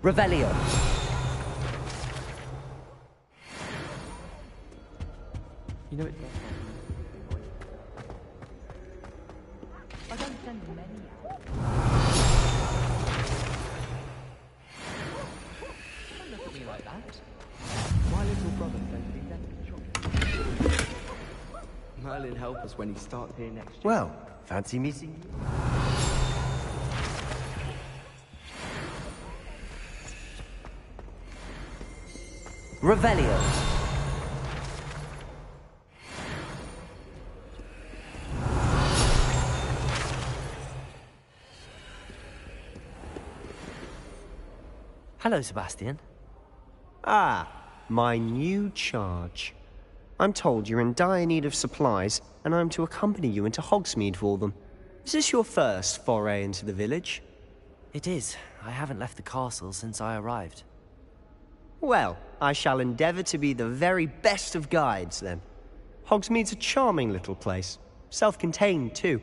Revelio. You know it does I don't send many out. Don't look at me like that. My little brother sends me delicate chocolate. Merlin, help us when he starts here next year. Well, fancy meeting you? Revelio. Hello, Sebastian. Ah, my new charge. I'm told you're in dire need of supplies, and I'm to accompany you into Hogsmeade for them. Is this your first foray into the village? It is. I haven't left the castle since I arrived. Well, I shall endeavour to be the very best of guides, then. Hogsmeade's a charming little place. Self-contained, too.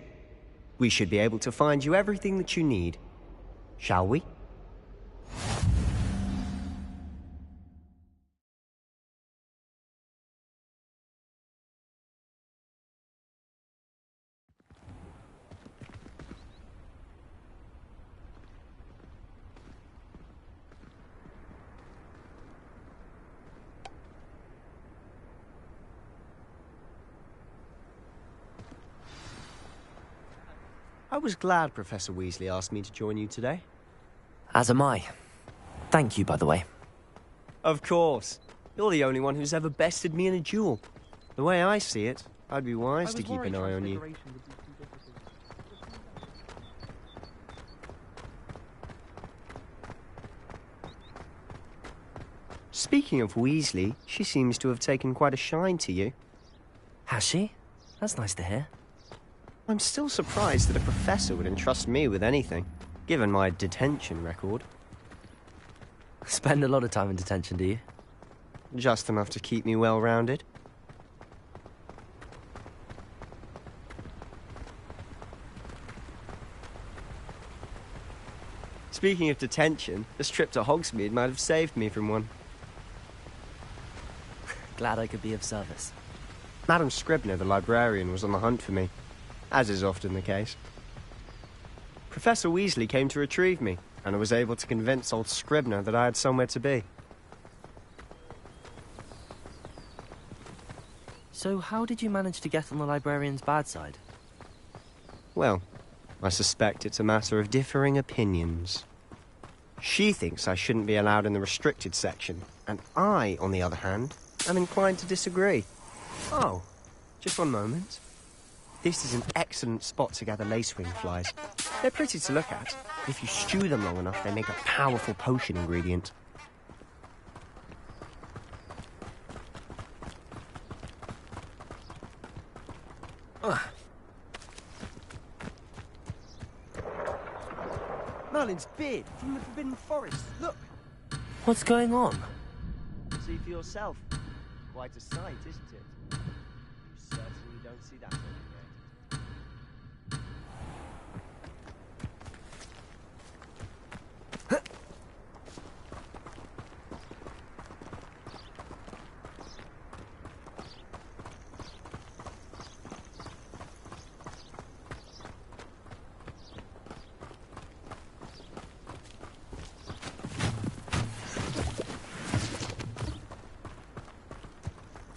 We should be able to find you everything that you need. Shall we? I was glad Professor Weasley asked me to join you today. As am I. Thank you, by the way. Of course. You're the only one who's ever bested me in a duel. The way I see it, I'd be wise to keep an eye on you. Speaking of Weasley, she seems to have taken quite a shine to you. Has she? That's nice to hear. I'm still surprised that a professor would entrust me with anything, given my detention record. Spend a lot of time in detention, do you? Just enough to keep me well-rounded. Speaking of detention, this trip to Hogsmeade might have saved me from one. Glad I could be of service. Madam Scribner, the librarian, was on the hunt for me, as is often the case. Professor Weasley came to retrieve me, and I was able to convince old Scribner that I had somewhere to be. So how did you manage to get on the librarian's bad side? Well, I suspect it's a matter of differing opinions. She thinks I shouldn't be allowed in the restricted section, and I, on the other hand, am inclined to disagree. Oh, just one moment. This is an excellent spot to gather lacewing flies. They're pretty to look at. If you stew them long enough, they make a powerful potion ingredient. Merlin's beard from the Forbidden Forest. Look! What's going on? See for yourself. Quite a sight, isn't it? You certainly don't see that everywhere.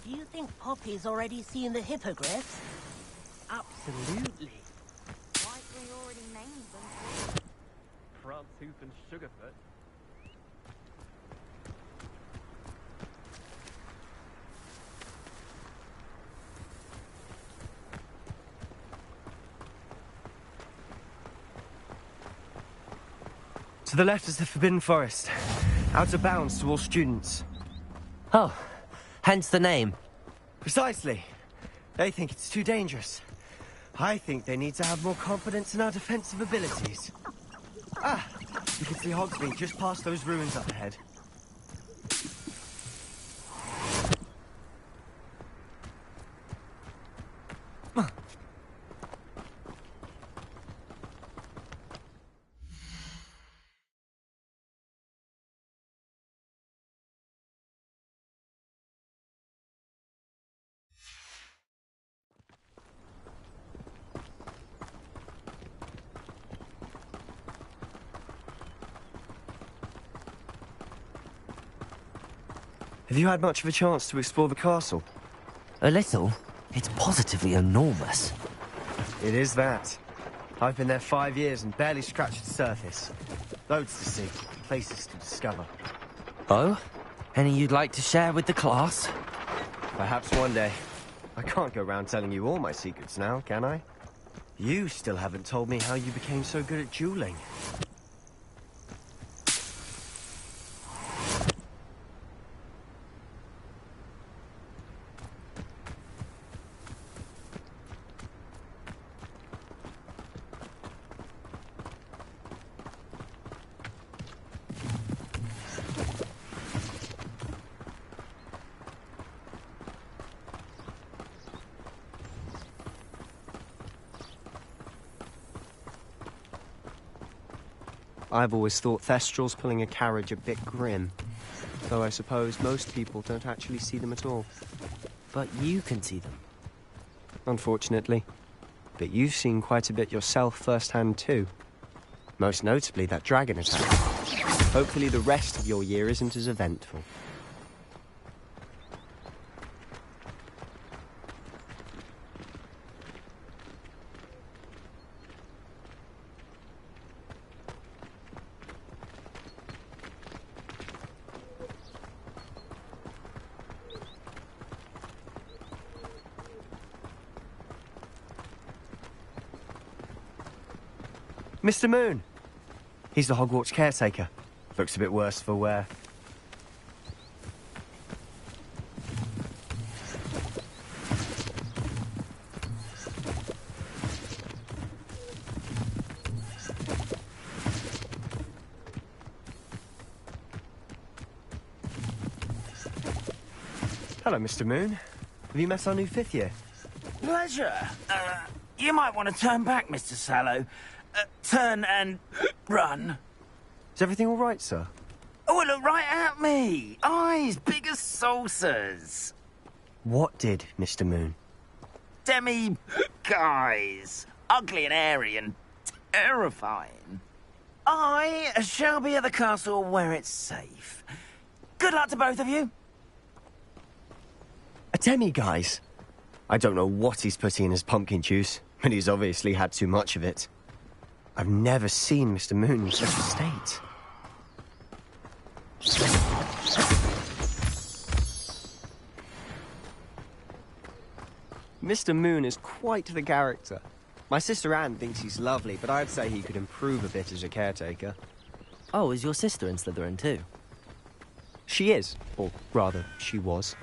Do you think Poppy's already seen the hippogriff? Absolutely. Like we already named them. Prantooth and Sugarfoot. To the left is the Forbidden Forest. Out of bounds to all students. Oh, hence the name. Precisely. They think it's too dangerous. I think they need to have more confidence in our defensive abilities. Ah, you can see Hogsmeade just past those ruins up ahead. Have you had much of a chance to explore the castle? A little. It's positively enormous. It is that. I've been there 5 years and barely scratched the surface. Loads to see, places to discover. Oh? Any you'd like to share with the class? Perhaps one day. I can't go around telling you all my secrets now, can I? You still haven't told me how you became so good at dueling. I've always thought Thestrals pulling a carriage a bit grim, though I suppose most people don't actually see them at all. But you can see them. Unfortunately. But you've seen quite a bit yourself firsthand too. Most notably that dragon attack. Hopefully the rest of your year isn't as eventful. Mr. Moon! He's the Hogwarts caretaker. Looks a bit worse for wear. Hello, Mr. Moon. Have you met our new 5th year? Pleasure. You might want to turn back, Mr. Sallow. Turn and run. Is everything all right, sir? Oh, look right at me. Eyes big as saucers. What did, Mr. Moon? Demi guys. Ugly and airy and terrifying. I shall be at the castle where it's safe. Good luck to both of you. A demi-guise? I don't know what he's putting in his pumpkin juice, but he's obviously had too much of it. I've never seen Mr. Moon in such a state. Mr. Moon is quite the character. My sister Anne thinks he's lovely, but I'd say he could improve a bit as a caretaker. Oh, is your sister in Slytherin too? She is, or rather, she was.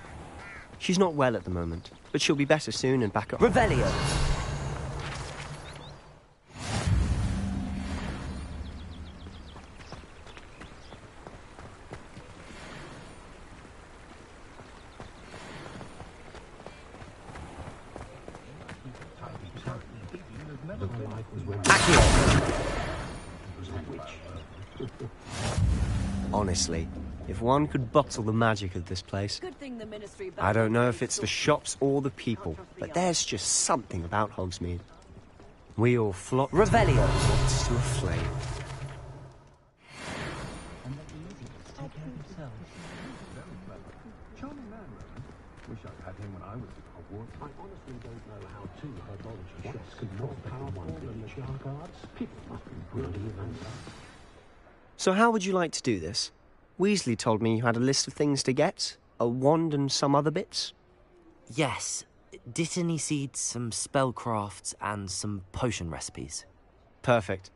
She's not well at the moment, but she'll be better soon and back up. Revelio! Honestly, if one could bottle the magic of this place. I don't know if it's the shops or the people, but there's just something about Hogsmeade. We all flock Revelio to a flame. Charming man, Rowan. Wish I'd had him when I was at Hogwarts. I honestly don't know how two herbology shops could more powerful than the shark arts. People must be brilliant. So how would you like to do this? Weasley told me you had a list of things to get, a wand and some other bits. Yes. Dittany seeds, some spellcrafts, and some potion recipes. Perfect.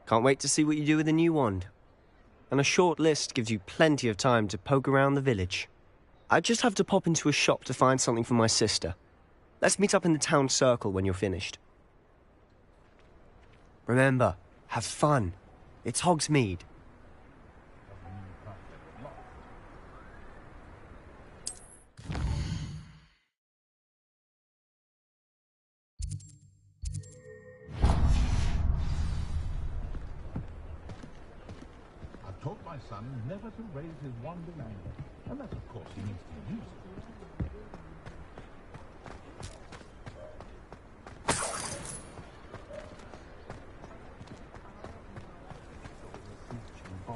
Can't wait to see what you do with the new wand. And a short list gives you plenty of time to poke around the village. I just have to pop into a shop to find something for my sister. Let's meet up in the town circle when you're finished. Remember, have fun. It's Hogsmeade. I've taught my son never to raise his wand in anger, and that, of course, he needs to use it.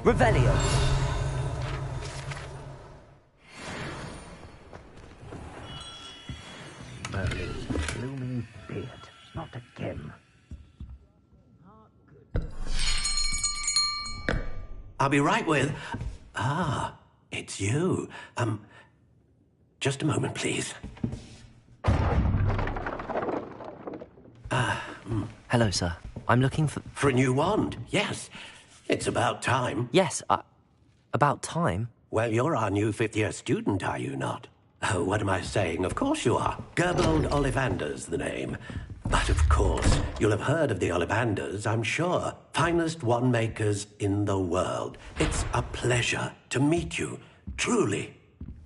Revelio! I'll be right with... Ah, it's you. Just a moment, please. Hello, sir. I'm looking for... For a new wand, yes. It's about time. Yes, about time. Well, you're our new fifth-year student, are you not? Oh, what am I saying? Of course you are. Gerbold Ollivander's the name. But of course, you'll have heard of the Ollivanders, I'm sure. Finest wand makers in the world. It's a pleasure to meet you, truly.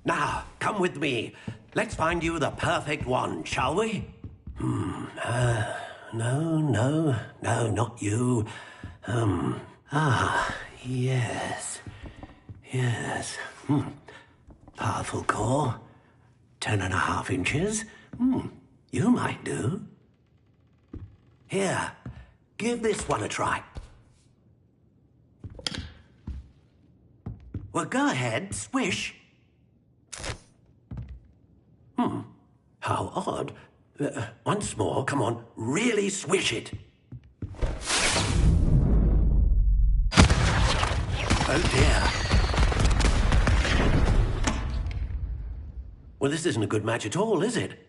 Now, come with me. Let's find you the perfect wand, shall we? No, not you. Yes. Powerful core. 10.5 inches. You might do. Here, give this one a try. Well, go ahead, swish. How odd. Once more, come on, really swish it. Oh dear. Well, this isn't a good match at all, is it?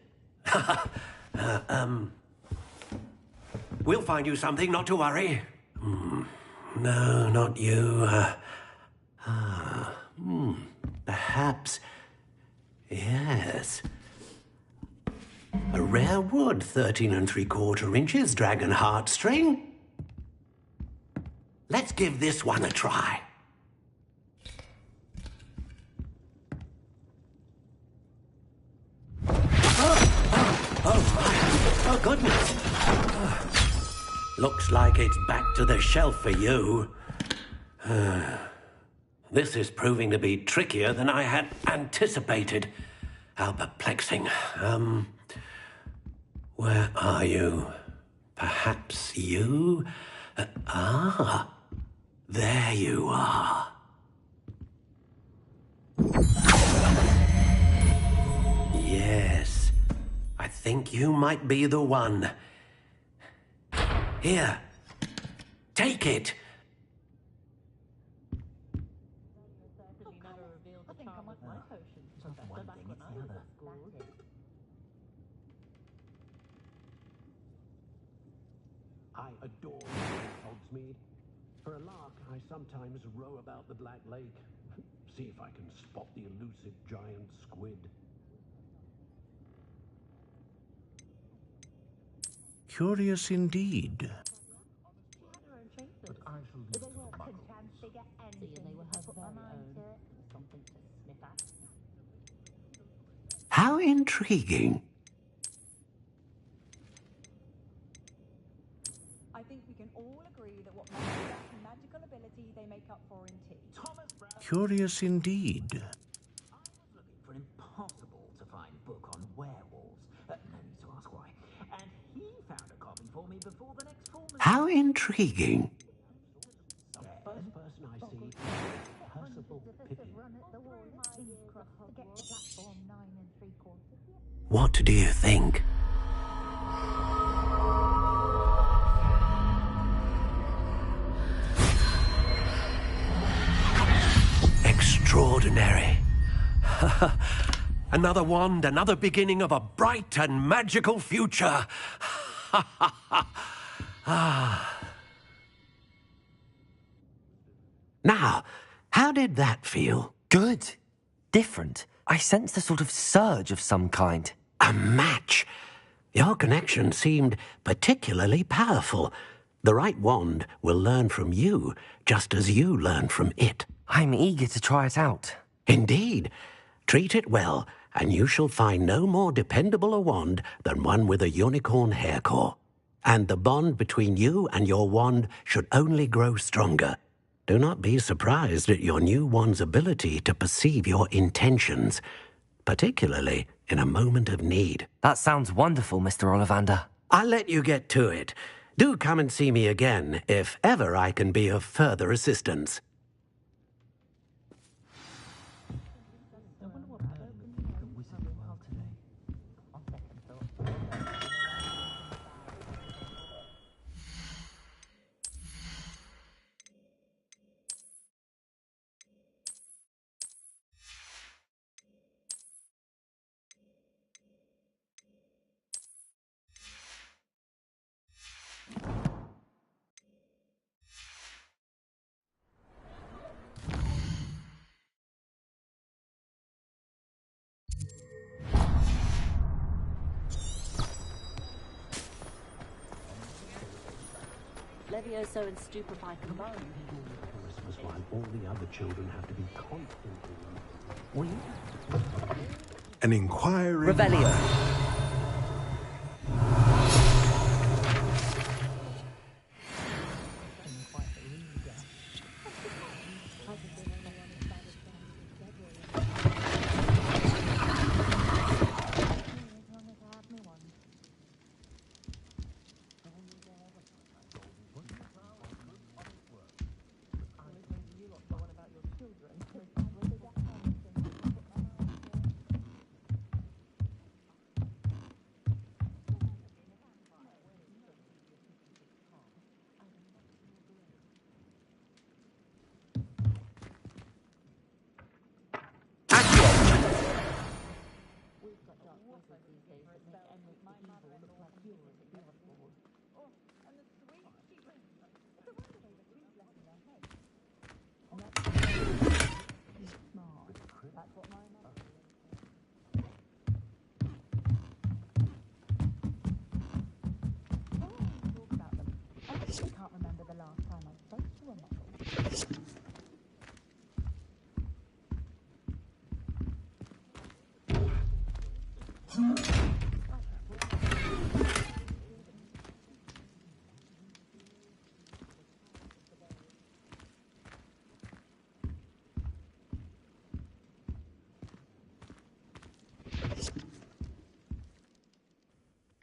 We'll find you something, not to worry. No, not you. Perhaps... Yes. A rare wood, 13 3/4 inches, dragon heartstring. Let's give this one a try. Oh, goodness. Looks like it's back to the shelf for you. This is proving to be trickier than I had anticipated. How perplexing. Where are you? Perhaps you? There you are. Yes, I think you might be the one. Here, take it. I adore Hogsmeade. For a lark, I sometimes row about the Black Lake. See if I can spot the elusive giant squid. Curious indeed. But I shall leave to the muggles. How intriguing. I think we can all agree that what makes that magical ability they make up for in tea. Curious indeed. I was looking for an impossible to find book on werewolves. No need to ask why. And he found a copy for me before the next form. How intriguing. The first person I see, Percival Pippin. What do you think? Extraordinary. Another wand, another beginning of a bright and magical future. Now, how did that feel? Good. Different. I sensed a sort of surge of some kind. A match. Your connection seemed particularly powerful. The right wand will learn from you, just as you learn from it. I'm eager to try it out. Indeed. Treat it well, and you shall find no more dependable a wand than one with a unicorn hair core. And the bond between you and your wand should only grow stronger. Do not be surprised at your new wand's ability to perceive your intentions, particularly in a moment of need. That sounds wonderful, Mr. Ollivander. I'll let you get to it. Do come and see me again if ever I can be of further assistance. Revelio and Stupefy combined. Christmas while all the other children have to be constantly... We? An inquiring... Revelio. Can't remember the last time I spoke to a model.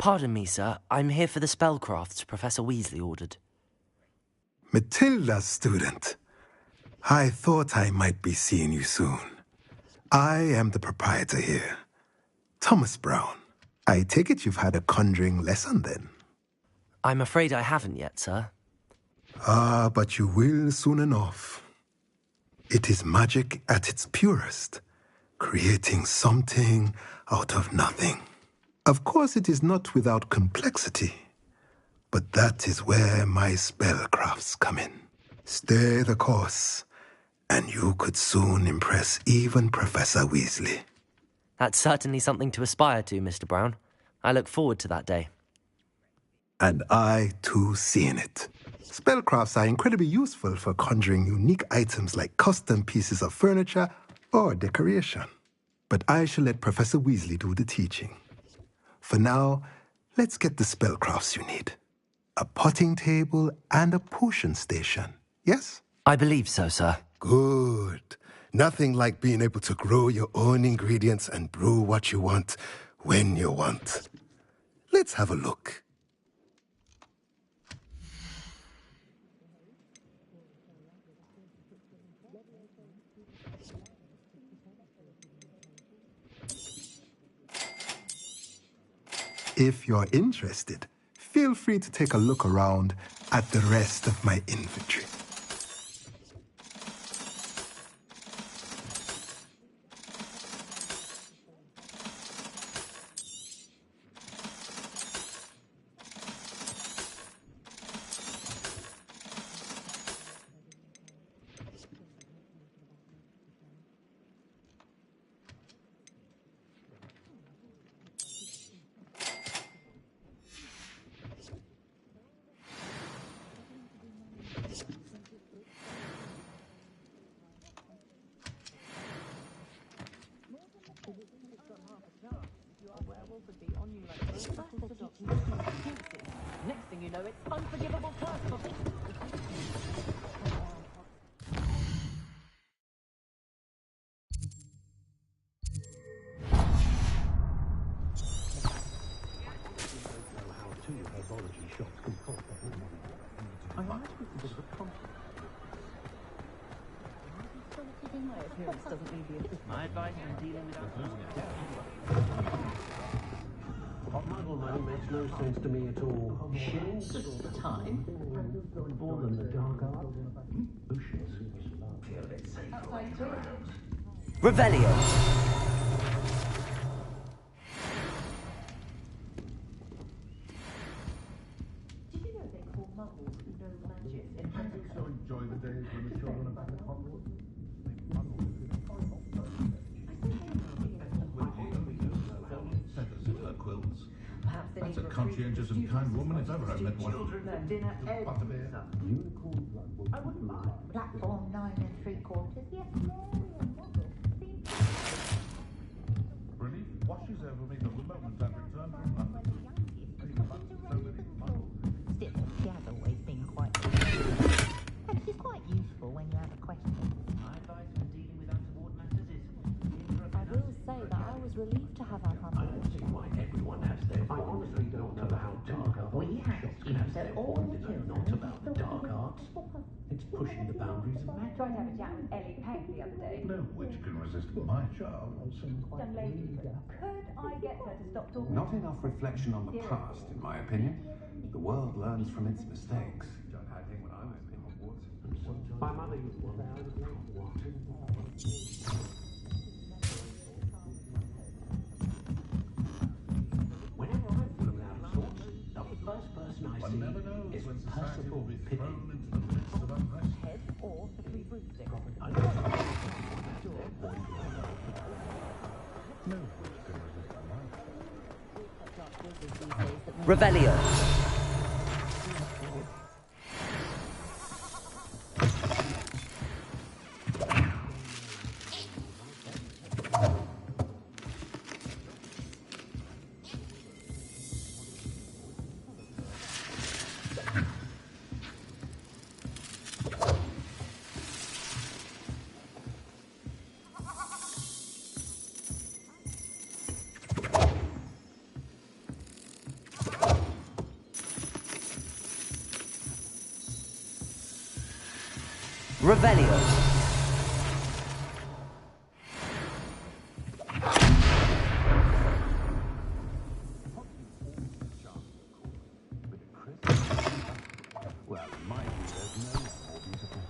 Pardon me, sir. I'm here for the spellcrafts Professor Weasley ordered. Matilda's student. I thought I might be seeing you soon. I am the proprietor here, Thomas Brown. I take it you've had a conjuring lesson then? I'm afraid I haven't yet, sir. Ah, but you will soon enough. It is magic at its purest, creating something out of nothing. Of course, it is not without complexity, but that is where my spellcrafts come in. Stay the course, and you could soon impress even Professor Weasley. That's certainly something to aspire to, Mr. Brown. I look forward to that day. And I, too, seeing it. Spellcrafts are incredibly useful for conjuring unique items like custom pieces of furniture or decoration. But I shall let Professor Weasley do the teaching. For now, let's get the spellcrafts you need. A potting table and a potion station, yes? I believe so, sir. Good. Nothing like being able to grow your own ingredients and brew what you want when you want. Let's have a look. If you're interested, feel free to take a look around at the rest of my inventory. Next thing you know, it's unforgivable curse. My advice when dealing with Hot model money makes no sense to me at all. shins all the time. More than the dark arts. Revelio. Did you know they call muggles who know magic in So enjoy the days when the children are back at Hogwarts. Perhaps they need conscientious and kind woman if ever I met one. Children and dinner eggs. I wouldn't mind. Platform 9 3/4. Yes, Relief washes over me the moment I return from London. Still, she has always been quite good. And she's quite useful when you have a question. My advice when dealing with untoward matters is... I will say that I was relieved to have our I don't see why everyone has their I honestly don't know how dark arts We have that all the children not about the dark arts. It's pushing the boundaries of magic. Tried to have a chat with Ellie Peck the other day. No witch can resist my charm. Young lady, could I get her to stop talking? Not enough reflection on the past, in my opinion. The world learns from its mistakes. My mother used one. Whenever I'm feeling out of sorts, the first person I see is Percival Pippin. Head or the 3 broomsticks? Revelio. Revelio. Well, in my view, there's no more beautiful.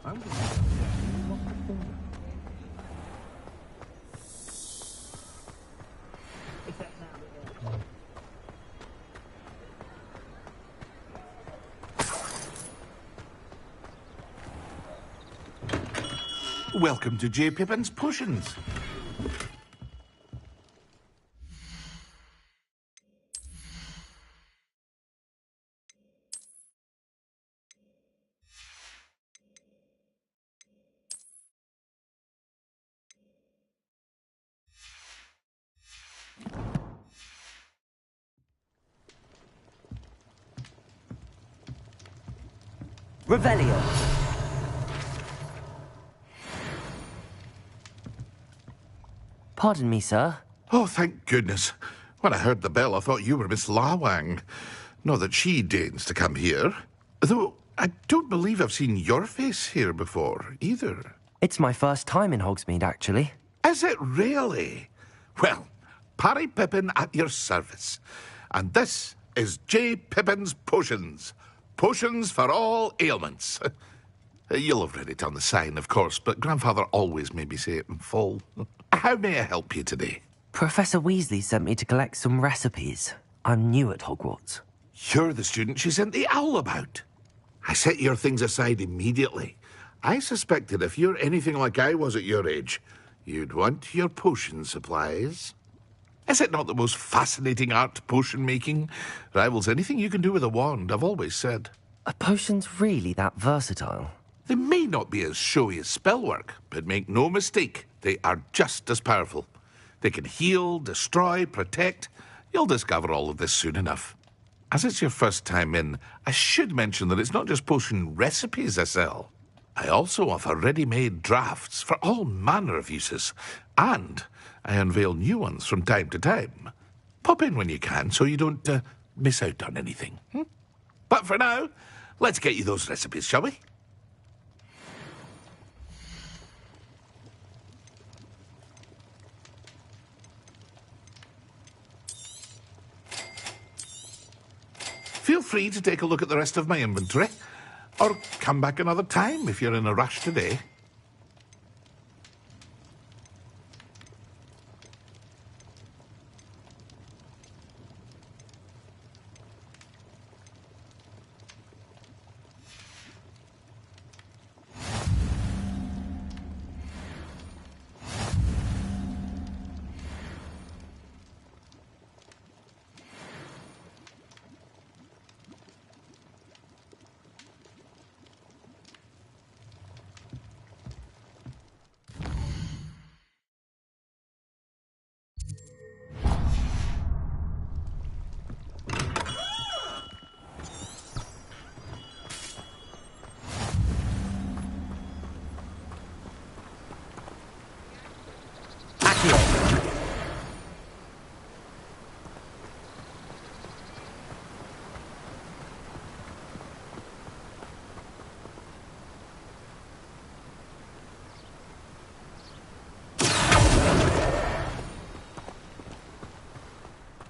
I'm going to Welcome to J. Pippin's Potions. Revelio. Pardon me, sir. Oh, thank goodness. When I heard the bell, I thought you were Miss Lawang. Not that she deigns to come here. Though I don't believe I've seen your face here before, either. It's my first time in Hogsmeade, actually. Is it really? Well, Parry Pippin at your service. And this is J. Pippin's Potions. Potions for all ailments. You'll have read it on the sign, of course, but Grandfather always made me say it in full. How may I help you today? Professor Weasley sent me to collect some recipes. I'm new at Hogwarts. You're the student she sent the owl about. I set your things aside immediately. I suspected if you're anything like I was at your age, you'd want your potion supplies. Is it not the most fascinating art, potion making? Rivals anything you can do with a wand, I've always said. Are potions really that versatile? They may not be as showy as spellwork, but make no mistake, they are just as powerful. They can heal, destroy, protect. You'll discover all of this soon enough. As it's your first time in, I should mention that it's not just potion recipes I sell. I also offer ready-made drafts for all manner of uses, and I unveil new ones from time to time. Pop in when you can so you don't miss out on anything. But for now, let's get you those recipes, shall we? Feel free to take a look at the rest of my inventory, or come back another time if you're in a rush today.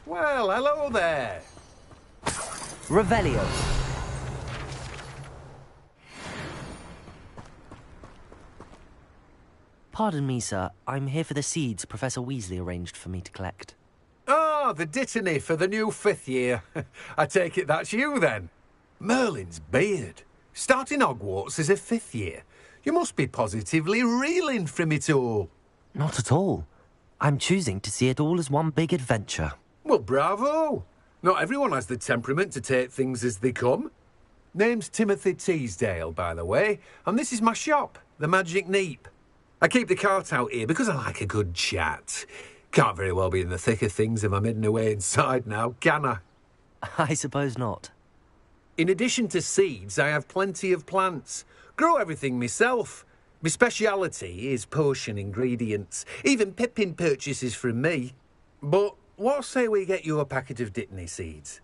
Well, hello there. Revelio. Pardon me, sir. I'm here for the seeds Professor Weasley arranged for me to collect. Ah, the dittany for the new 5th year. I take it that's you, then. Merlin's beard. Starting Hogwarts as a 5th year. You must be positively reeling from it all. Not at all. I'm choosing to see it all as one big adventure. Well, bravo. Not everyone has the temperament to take things as they come. Name's Timothy Teasdale, by the way, and this is my shop, the Magic Neep. I keep the cart out here because I like a good chat. Can't very well be in the thick of things if I'm hidden away inside now, can I? I suppose not. In addition to seeds, I have plenty of plants. Grow everything myself. My speciality is potion ingredients. Even Pippin purchases from me. But what say we get you a packet of dittany seeds?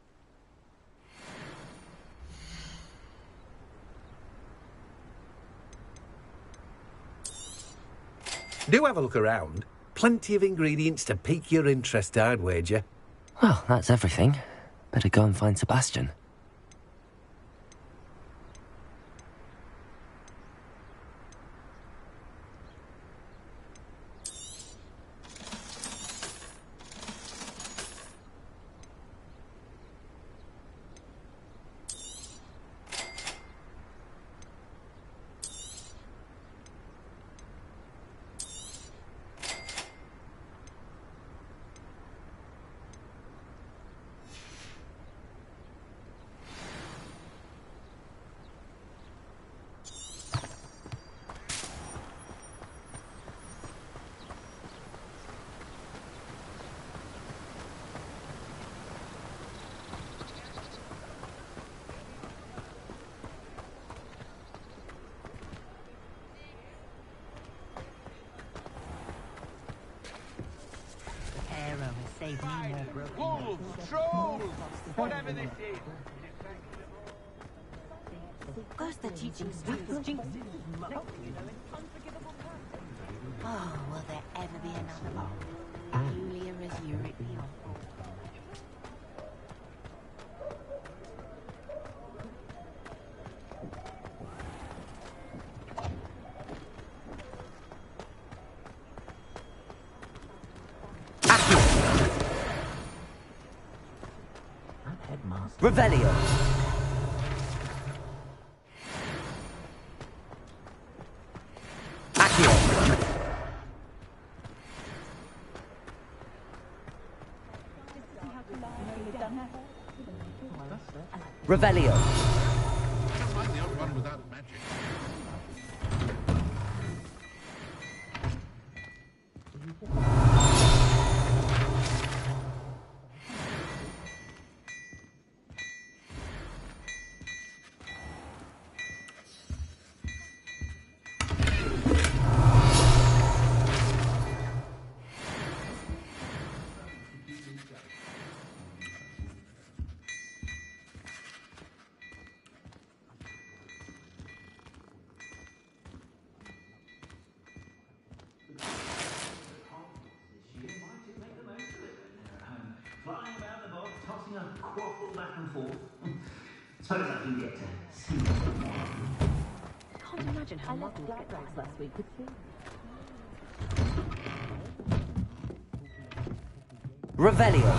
Do have a look around. Plenty of ingredients to pique your interest, I'd wager. Well, that's everything. Better go and find Sebastian. Wolves, trolls, whatever this is. Goes the teaching staff is jinxed. Oh, will there ever be another one? Julia is Eureka. Revelio. Accio. Revelio. I don't mind the odd one without magic. Flying about the box, tossing a quaffle back and forth. Suppose I can get to see them. Can't imagine how much black bags last week would see. Revelio.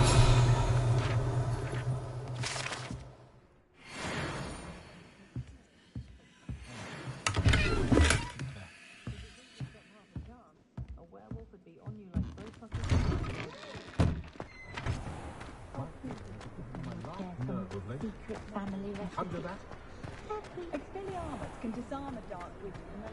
Secret family recipe. Under that? Expelliarmus can disarm a dark witch with no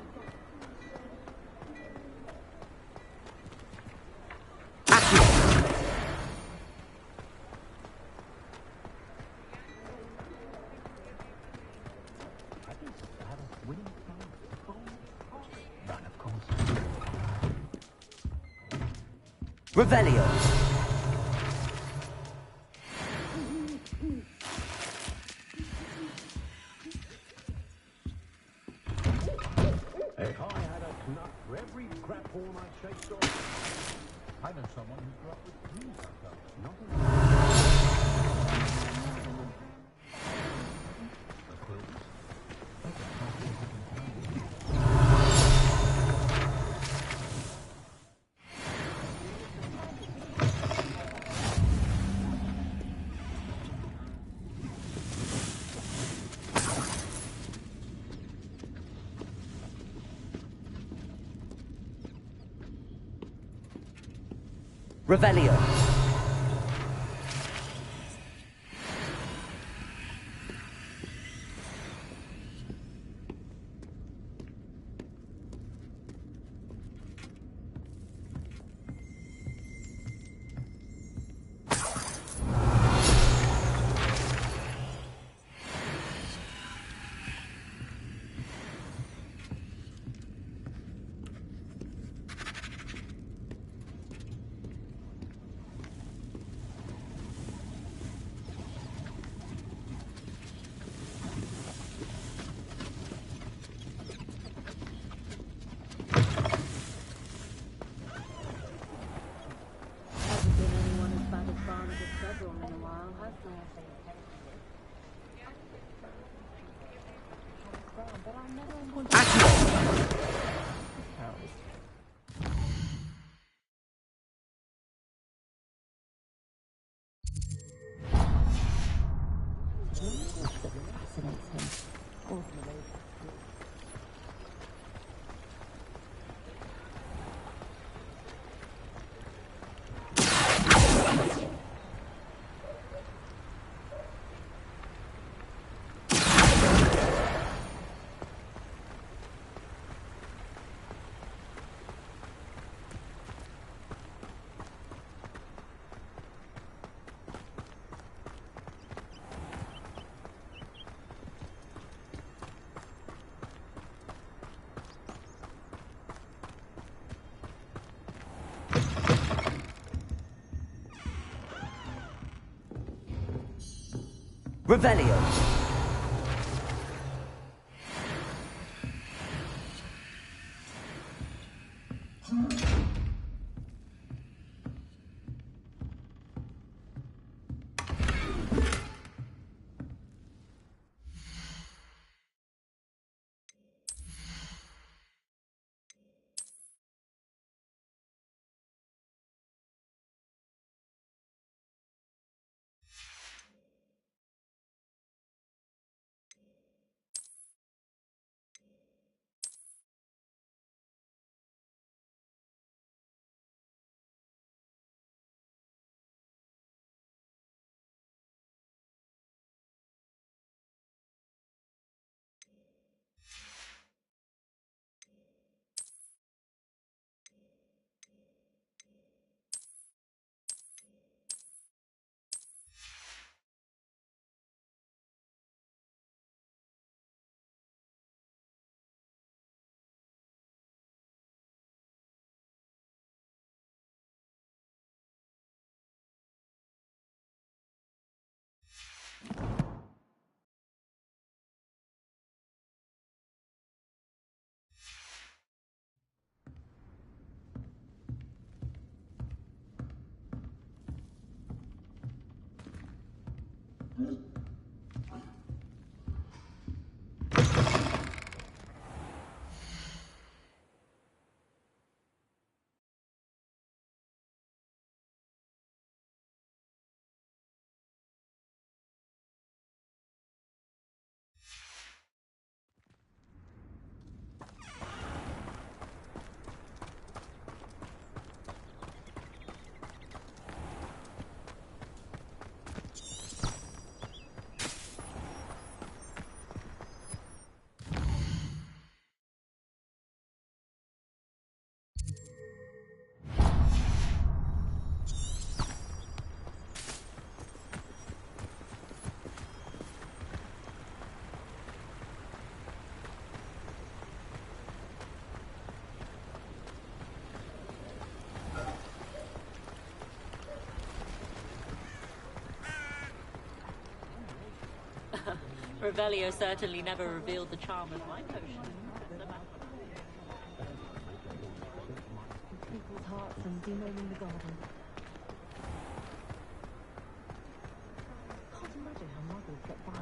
Revelio. If I had a nut for every grapehorn I chased off, I know someone who grew up with three such. Not a Revelio. Revelio. Revelio certainly never revealed the charm of my potion. People's hearts and bemoaning the garden. Can't imagine how mothers get by.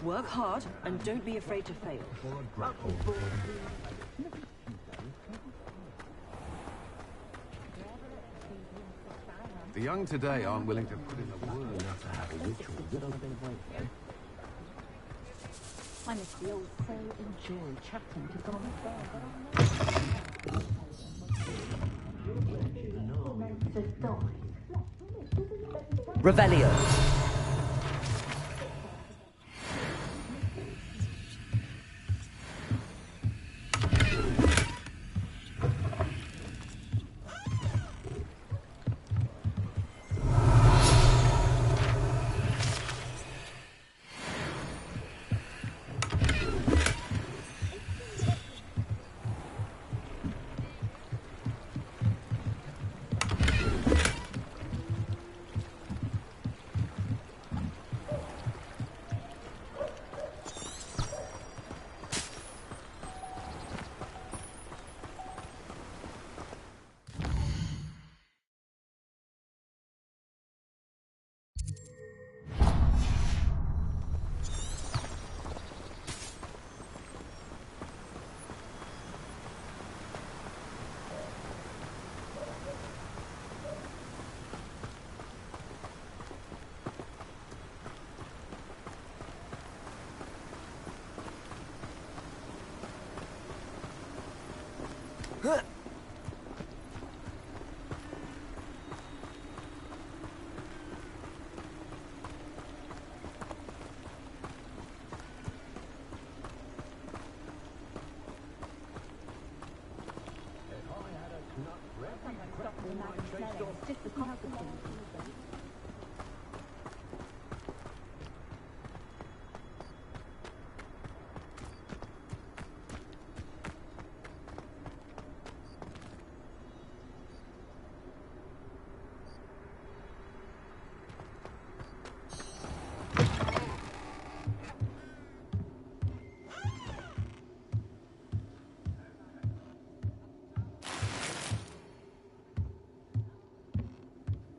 Work hard and don't be afraid to fail. The young today aren't willing to put in the work enough to have a ritual. Honestly, I would so enjoy chatting to someone there, Revelio.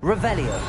Revelio.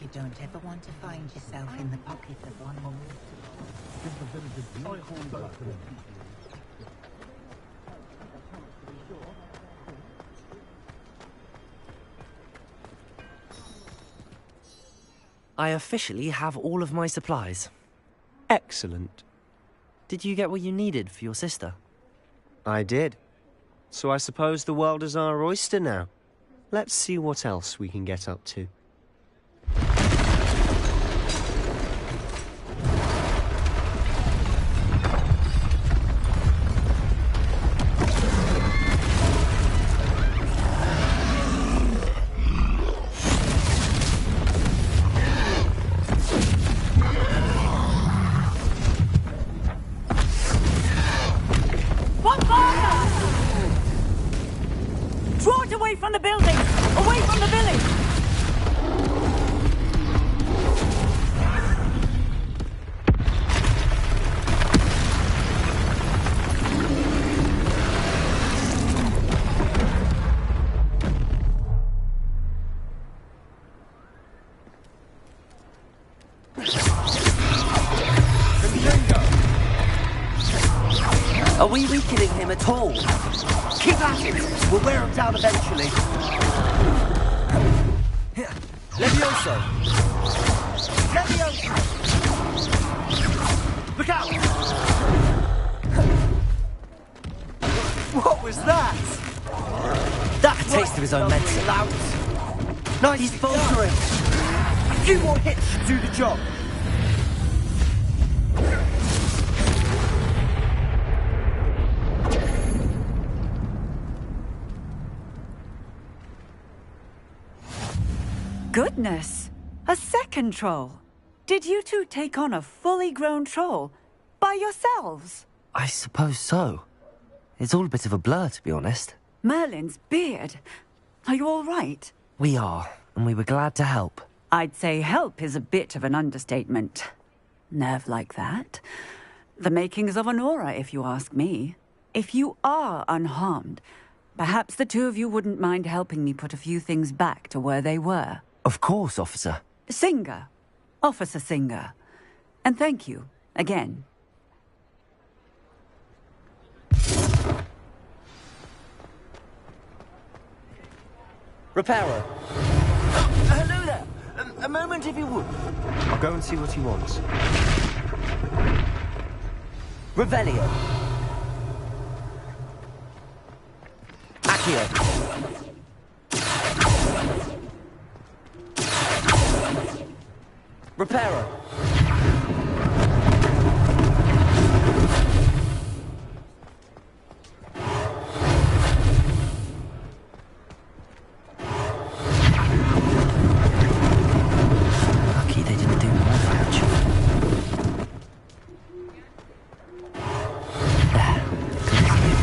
You don't ever want to find yourself in the pocket of one more. I officially have all of my supplies. Excellent. Did you get what you needed for your sister? I did. So I suppose the world is our oyster now. Let's see what else we can get up to. Draw it away from the building, or Are we weakening him at all? Keep at it! We'll wear him down eventually. Levioso! Levioso! Look out! What was that? That's a taste of his own medicine. Nice. He's faltering. A few more hits should do the job. Goodness! A second troll! Did you two take on a fully grown troll? By yourselves? I suppose so. It's all a bit of a blur, to be honest. Merlin's beard. Are you all right? We are, and we were glad to help. I'd say help is a bit of an understatement. Nerve like that. The makings of an aura, if you ask me. If you are unharmed, perhaps the two of you wouldn't mind helping me put a few things back to where they were. Of course, officer. Singer. Officer Singer. And thank you, again. Repairer. Hello there. A moment, if you would. I'll go and see what he wants. Revelio. Accio. Repairer. Lucky they didn't do more damage. There. Good as new.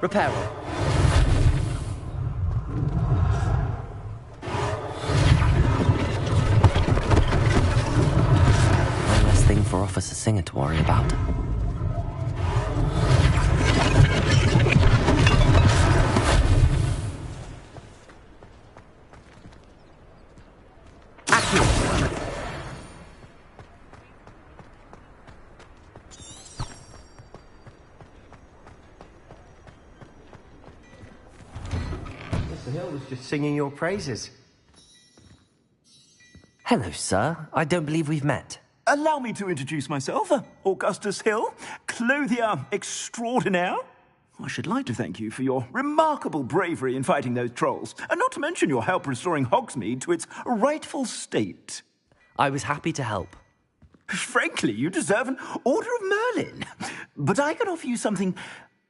Repairer. One less thing for Officer Singer to worry about. Mr. Hill was just singing your praises. Hello, sir. I don't believe we've met. Allow me to introduce myself, Augustus Hill, clothier extraordinaire. I should like to thank you for your remarkable bravery in fighting those trolls, and not to mention your help restoring Hogsmeade to its rightful state. I was happy to help. Frankly, you deserve an Order of Merlin. But I can offer you something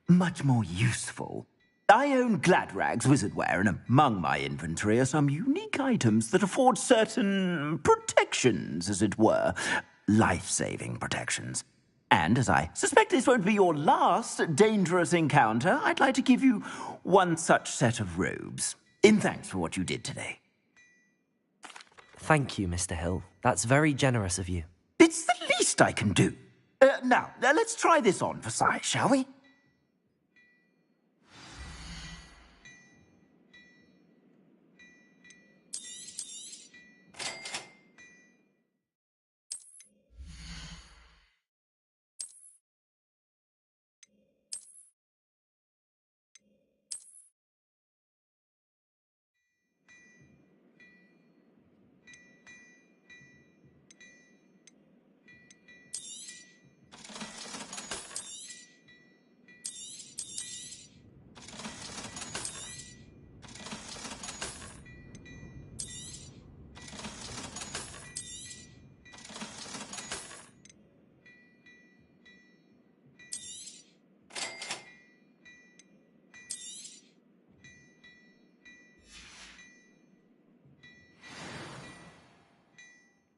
much more useful. I own Gladrag's wizardware, and among my inventory are some unique items that afford certain protections, as it were. Life-saving protections. And as I suspect this won't be your last dangerous encounter, I'd like to give you one such set of robes, in thanks for what you did today. Thank you, Mr. Hill. That's very generous of you. It's the least I can do. Now, let's try this on for size, shall we?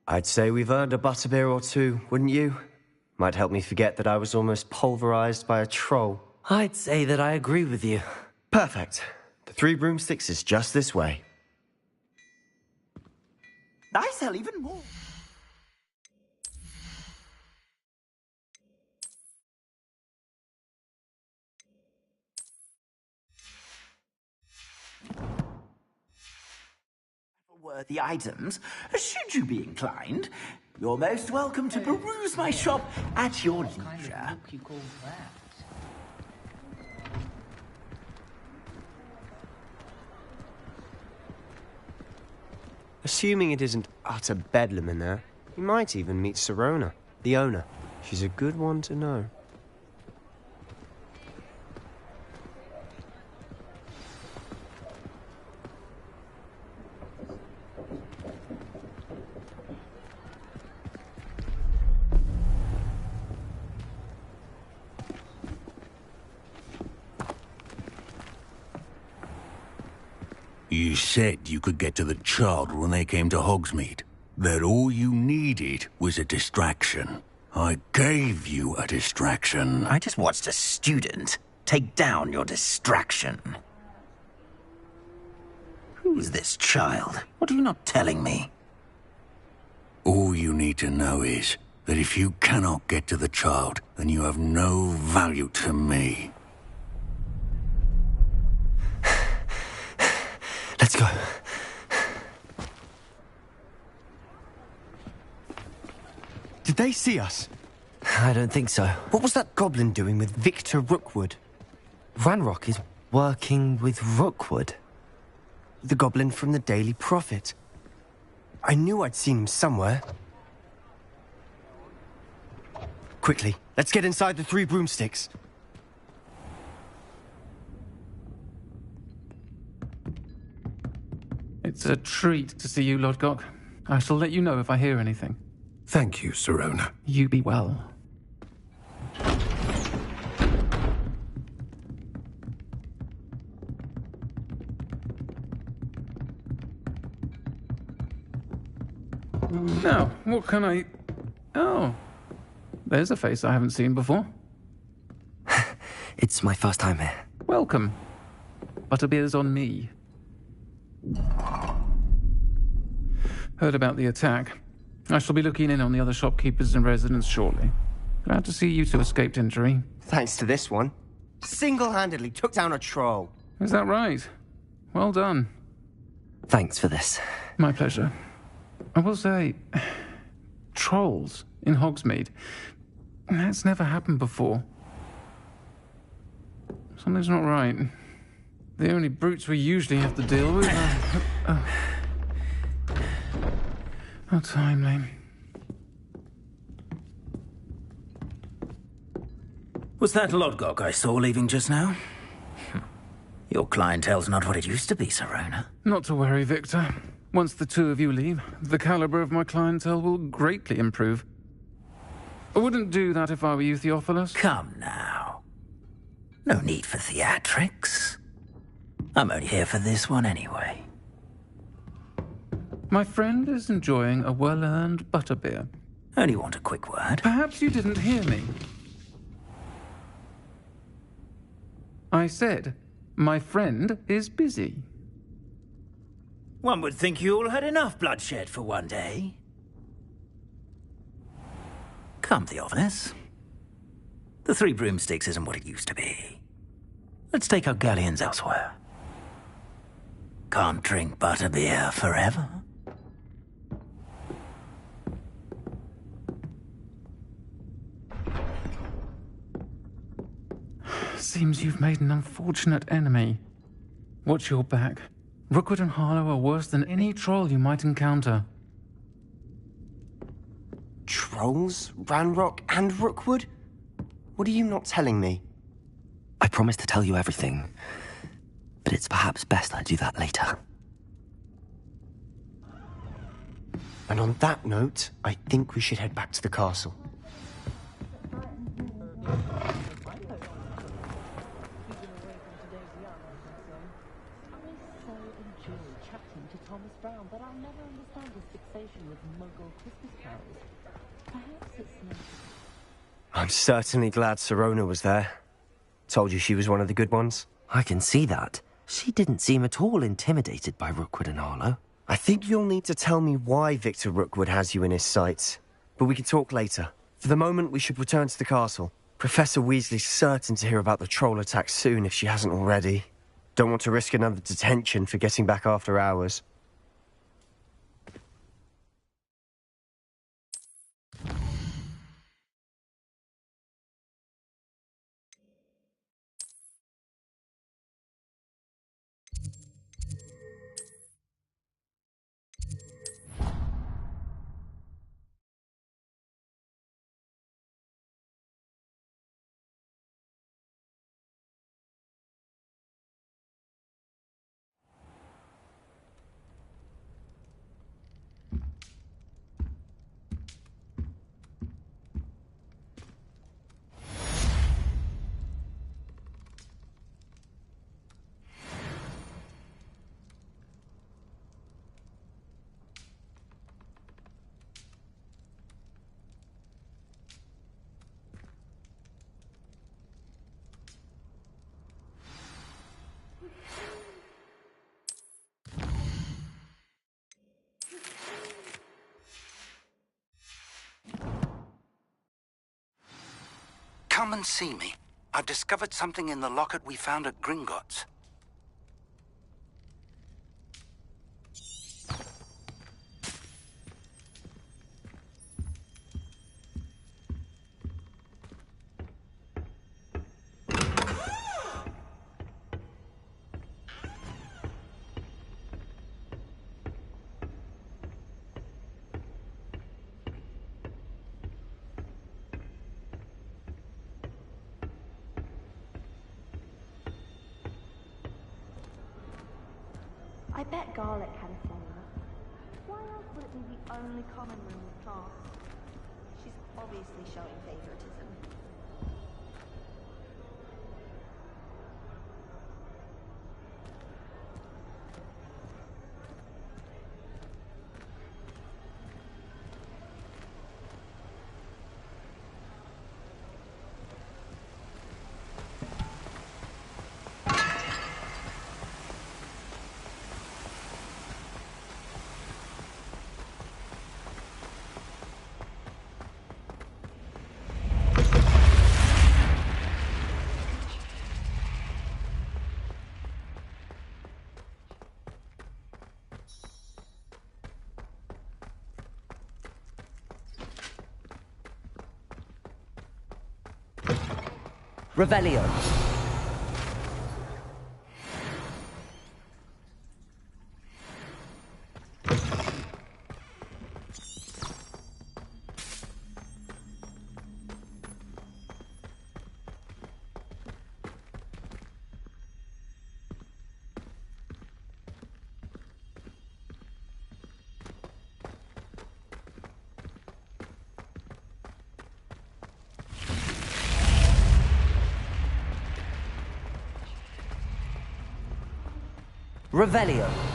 I'd say we've earned a butterbeer or two, wouldn't you? Might help me forget that I was almost pulverized by a troll. I'd say that I agree with you. Perfect. The 3 broomsticks is just this way. I sell even more. worthy items, should you be inclined. You're most welcome to peruse my shop at your leisure. Assuming it isn't utter bedlam in there, you might even meet Sirona, the owner. She's a good one to know. You said you could get to the child when they came to Hogsmeade. That all you needed was a distraction. I gave you a distraction. I just watched a student take down your distraction. Who is this child? What are you not telling me? All you need to know is that if you cannot get to the child, then you have no value to me. Let's go. Did they see us? I don't think so. What was that goblin doing with Victor Rookwood? Ranrock is working with Rookwood. The goblin from the Daily Prophet. I knew I'd seen him somewhere. Quickly, let's get inside the 3 broomsticks. It's a treat to see you, Lodgok. I shall let you know if I hear anything. Thank you, Sirona. You be well. Now, what can I... Oh, there's a face I haven't seen before. It's my first time here. Welcome. Butterbeer's on me. Heard about the attack. I shall be looking in on the other shopkeepers and residents shortly. Glad to see you two escaped injury. Thanks to this one. Single-handedly took down a troll. Is that right? Well done. Thanks for this. My pleasure. I will say, trolls in Hogsmeade. That's never happened before. Something's not right. The only brutes we usually have to deal with are... How timely. Was that Lodgok I saw leaving just now? Your clientele's not what it used to be, Sirona. Not to worry, Victor. Once the 2 of you leave, the caliber of my clientele will greatly improve. I wouldn't do that if I were you, Theophilus. Come now. No need for theatrics. I'm only here for this one anyway. My friend is enjoying a well-earned butterbeer. Only want a quick word. Perhaps you didn't hear me. I said, my friend is busy. One would think you all had enough bloodshed for one day. Come, Theophilus. The 3 broomsticks isn't what it used to be. Let's take our galleons elsewhere. Can't drink butterbeer forever. Seems you've made an unfortunate enemy. Watch your back. Rookwood and Harlow are worse than any troll you might encounter. Trolls? Ranrock and Rookwood? What are you not telling me? I promise to tell you everything, but it's perhaps best I do that later. And on that note, I think we should head back to the castle. I'm certainly glad Sirona was there. Told you she was one of the good ones. I can see that. She didn't seem at all intimidated by Rookwood and Harlow. I think you'll need to tell me why Victor Rookwood has you in his sights. But we can talk later. For the moment, we should return to the castle. Professor Weasley's certain to hear about the troll attack soon if she hasn't already. Don't want to risk another detention for getting back after hours. come and see me. I've discovered something in the locket we found at Gringotts. I bet Garlic had a favourite. Why else would it be the only common room with class? She's obviously showing favouritism. Revelio. Revelio.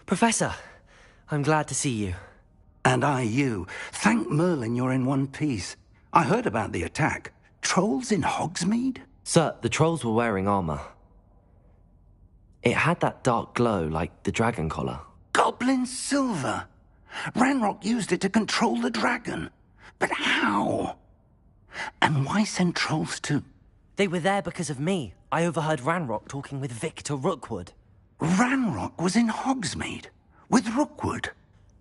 Professor, I'm glad to see you. And I you. Thank Merlin you're in one piece. I heard about the attack. Trolls in Hogsmeade? Sir, the trolls were wearing armor. It had that dark glow like the dragon collar. Goblin silver! Ranrock used it to control the dragon. But how? And why send trolls to... They were there because of me. I overheard Ranrock talking with Victor Rookwood. Ranrock was in Hogsmeade? With Rookwood?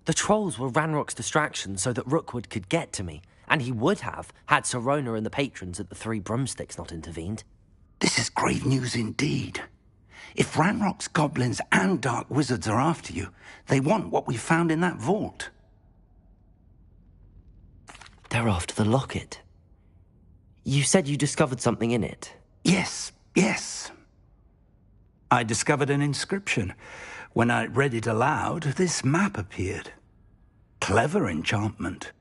The trolls were Ranrock's distraction so that Rookwood could get to me. And he would have, had Sirona and the patrons at the Three Broomsticks not intervened. This is grave news indeed. If Ranrock's goblins and dark wizards are after you, they want what we found in that vault. They're after the locket. You said you discovered something in it. Yes. I discovered an inscription. When I read it aloud, this map appeared. Clever enchantment.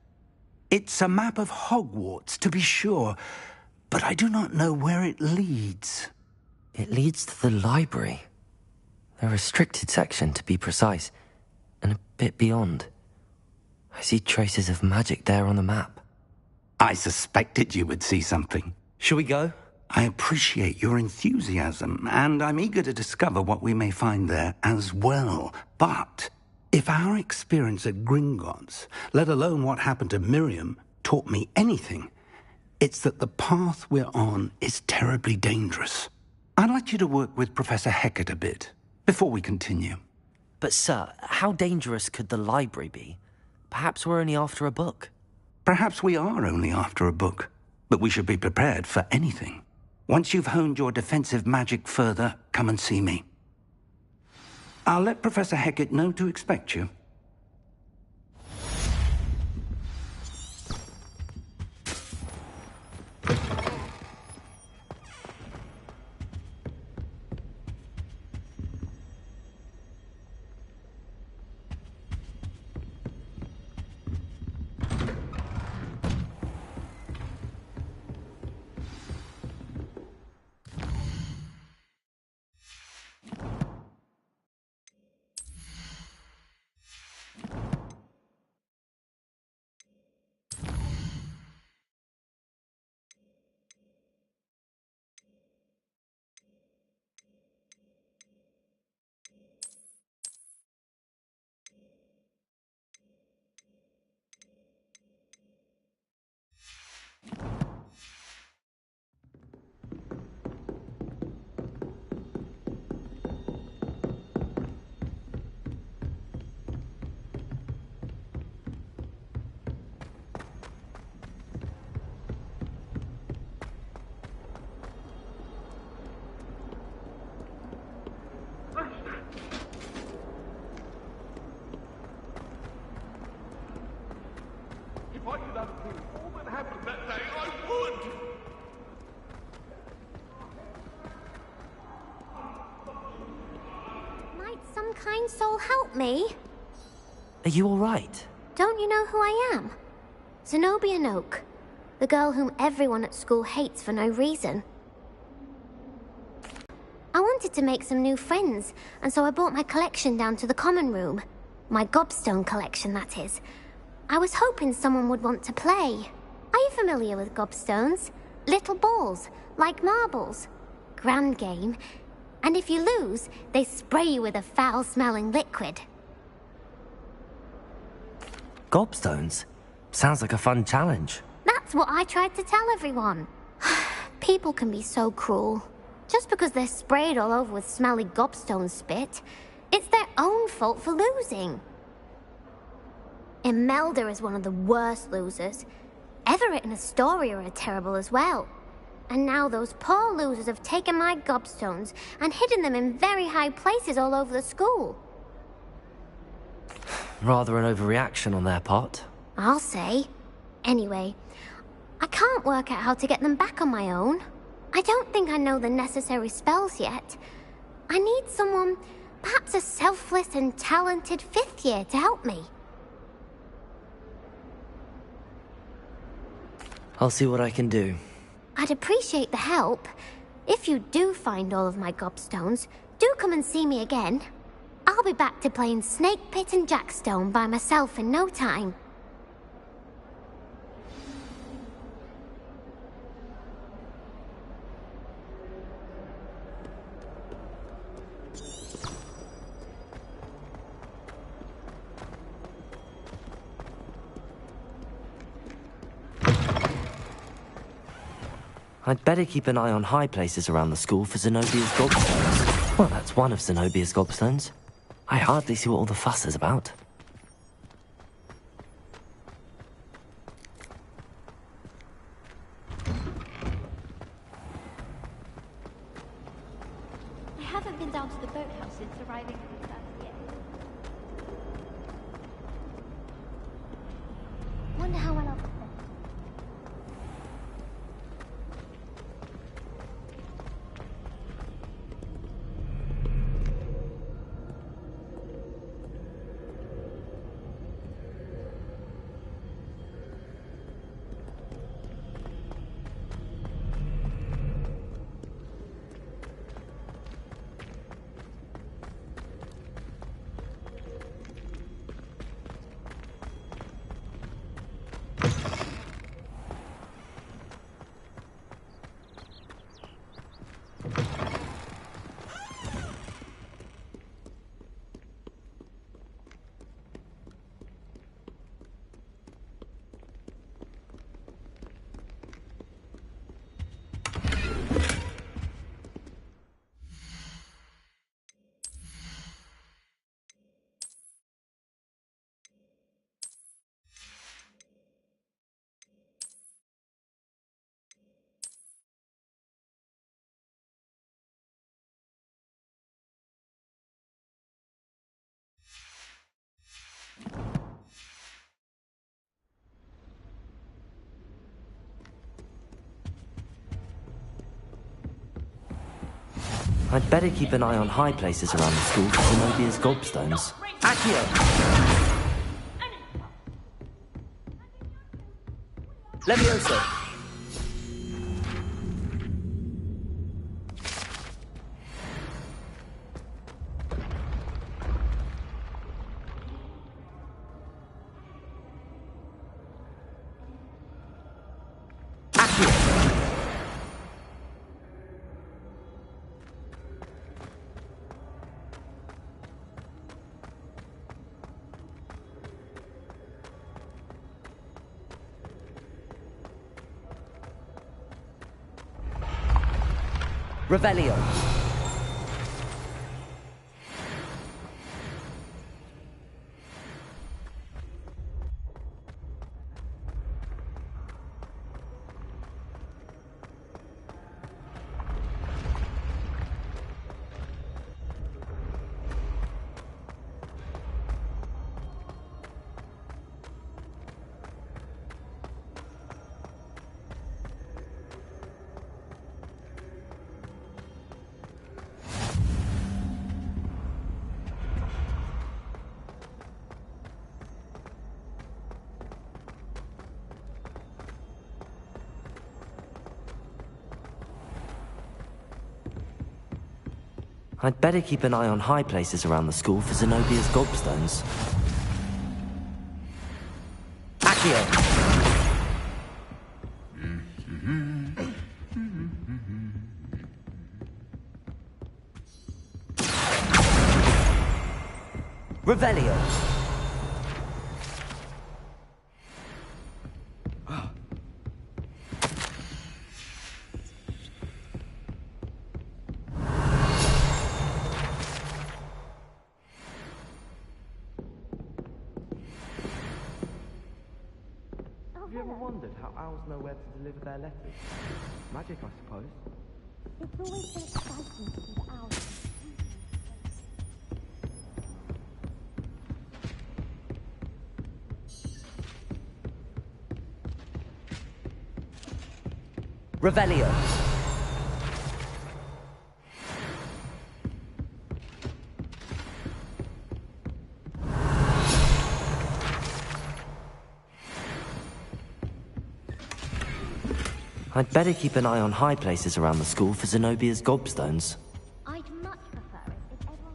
It's a map of Hogwarts, to be sure, but I do not know where it leads. It leads to the library. The restricted section, to be precise, and a bit beyond. I see traces of magic there on the map. I suspected you would see something. Shall we go? I appreciate your enthusiasm, and I'm eager to discover what we may find there as well. But if our experience at Gringotts, let alone what happened to Miriam, taught me anything, it's that the path we're on is terribly dangerous. I'd like you to work with Professor Hecat a bit before we continue. But, sir, how dangerous could the library be? Perhaps we're only after a book. Perhaps we are only after a book, but we should be prepared for anything. Once you've honed your defensive magic further, come and see me. I'll let Professor Hecat know to expect you. If I could undo all that happened that day, I would! Might some kind soul help me? Are you all right? Don't you know who I am? Zenobia Noak, the girl whom everyone at school hates for no reason. I wanted to make some new friends, and so I brought my collection down to the common room. My gobstone collection, that is. I was hoping someone would want to play. Are you familiar with gobstones? Little balls, like marbles. Grand game. And if you lose, they spray you with a foul-smelling liquid. Gobstones? Sounds like a fun challenge. That's what I tried to tell everyone. People can be so cruel. Just because they're sprayed all over with smelly gobstone spit, it's their own fault for losing. Imelda is one of the worst losers. Everett and Astoria are terrible as well. And now those poor losers have taken my gobstones and hidden them in very high places all over the school. Rather an overreaction on their part. I'll say. Anyway, I can't work out how to get them back on my own. I don't think I know the necessary spells yet. I need someone, perhaps a selfless and talented fifth year to help me. I'll see what I can do. I'd appreciate the help. If you do find all of my gobstones, do come and see me again. I'll be back to playing Snake Pit and Jackstone by myself in no time. I'd better keep an eye on high places around the school for Zenobia's gobstones. Well, that's one of Zenobia's gobstones. I hardly see what all the fuss is about. I haven't been down to the boathouse since arriving at the first year. Wonder how well I'll fit. I'd better keep an eye on high places around the school for Zenobia's gobstones. Accio! Levioso! Revelio. I'd better keep an eye on high places around the school for Zenobia's gobstones. Accio! Revelio. Have you ever wondered how owls know where to deliver their letters? Magic, I suppose. It's always been exciting to see the owls. Revelio. I'd better keep an eye on high places around the school for Zenobia's gobstones. I'd much prefer it if everyone...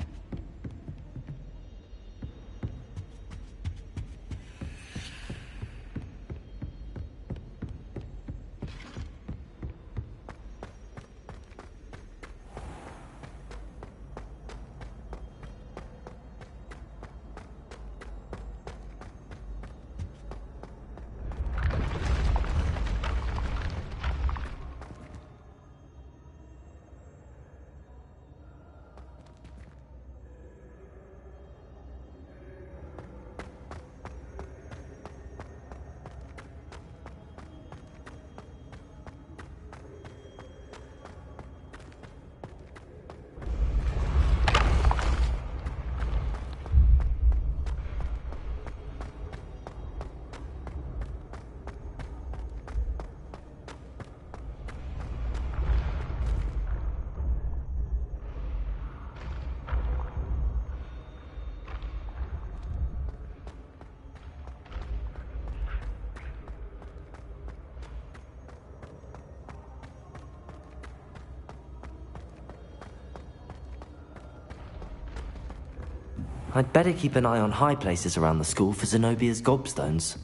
I'd better keep an eye on high places around the school for Zenobia's gobstones.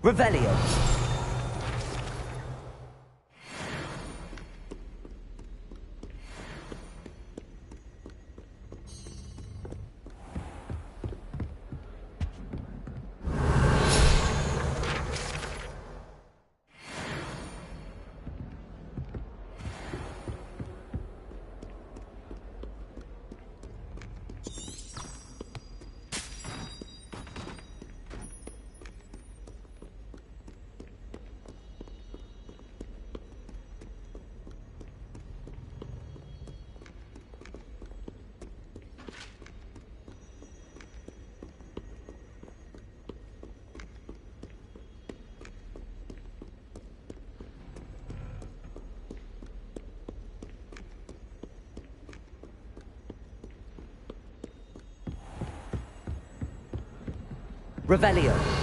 Revelio. Revelio.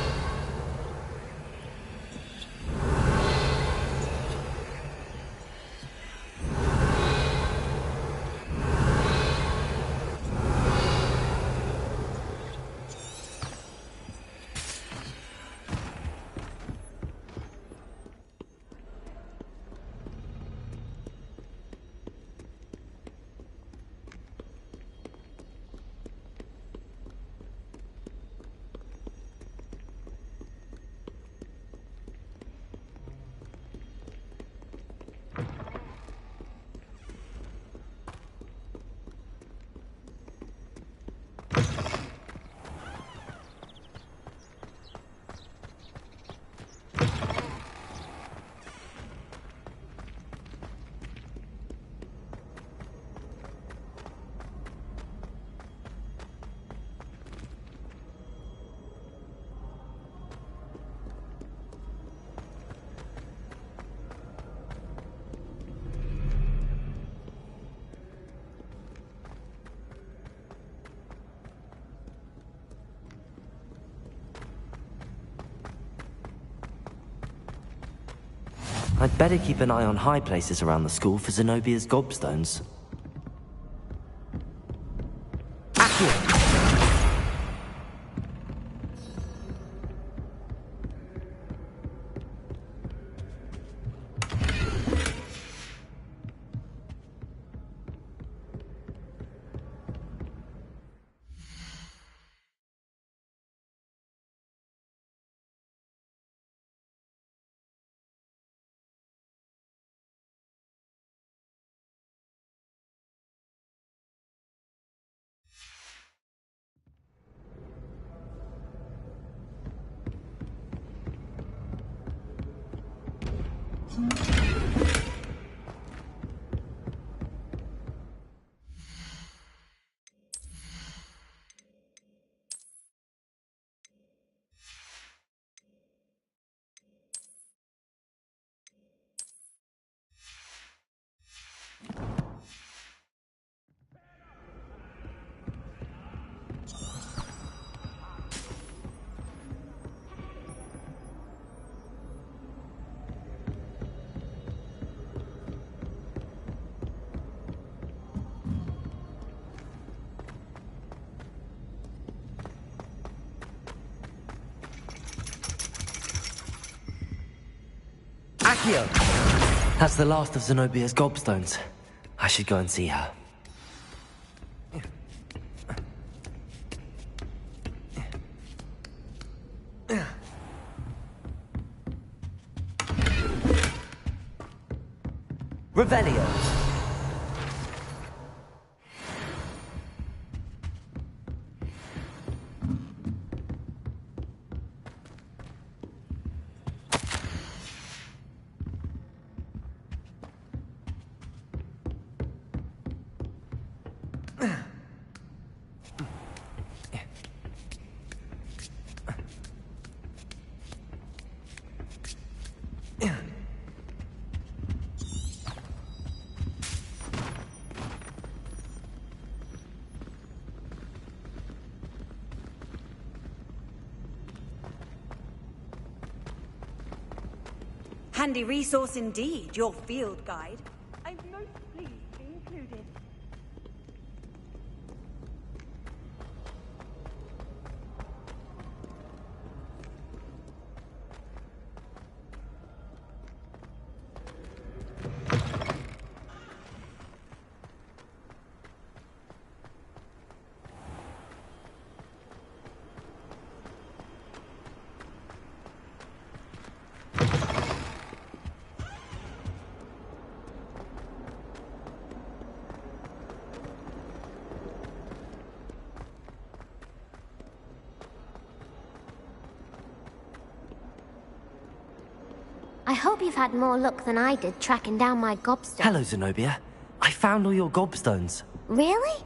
I'd better keep an eye on high places around the school for Zenobia's gobstones. That's the last of Zenobia's gobstones. I should go and see her. Revelio. handy resource indeed, your field guide. I'm most pleased to be included. I hope you've had more luck than I did tracking down my gobstone. Hello, Zenobia. I found all your gobstones. Really?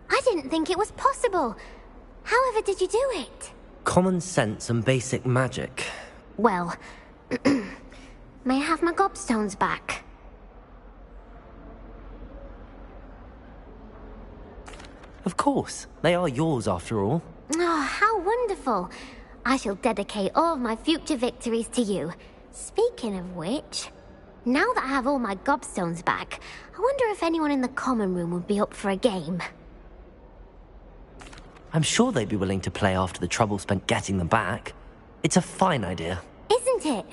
I didn't think it was possible. However did you do it? Common sense and basic magic. Well, may I have my gobstones back? Of course. They are yours, after all. Oh, how wonderful. I shall dedicate all of my future victories to you. Speaking of which, now that I have all my gobstones back, I wonder if anyone in the common room would be up for a game. I'm sure they'd be willing to play after the trouble spent getting them back. It's a fine idea. Isn't it?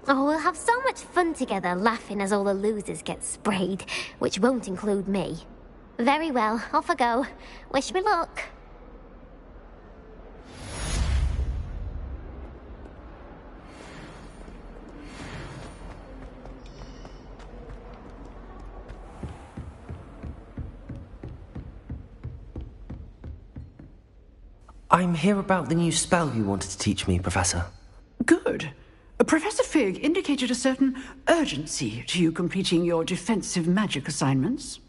Oh, we'll have so much fun together, laughing as all the losers get sprayed, which won't include me. Very well, off I go. Wish me luck. I'm here about the new spell you wanted to teach me, Professor. Good. Professor Fig indicated a certain urgency to you completing your defensive magic assignments.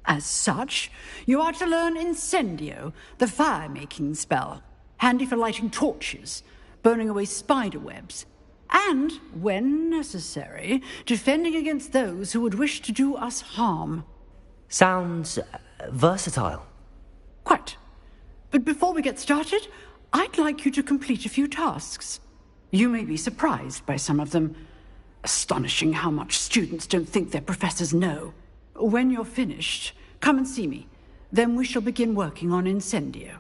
As such, you are to learn Incendio, the fire-making spell, handy for lighting torches, burning away spider webs, and, when necessary, defending against those who would wish to do us harm. Sounds versatile. Quite. But before we get started, I'd like you to complete a few tasks. You may be surprised by some of them. Astonishing how much students don't think their professors know. When you're finished, come and see me. Then we shall begin working on Incendio.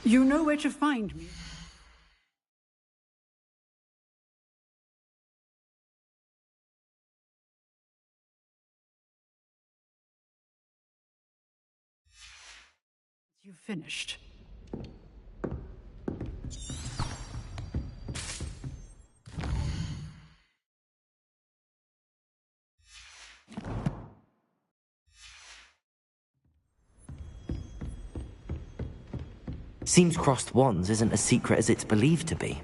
You know where to find me. You've finished. Seems crossed wands isn't as secret as it's believed to be.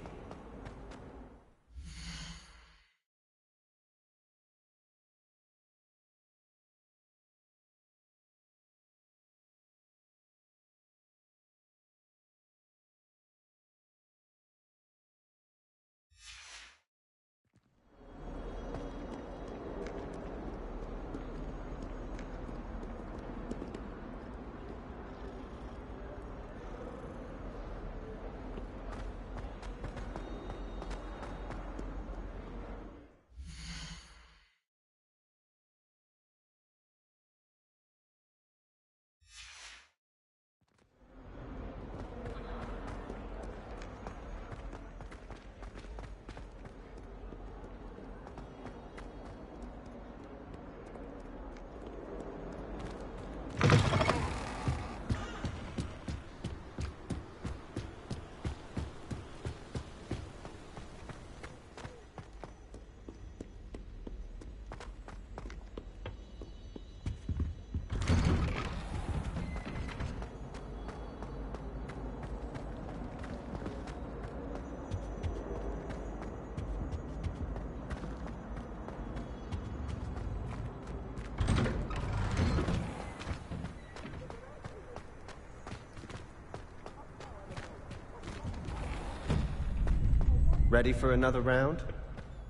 Ready for another round?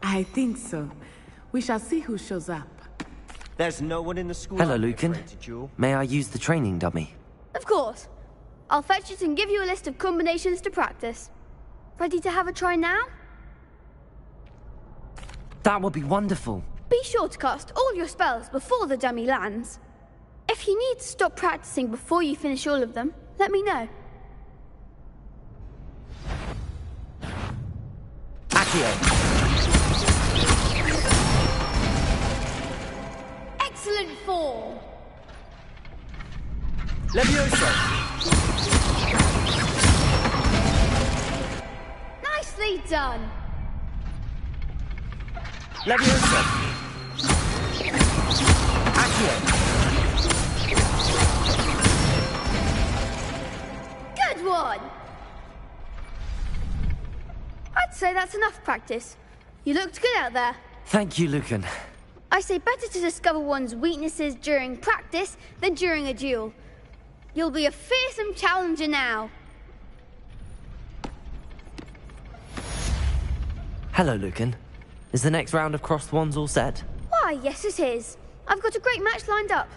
I think so. We shall see who shows up. There's no one in the school. Hello, Lucan. May I use the training dummy? Of course. I'll fetch it and give you a list of combinations to practice. Ready to have a try now? That would be wonderful. Be sure to cast all your spells before the dummy lands. If you need to stop practicing before you finish all of them, let me know. Accio. Excellent form. Levioso. Nicely done. Levioso. Accio. Good one. I'd say that's enough practice. You looked good out there. Thank you, Lucan. I say better to discover one's weaknesses during practice than during a duel. You'll be a fearsome challenger now. Hello, Lucan. Is the next round of crossed wands all set? Why, yes it is. I've got a great match lined up.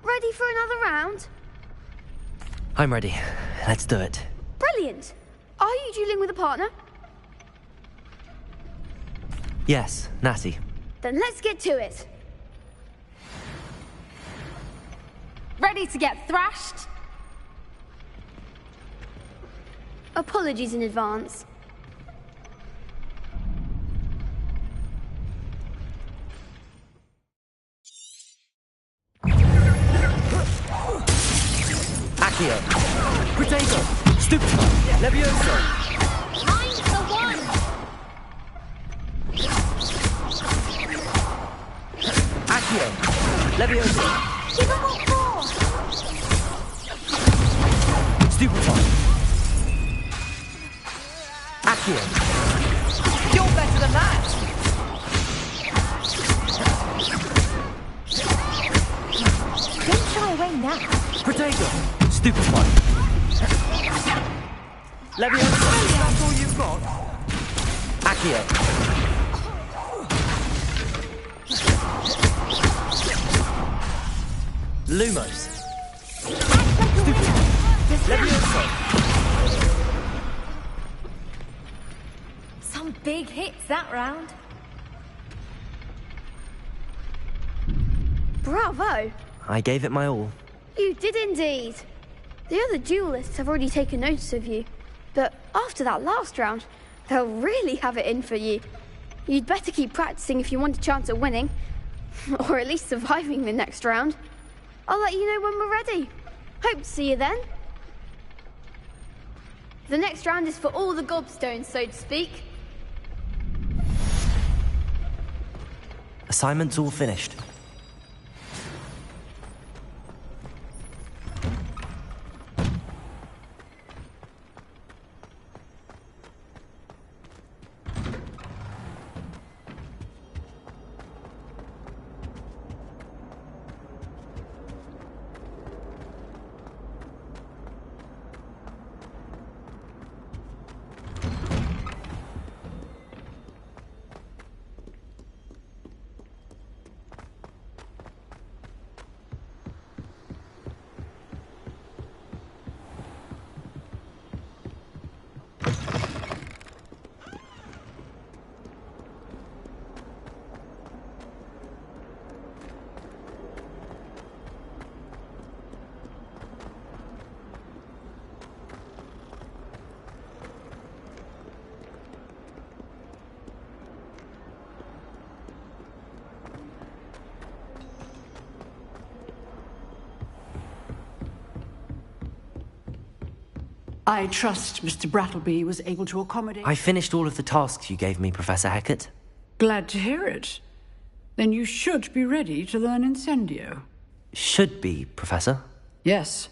Ready for another round? I'm ready. Let's do it. Brilliant. Are you dueling with a partner? Yes, Natty. Then let's get to it. Ready to get thrashed? Apologies in advance. Accio. Protego. Stupid. Levioso. Mine's the one. Accio. Levioso. Give him what for. Stupefy. Accio. You're better than that. Don't shy away now. Protego. Stupefy. Levioso. That's all you've got? Accio. Lumos. Levioso. Some big hits that round. Bravo. I gave it my all. You did indeed. The other duelists have already taken notice of you, but after that last round, they'll really have it in for you. You'd better keep practicing if you want a chance at winning, or at least surviving the next round. I'll let you know when we're ready. Hope to see you then. The next round is for all the gobstones, so to speak. Assignment's all finished. I trust Mr. Brattleby was able to accommodate... I finished all of the tasks you gave me, Professor Hecat. Glad to hear it. Then you should be ready to learn Incendio. Should be, Professor. Yes.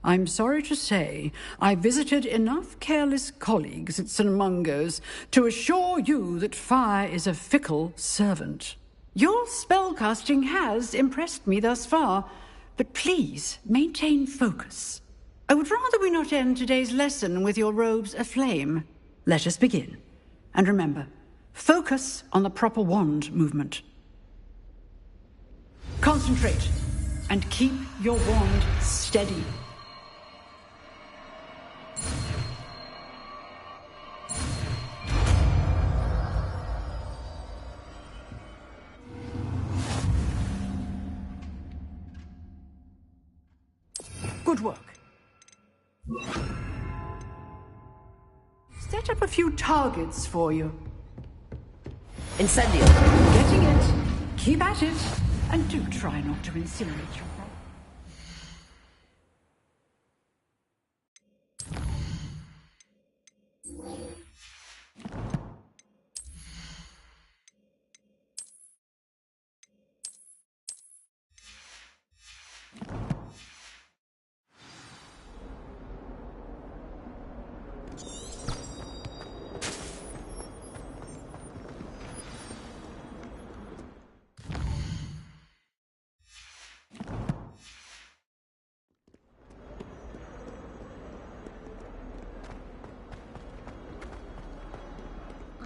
I'm sorry to say, I visited enough careless colleagues at St. Mungo's to assure you that fire is a fickle servant. Your spellcasting has impressed me thus far, but please maintain focus. I would rather we not end today's lesson with your robes aflame. Let us begin. And remember, focus on the proper wand movement. Concentrate, and keep your wand steady. Good work. Set up a few targets for you. Incendio. Getting it. Keep at it. And do try not to incinerate your body.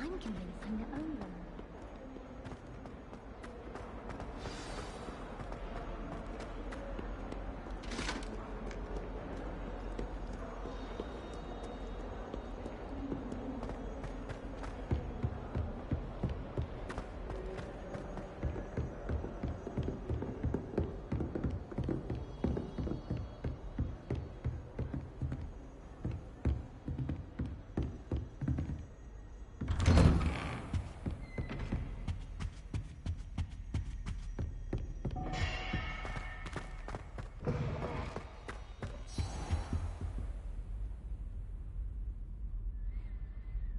I'm convinced I'm the only one.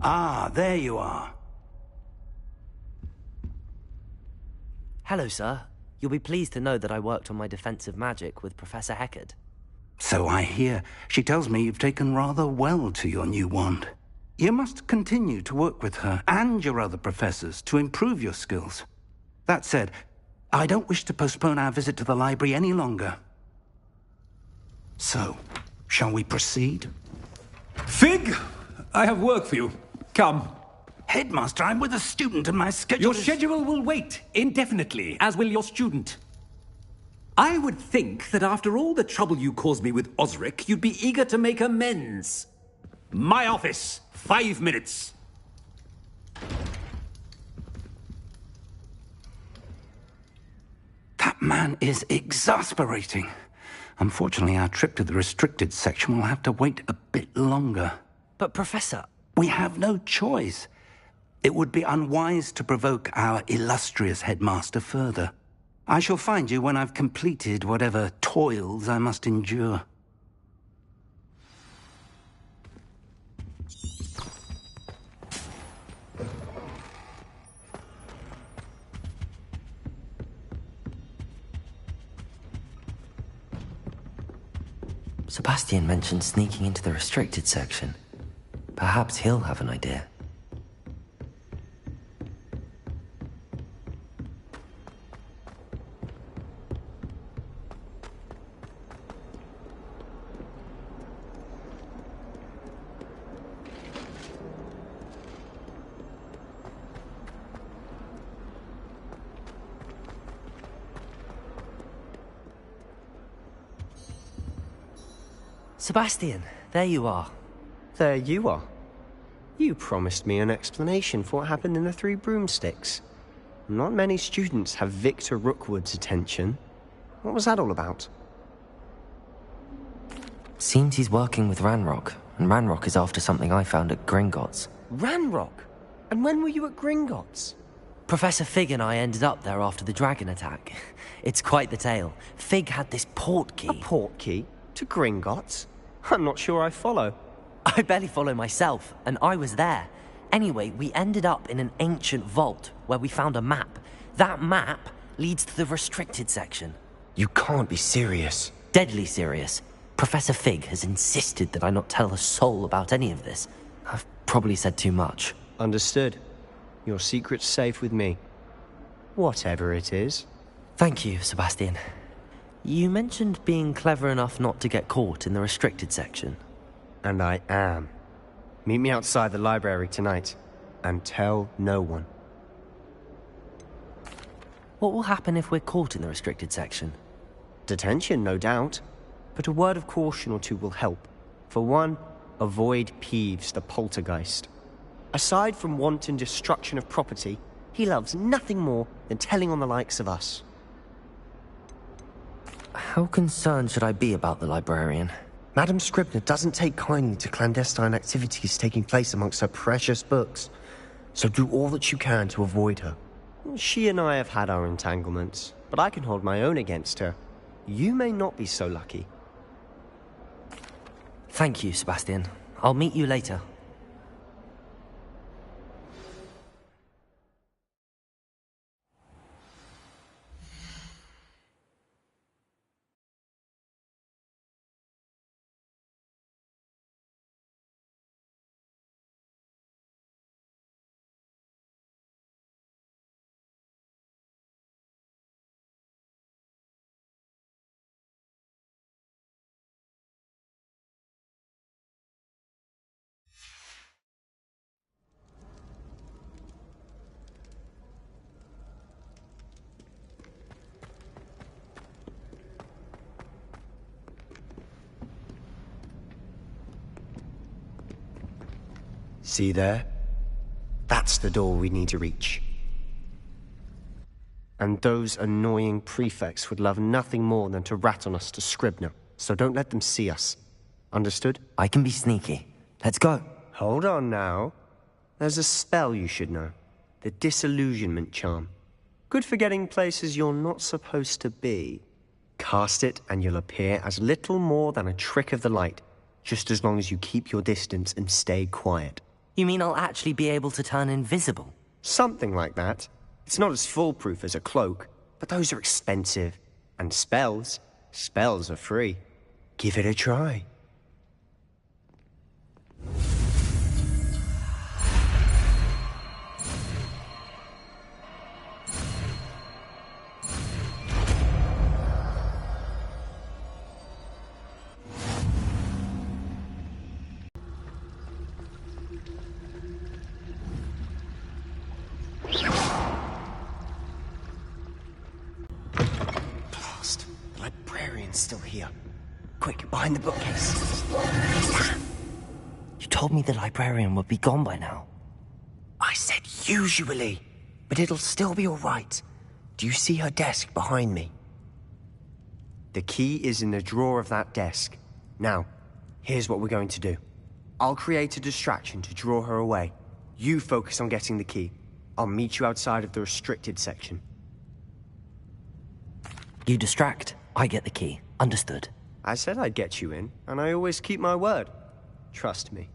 Ah, there you are. Hello, sir. You'll be pleased to know that I worked on my defensive magic with Professor Heckard. So I hear. She tells me you've taken rather well to your new wand. You must continue to work with her and your other professors to improve your skills. That said, I don't wish to postpone our visit to the library any longer. So, shall we proceed? Fig, I have work for you. Come. Headmaster, I'm with a student and my schedule Your schedule will wait indefinitely, as will your student. I would think that after all the trouble you caused me with Osric, you'd be eager to make amends. My office, 5 minutes. That man is exasperating. Unfortunately, our trip to the restricted section will have to wait a bit longer. But, Professor... We have no choice. It would be unwise to provoke our illustrious headmaster further. I shall find you when I've completed whatever toils I must endure. Sebastian mentioned sneaking into the restricted section. Perhaps he'll have an idea. Sebastian, there you are. There you are. You promised me an explanation for what happened in the Three Broomsticks. Not many students have Victor Rookwood's attention. What was that all about? Seems he's working with Ranrock, and Ranrock is after something I found at Gringotts. Ranrock? And when were you at Gringotts? Professor Fig and I ended up there after the dragon attack. It's quite the tale. Fig had this port key. A port key? To Gringotts? I'm not sure I follow. I barely follow myself, and I was there. Anyway, we ended up in an ancient vault where we found a map. That map leads to the restricted section. You can't be serious. Deadly serious. Professor Fig has insisted that I not tell a soul about any of this. I've probably said too much. Understood. Your secret's safe with me. Whatever it is. Thank you, Sebastian. You mentioned being clever enough not to get caught in the restricted section. And I am. Meet me outside the library tonight, and tell no one. What will happen if we're caught in the restricted section? Detention, no doubt. But a word of caution or two will help. For one, avoid Peeves, the poltergeist. Aside from wanton destruction of property, he loves nothing more than telling on the likes of us. How concerned should I be about the librarian? Madame Scribner doesn't take kindly to clandestine activities taking place amongst her precious books, so do all that you can to avoid her. She and I have had our entanglements, but I can hold my own against her. You may not be so lucky. Thank you, Sebastian. I'll meet you later. See there? That's the door we need to reach. And those annoying prefects would love nothing more than to rat on us to Scribner, so don't let them see us. Understood? I can be sneaky. Let's go. Hold on now. There's a spell you should know. The Disillusionment Charm. Good for getting places you're not supposed to be. Cast it and you'll appear as little more than a trick of the light, just as long as you keep your distance and stay quiet. You mean I'll actually be able to turn invisible? Something like that. It's not as foolproof as a cloak, but those are expensive. And spells are free. Give it a try. Still here. Quick, behind the bookcase. You told me the librarian would be gone by now. I said usually, but it'll still be all right. Do you see her desk behind me? The key is in the drawer of that desk. Now, here's what we're going to do. I'll create a distraction to draw her away. You focus on getting the key. I'll meet you outside of the restricted section. You distract, I get the key. Understood. I said I'd get you in, and I always keep my word. Trust me.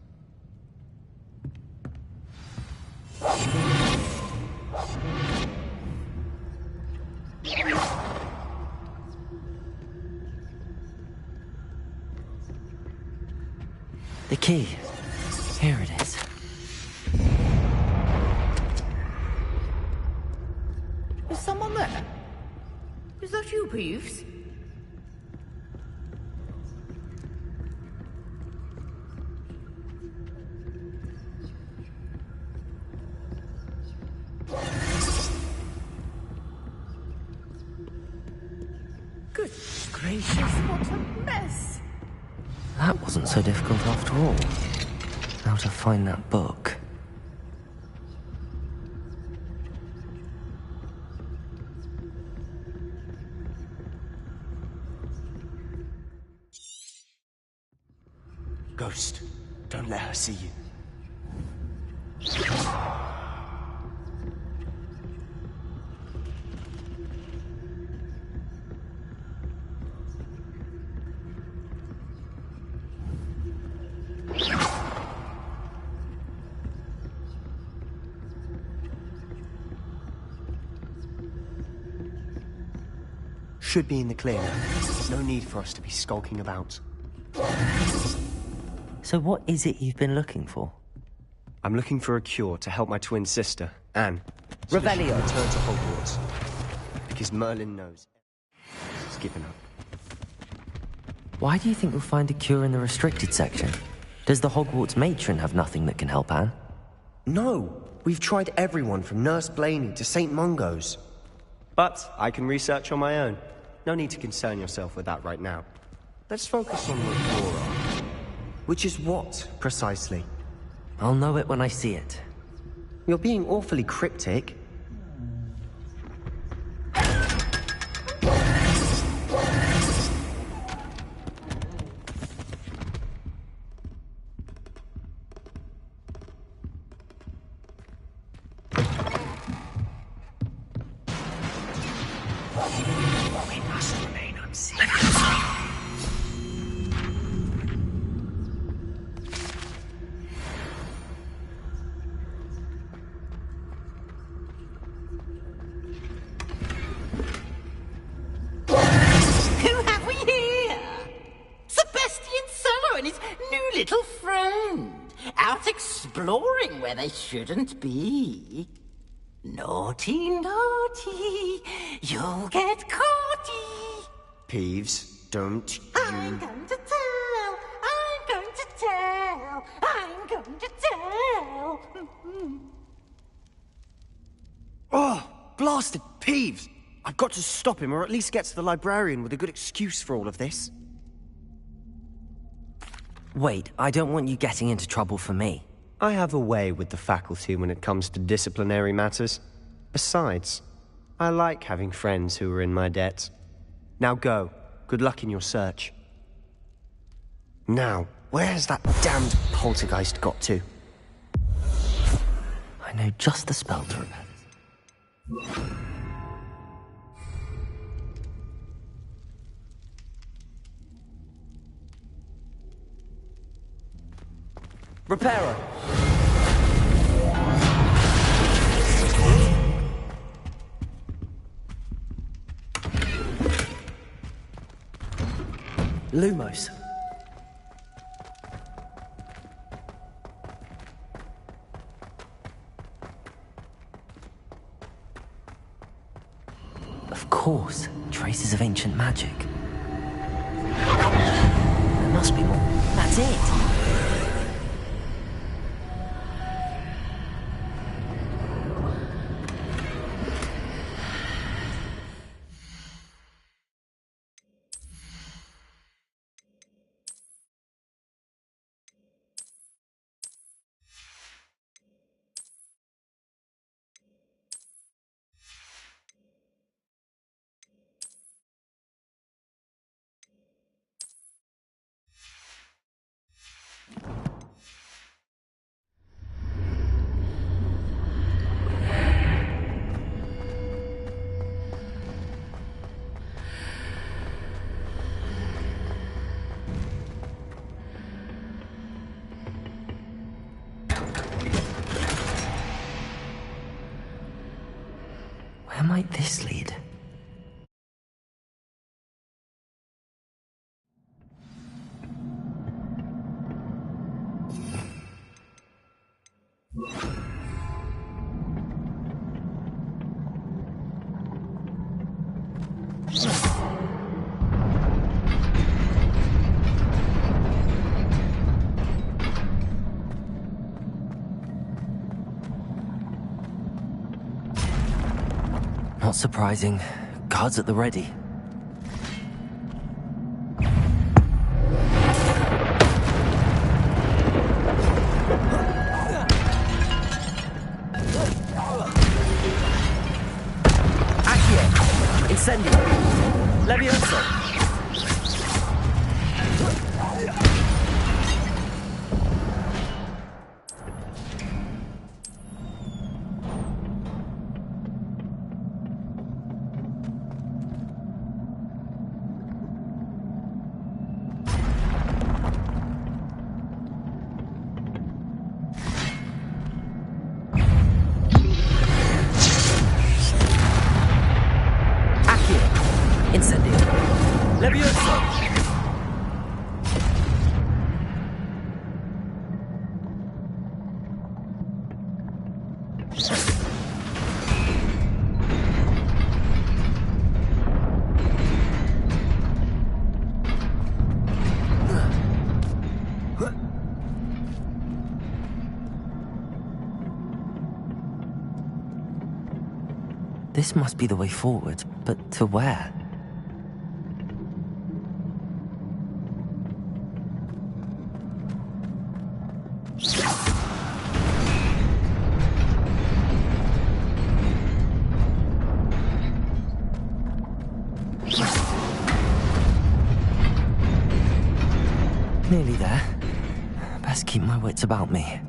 The key. Here it is. Is someone there? Is that you, Peeves? Good gracious, what a mess! That wasn't so difficult after all. How to find that book. Ghost, don't let her see you. Should be in the clear now. No need for us to be skulking about. So what is it you've been looking for? I'm looking for a cure to help my twin sister, Anne. Revelio. Return to Hogwarts. Because Merlin knows. He's given up. Why do you think you'll find a cure in the restricted section? Does the Hogwarts matron have nothing that can help Anne? No. We've tried everyone from Nurse Blaney to St. Mungo's. But I can research on my own. No need to concern yourself with that right now. Let's focus on what you're on. Which is what, precisely? I'll know it when I see it. You're being awfully cryptic. We must remain unseen. Who have we here? Sebastian Solo and his new little friend. Out exploring where they shouldn't be. Naughty, naughty, you'll get caughty. Peeves, don't you... I'm going to tell, I'm going to tell, I'm going to tell. Oh, blasted Peeves! I've got to stop him, or at least get to the librarian with a good excuse for all of this. Wait, I don't want you getting into trouble for me. I have a way with the faculty when it comes to disciplinary matters. Besides, I like having friends who are in my debt. Now go. Good luck in your search. Now, where's that damned poltergeist got to? I know just the spell to repair this. Repairer! Lumos. Of course, traces of ancient magic. There must be more. That's it! Where might this lead? Not surprising. Guards at the ready. Accio! Incendio! Levioso! Incendio! Levioso! This must be the way forward, but to where? Nearly there. Best keep my wits about me.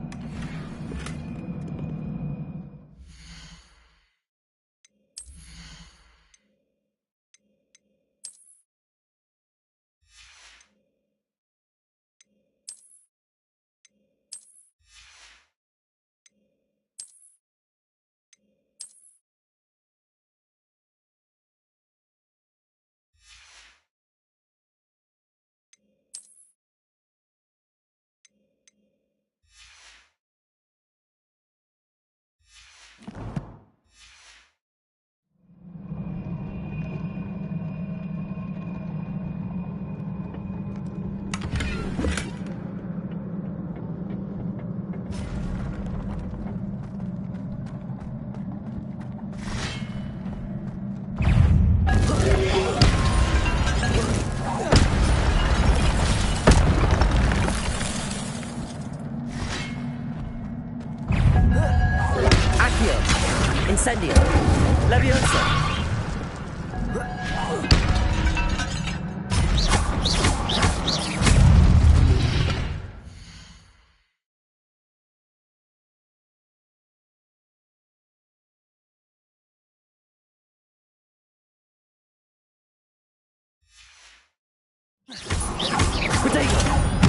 Protego!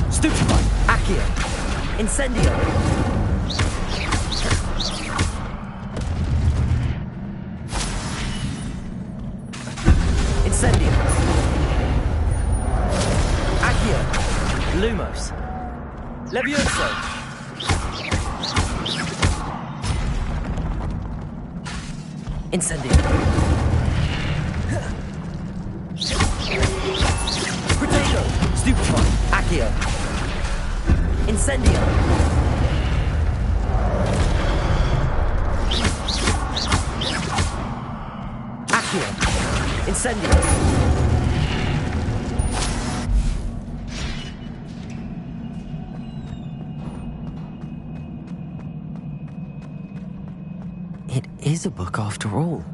Stupefy! Accio! Incendio! Incendio! Accio! Lumos! Levioso! Incendio! Protego! Stupefy! Accio! Incendio! Accio! Incendio! It is a book after all.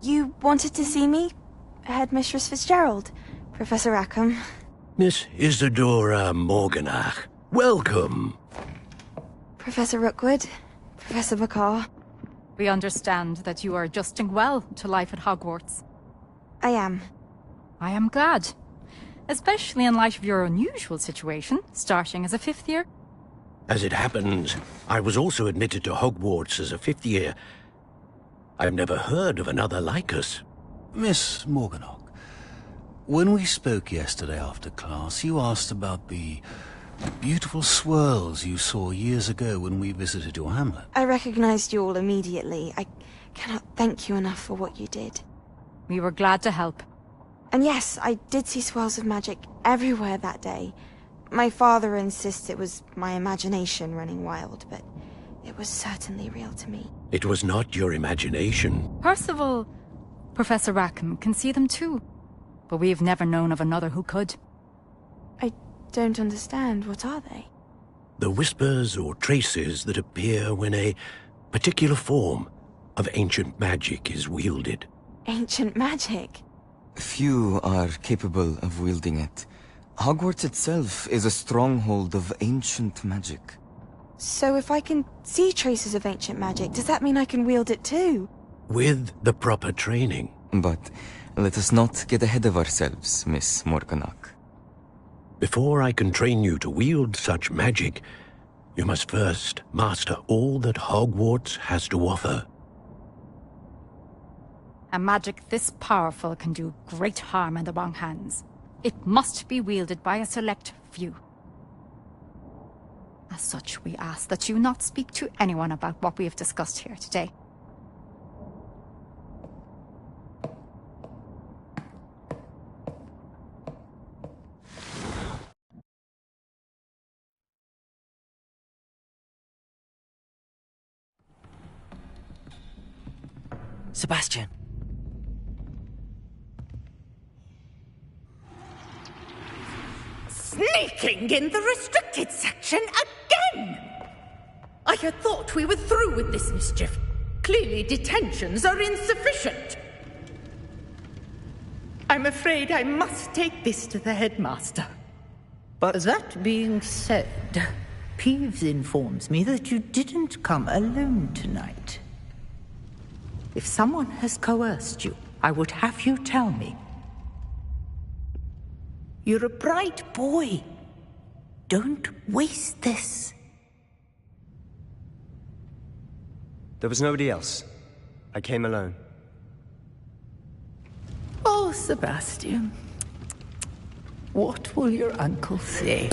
You wanted to see me? Headmistress Fitzgerald? Professor Rackham? Miss Isadora Morganach, welcome. Professor Rookwood? Professor Bakar? We understand that you are adjusting well to life at Hogwarts. I am. I am glad. Especially in light of your unusual situation, starting as a fifth year. As it happens, I was also admitted to Hogwarts as a fifth year. I've never heard of another like us. Miss Morganach, when we spoke yesterday after class, you asked about the beautiful swirls you saw years ago when we visited your hamlet. I recognized you all immediately. I cannot thank you enough for what you did. We were glad to help. And yes, I did see swirls of magic everywhere that day. My father insists it was my imagination running wild, but it was certainly real to me. It was not your imagination. Percival, Professor Rackham can see them too. But we've never known of another who could. I don't understand. What are they? The whispers or traces that appear when a particular form of ancient magic is wielded. Ancient magic? Few are capable of wielding it. Hogwarts itself is a stronghold of ancient magic. So if I can see traces of ancient magic, does that mean I can wield it too? With the proper training. But let us not get ahead of ourselves, Miss Morganach. Before I can train you to wield such magic, you must first master all that Hogwarts has to offer. A magic this powerful can do great harm in the wrong hands. It must be wielded by a select few. As such, we ask that you not speak to anyone about what we have discussed here today. Sebastian. Sneaking in the restricted section again! I had thought we were through with this mischief. Clearly detentions are insufficient. I'm afraid I must take this to the headmaster. But that being said, Peeves informs me that you didn't come alone tonight. If someone has coerced you, I would have you tell me. You're a bright boy. Don't waste this. There was nobody else. I came alone. Oh, Sebastian. What will your uncle say?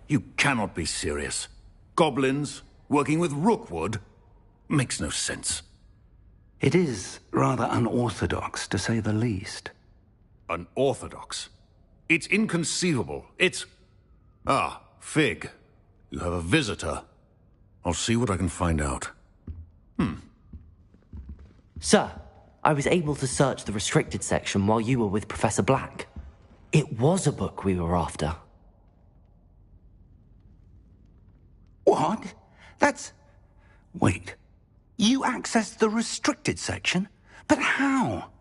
You cannot be serious. Goblins working with Rookwood? Makes no sense. It is rather unorthodox, to say the least. Unorthodox? It's inconceivable. It's... Ah, Fig. You have a visitor. I'll see what I can find out. Sir, I was able to search the restricted section while you were with Professor Black. It was a book we were after. What? That's... Wait. You accessed the restricted section? But how?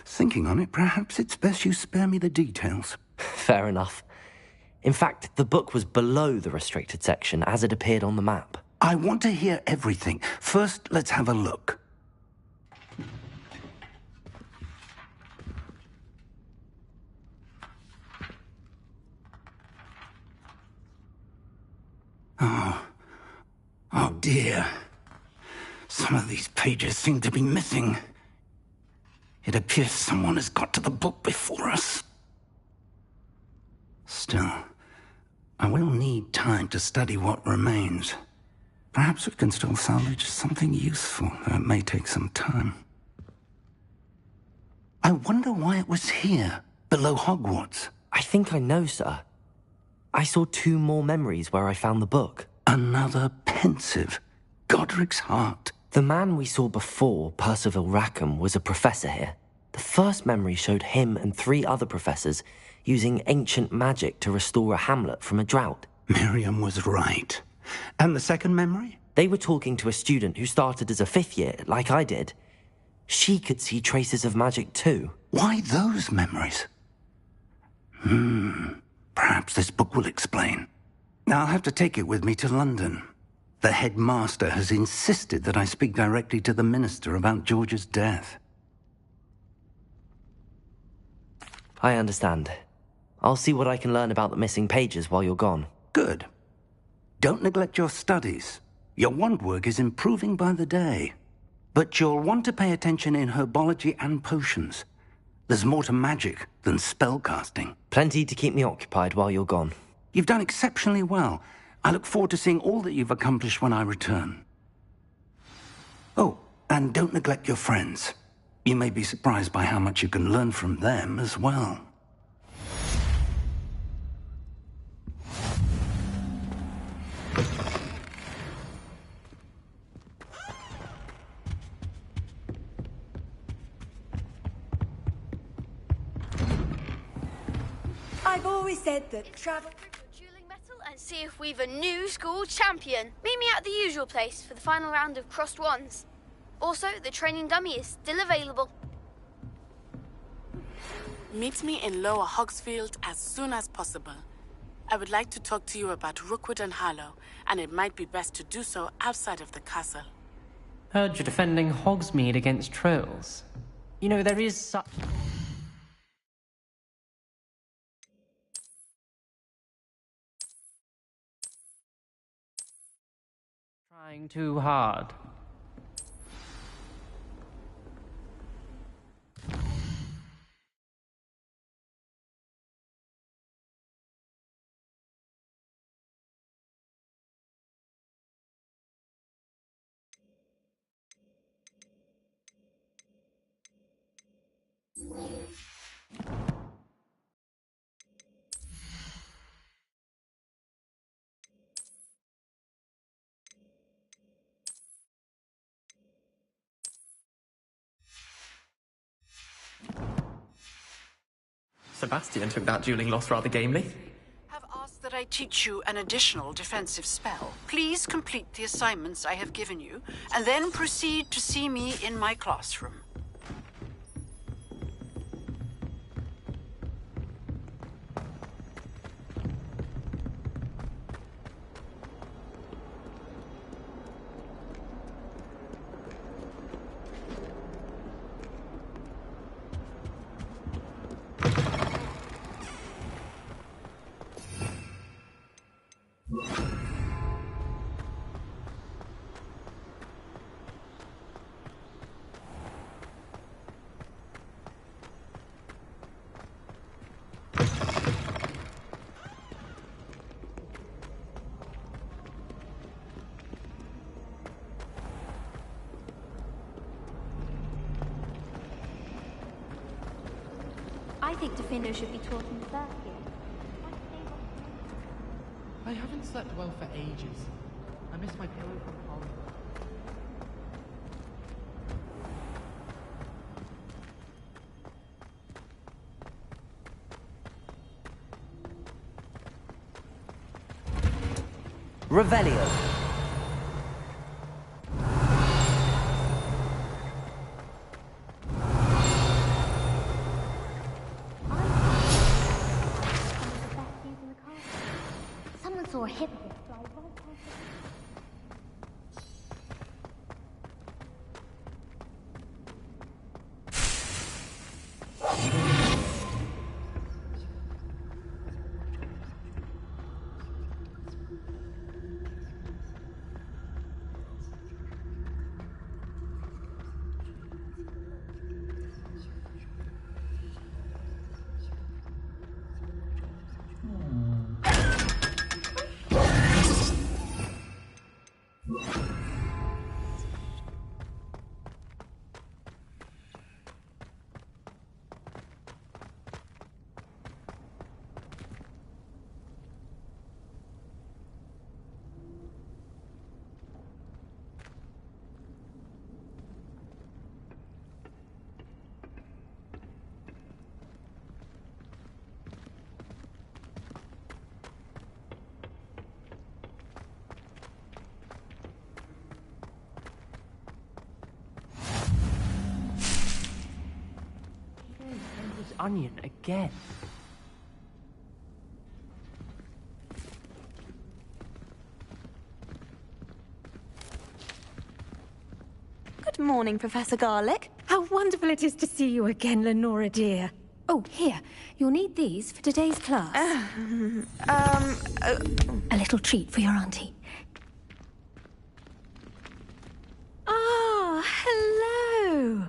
Thinking on it, perhaps it's best you spare me the details. Fair enough. In fact, the book was below the restricted section as it appeared on the map. I want to hear everything. First, let's have a look. Oh dear. Some of these pages seem to be missing. It appears someone has got to the book before us. Still, I will need time to study what remains. Perhaps we can still salvage something useful, though it may take some time. I wonder why it was here, below Hogwarts. I think I know, sir. I saw 2 more memories where I found the book. Another pensive. Godric's heart. The man we saw before, Percival Rackham, was a professor here. The first memory showed him and 3 other professors using ancient magic to restore a hamlet from a drought. Miriam was right. And the second memory? They were talking to a student who started as a 5th year, like I did. She could see traces of magic too. Why those memories? Perhaps this book will explain. I'll have to take it with me to London. The headmaster has insisted that I speak directly to the minister about George's death. I understand. I'll see what I can learn about the missing pages while you're gone. Good. Don't neglect your studies. Your wand work is improving by the day. But you'll want to pay attention in herbology and potions. There's more to magic than spellcasting. Plenty to keep me occupied while you're gone. You've done exceptionally well. I look forward to seeing all that you've accomplished when I return. Oh, and don't neglect your friends. You may be surprised by how much you can learn from them as well. I've always said that travel... Dueling metal and see if we've a new school champion. Meet me at the usual place for the final round of crossed wands. Also, the training dummy is still available. Meet me in Lower Hogsfield as soon as possible. I would like to talk to you about Rookwood and Harlow, and it might be best to do so outside of the castle. Heard you're defending Hogsmeade against trolls. You know, there is such... Trying too hard. Sebastian took that dueling loss rather gamely. Have asked that I teach you an additional defensive spell. Please complete the assignments I have given you, and then proceed to see me in my classroom. I think Defender should be taught in the third year. I haven't slept well for ages. I miss my pillow from home. Revelio. Someone saw a hippogriff fly right past Onion again. Good morning, Professor Garlick. How wonderful it is to see you again, Lenora dear. Oh, here. You'll need these for today's class. A little treat for your auntie. Ah, hello.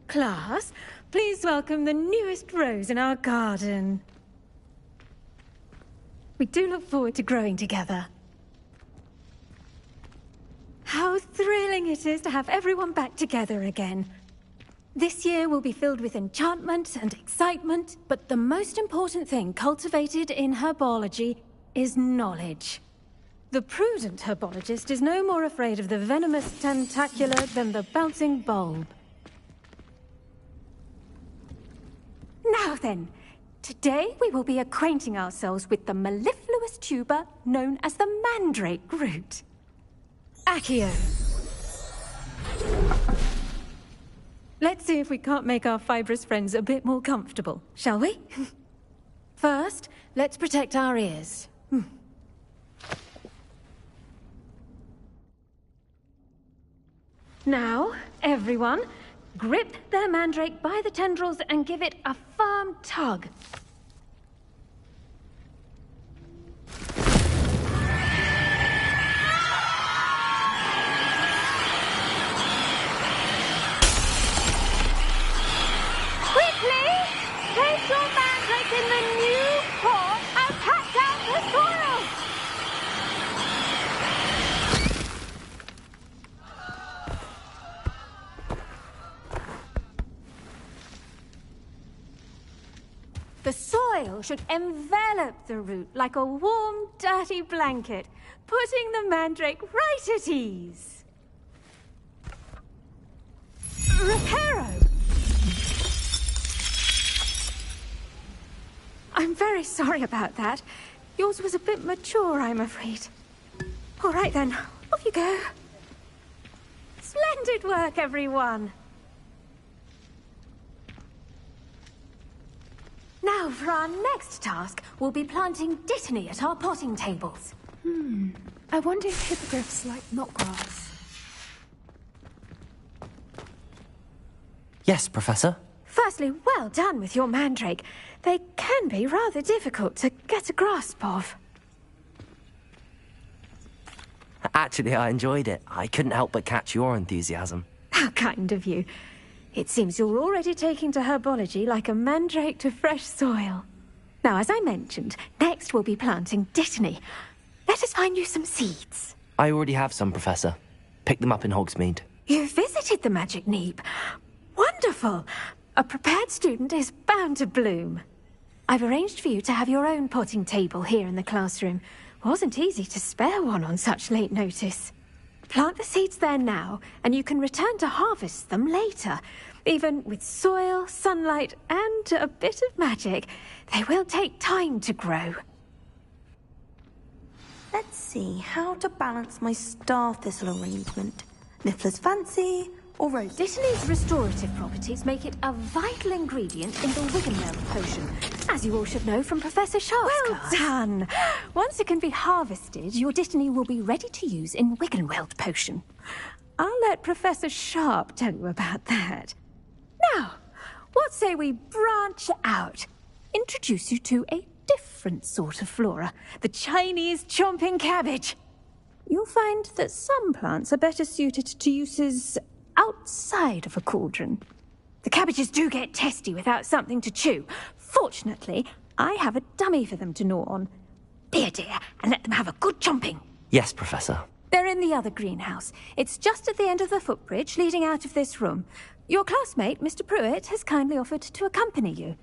Class, please welcome the newest rose in our garden. We do look forward to growing together. How thrilling it is to have everyone back together again. This year will be filled with enchantment and excitement, but the most important thing cultivated in herbology is knowledge. The prudent herbologist is no more afraid of the venomous tentacular than the bouncing bulb. Now then, today we will be acquainting ourselves with the mellifluous tuber known as the mandrake root. Accio. Let's see if we can't make our fibrous friends a bit more comfortable, shall we? First, let's protect our ears. Now, everyone, grip their mandrake by the tendrils and give it a firm tug. Quickly! Place your mandrake in the new pot and pat down the soil! The soil should envelop the root like a warm, dirty blanket, putting the mandrake right at ease. Reparo! I'm very sorry about that. Yours was a bit mature, I'm afraid. All right then, off you go. Splendid work, everyone. Now, for our next task, we'll be planting dittany at our potting tables. I wonder if hippogriffs like knotgrass. Yes, Professor. Firstly, well done with your mandrake. They can be rather difficult to get a grasp of. Actually, I enjoyed it. I couldn't help but catch your enthusiasm. How kind of you. It seems you're already taking to herbology like a mandrake to fresh soil. Now, as I mentioned, next we'll be planting dittany. Let us find you some seeds. I already have some, Professor. Picked them up in Hogsmeade. You visited the Magic Neep. Wonderful. A prepared student is bound to bloom. I've arranged for you to have your own potting table here in the classroom. Wasn't easy to spare one on such late notice. Plant the seeds there now, and you can return to harvest them later. Even with soil, sunlight, and a bit of magic, they will take time to grow. Let's see how to balance my star thistle arrangement. Niffler's fancy or rose? Dittany's restorative properties make it a vital ingredient in the Wiggenweld potion, as you all should know from Professor Sharp's class. Well done! Once it can be harvested, your Dittany will be ready to use in Wiggenweld potion. I'll let Professor Sharp tell you about that. Now, what say we branch out? Introduce you to a different sort of flora, the Chinese chomping cabbage. You'll find that some plants are better suited to uses outside of a cauldron. The cabbages do get testy without something to chew. Fortunately, I have a dummy for them to gnaw on. Be a dear and let them have a good chomping. Yes, Professor. They're in the other greenhouse. It's just at the end of the footbridge leading out of this room. Your classmate, Mr. Pruitt, has kindly offered to accompany you.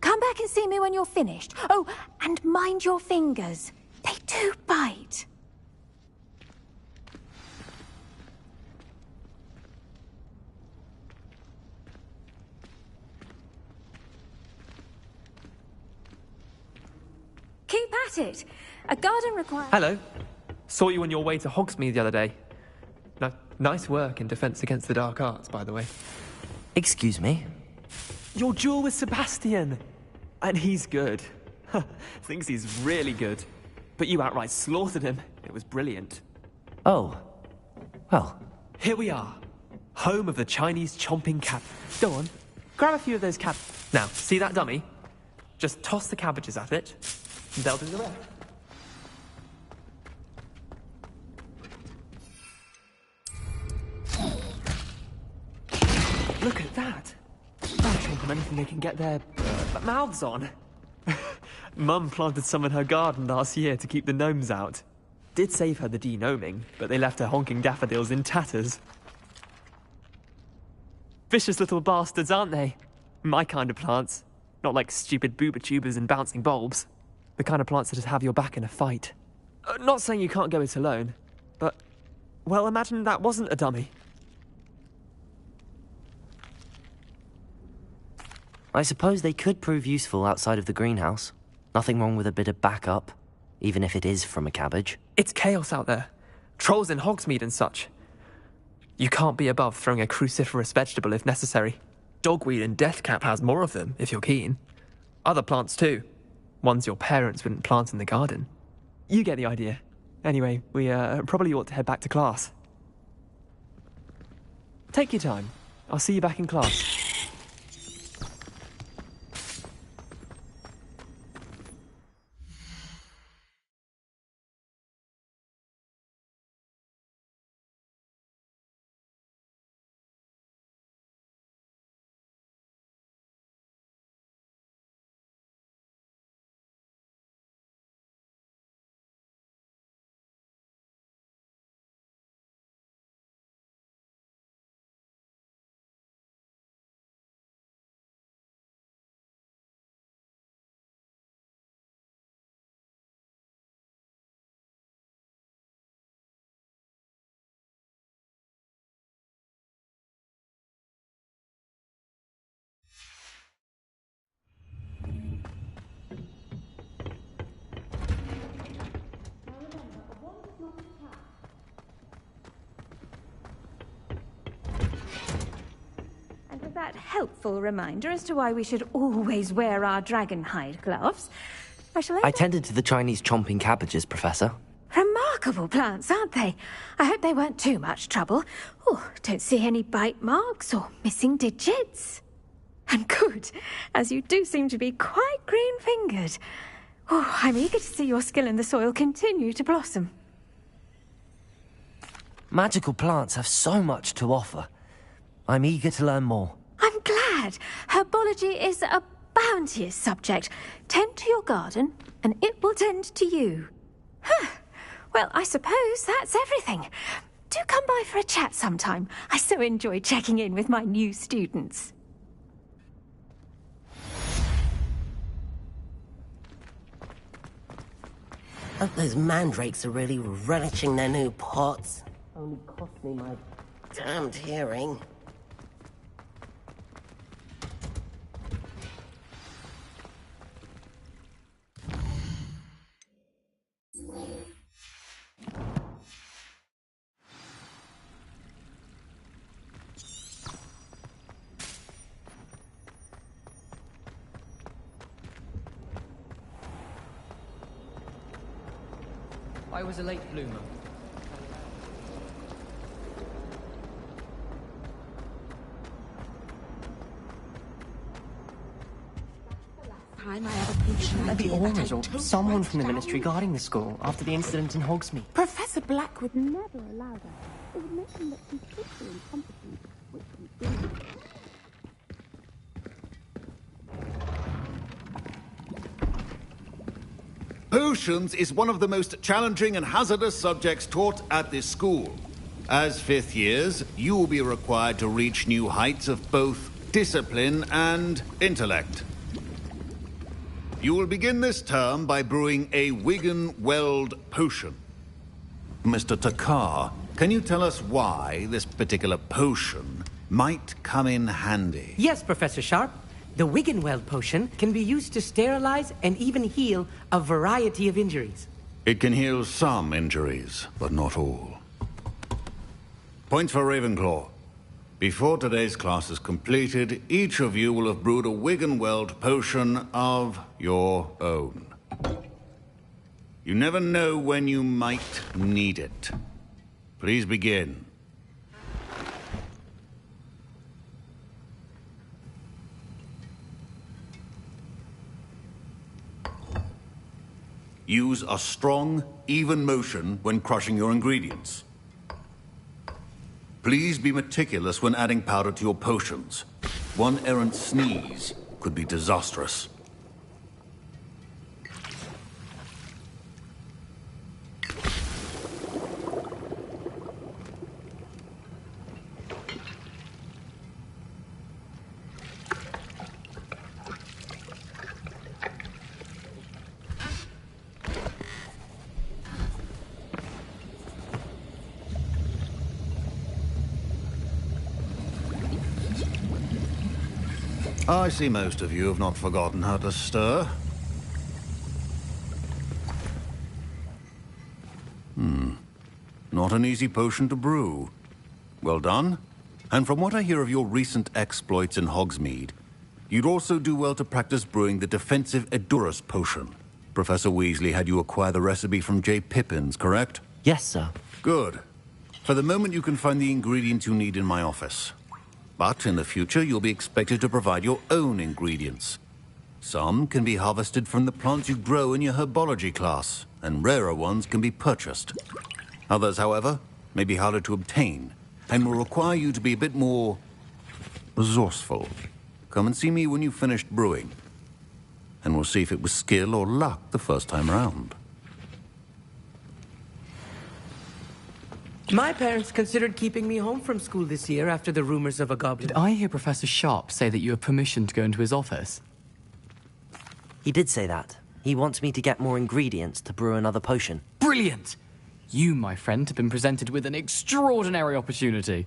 Come back and see me when you're finished. Oh, and mind your fingers. They do bite. Keep at it. A garden requires... Hello. Saw you on your way to Hogsmeade the other day. Nice work in Defense Against the Dark Arts, by the way. Excuse me? Your duel with Sebastian. And he's good. Thinks he's really good. But you outright slaughtered him. It was brilliant. Oh. Well. Here we are. Home of the Chinese chomping cab. Go on. Grab a few of those cab... Now, see that dummy? Just toss the cabbages at it. And they'll do the rest. Look at that. They'll chomp on anything they can get their mouths on. Mum planted some in her garden last year to keep the gnomes out. Did save her the denoming, but they left her honking daffodils in tatters. Vicious little bastards, aren't they? My kind of plants. Not like stupid booba tubers and bouncing bulbs. The kind of plants that just have your back in a fight. Not saying you can't go it alone, but... Well, imagine that wasn't a dummy. I suppose they could prove useful outside of the greenhouse. Nothing wrong with a bit of backup, even if it is from a cabbage. It's chaos out there. Trolls in Hogsmeade and such. You can't be above throwing a cruciferous vegetable if necessary. Dogweed and deathcap has more of them, if you're keen. Other plants too. Ones your parents wouldn't plant in the garden. You get the idea. Anyway, we probably ought to head back to class. Take your time. I'll see you back in class. That helpful reminder as to why we should always wear our dragon hide gloves. I tended to the Chinese chomping cabbages, Professor. Remarkable plants, aren't they? I hope they weren't too much trouble. Oh, don't see any bite marks or missing digits. And good, as you do seem to be quite green-fingered. Oh, I'm eager to see your skill in the soil continue to blossom. Magical plants have so much to offer. I'm eager to learn more. I'm glad. Herbology is a bounteous subject. Tend to your garden, and it will tend to you. Huh. Well, I suppose that's everything. Do come by for a chat sometime. I so enjoy checking in with my new students. Hope those mandrakes are really relishing their new pots. Only cost me my damned hearing. I was a late bloomer. Time I have a The Aurors or someone from the Ministry guarding the school after the incident in Hogsmeade. Professor Black would never allow that. It would make him look completely incompetent, which he did. Potions is one of the most challenging and hazardous subjects taught at this school. As fifth years, you will be required to reach new heights of both discipline and intellect. You will begin this term by brewing a Wigan-Weld potion. Mr. Takar, can you tell us why this particular potion might come in handy? Yes, Professor Sharp. The Wigan-Weld potion can be used to sterilize and even heal a variety of injuries. It can heal some injuries, but not all. Points for Ravenclaw. Before today's class is completed, each of you will have brewed a Wigan-Weld potion of your own. You never know when you might need it. Please begin. Use a strong, even motion when crushing your ingredients. Please be meticulous when adding powder to your potions. One errant sneeze could be disastrous. I see most of you have not forgotten how to stir. Not an easy potion to brew. Well done. And from what I hear of your recent exploits in Hogsmeade, you'd also do well to practice brewing the defensive Edurus potion. Professor Weasley had you acquire the recipe from J. Pippins, correct? Yes, sir. Good. For the moment, you can find the ingredients you need in my office. But in the future, you'll be expected to provide your own ingredients. Some can be harvested from the plants you grow in your herbology class, and rarer ones can be purchased. Others, however, may be harder to obtain, and will require you to be a bit more resourceful. Come and see me when you've finished brewing, and we'll see if it was skill or luck the first time around. My parents considered keeping me home from school this year after the rumors of a goblin. Did I hear Professor Sharp say that you have permission to go into his office? He did say that. He wants me to get more ingredients to brew another potion. Brilliant! You, my friend, have been presented with an extraordinary opportunity.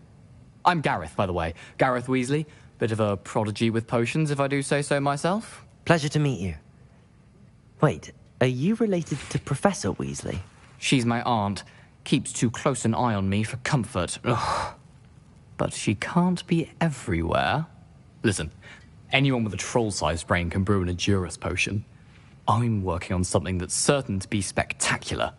I'm Gareth, by the way. Gareth Weasley. Bit of a prodigy with potions, if I do say so myself. Pleasure to meet you. Wait, are you related to Professor Weasley? She's my aunt. Keeps too close an eye on me for comfort. Ugh. But she can't be everywhere. Listen, anyone with a troll-sized brain can brew an Edurus potion. I'm working on something that's certain to be spectacular.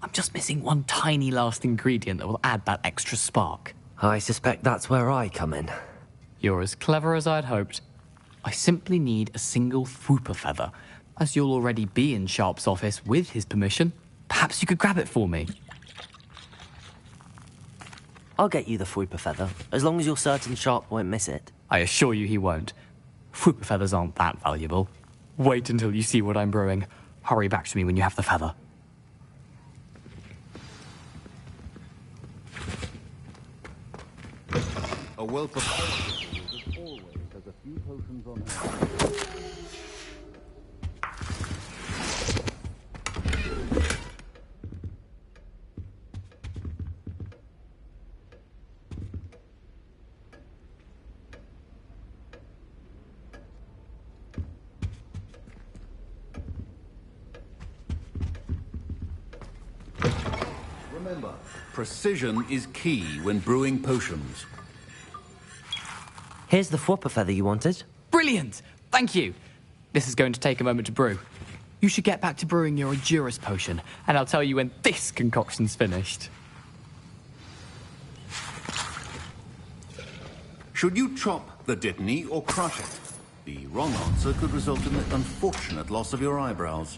I'm just missing one tiny last ingredient that will add that extra spark. I suspect that's where I come in. You're as clever as I'd hoped. I simply need a single Fwooper feather. As you'll already be in Sharp's office with his permission, perhaps you could grab it for me. I'll get you the Fwooper feather, as long as you're certain Sharp won't miss it. I assure you he won't. Fwooper feathers aren't that valuable. Wait until you see what I'm brewing. Hurry back to me when you have the feather. A well-prepared as always has a few potions on hand. Remember, precision is key when brewing potions. Here's the whopper feather you wanted. Brilliant! Thank you. This is going to take a moment to brew. You should get back to brewing your Endurus potion, and I'll tell you when this concoction's finished. Should you chop the dittany or crush it? The wrong answer could result in the unfortunate loss of your eyebrows.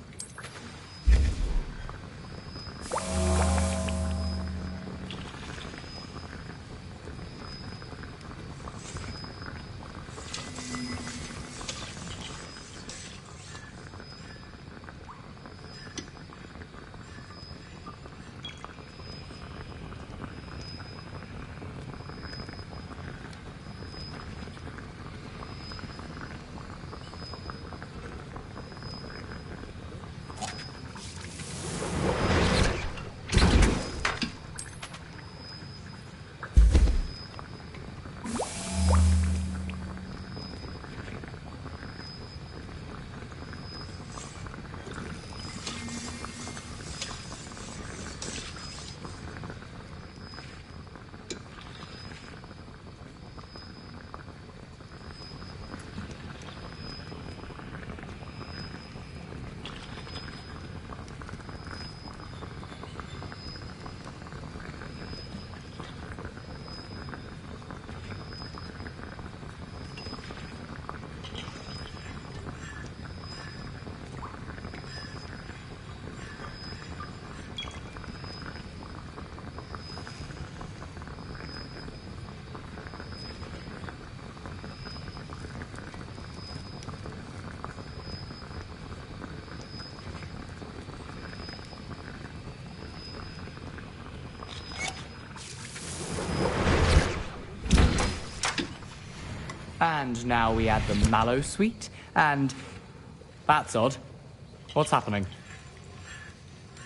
And now we add the mallow sweet, and... That's odd. What's happening?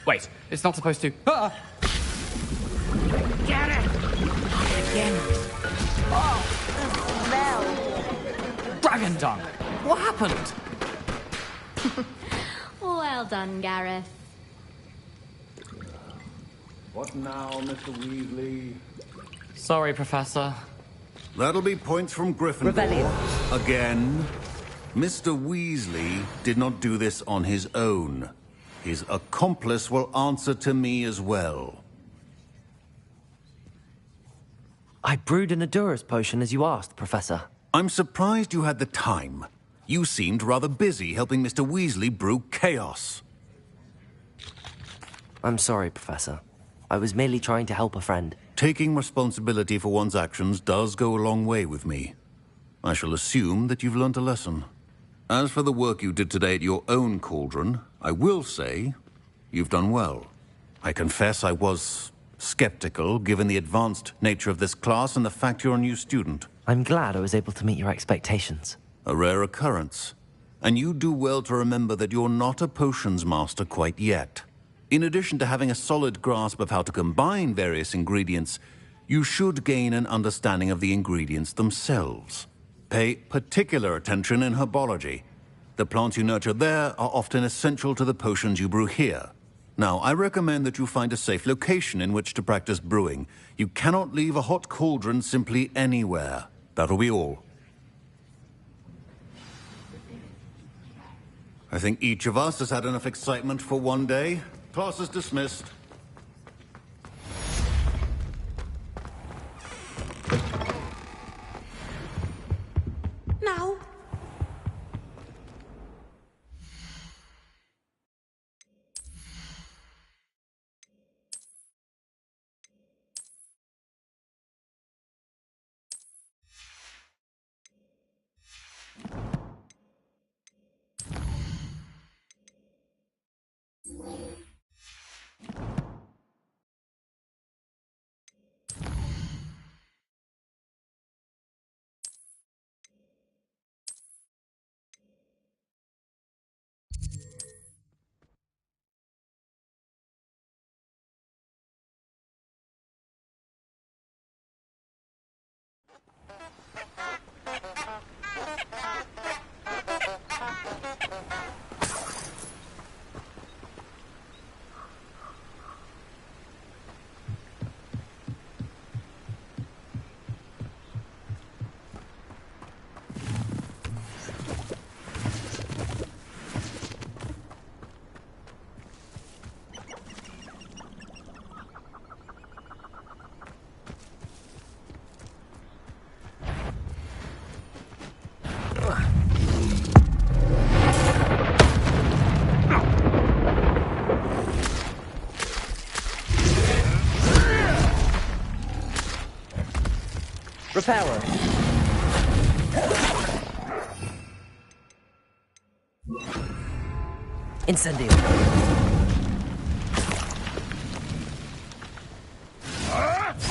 Wait, it's not supposed to... Ah! Get it! Again. Oh, Dragon tongue! What happened? Well done, Gareth. What now, Mr. Weasley? Sorry, Professor. That'll be points from Gryffindor. Rebellion. Again. Mr. Weasley did not do this on his own. His accomplice will answer to me as well. I brewed an Endurus potion as you asked, Professor. I'm surprised you had the time. You seemed rather busy helping Mr. Weasley brew chaos. I'm sorry, Professor. I was merely trying to help a friend. Taking responsibility for one's actions does go a long way with me. I shall assume that you've learnt a lesson. As for the work you did today at your own cauldron, I will say you've done well. I confess I was skeptical, given the advanced nature of this class and the fact you're a new student. I'm glad I was able to meet your expectations. A rare occurrence. And you do well to remember that you're not a potions master quite yet. In addition to having a solid grasp of how to combine various ingredients, you should gain an understanding of the ingredients themselves. Pay particular attention in herbology. The plants you nurture there are often essential to the potions you brew here. Now, I recommend that you find a safe location in which to practice brewing. You cannot leave a hot cauldron simply anywhere. That'll be all. I think each of us has had enough excitement for one day. Class is dismissed. Now. Reparo. Incendio.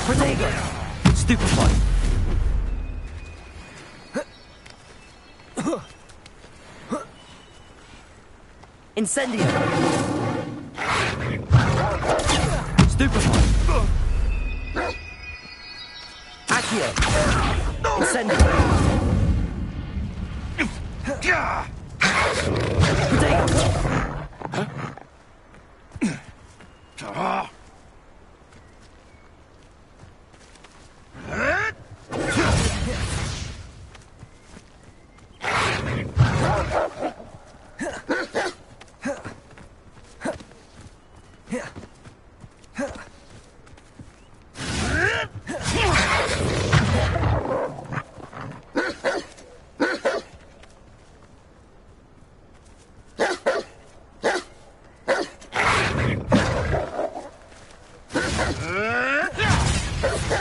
Protego. Stupefy. Incendio. Stupefy. Accio. Incendio.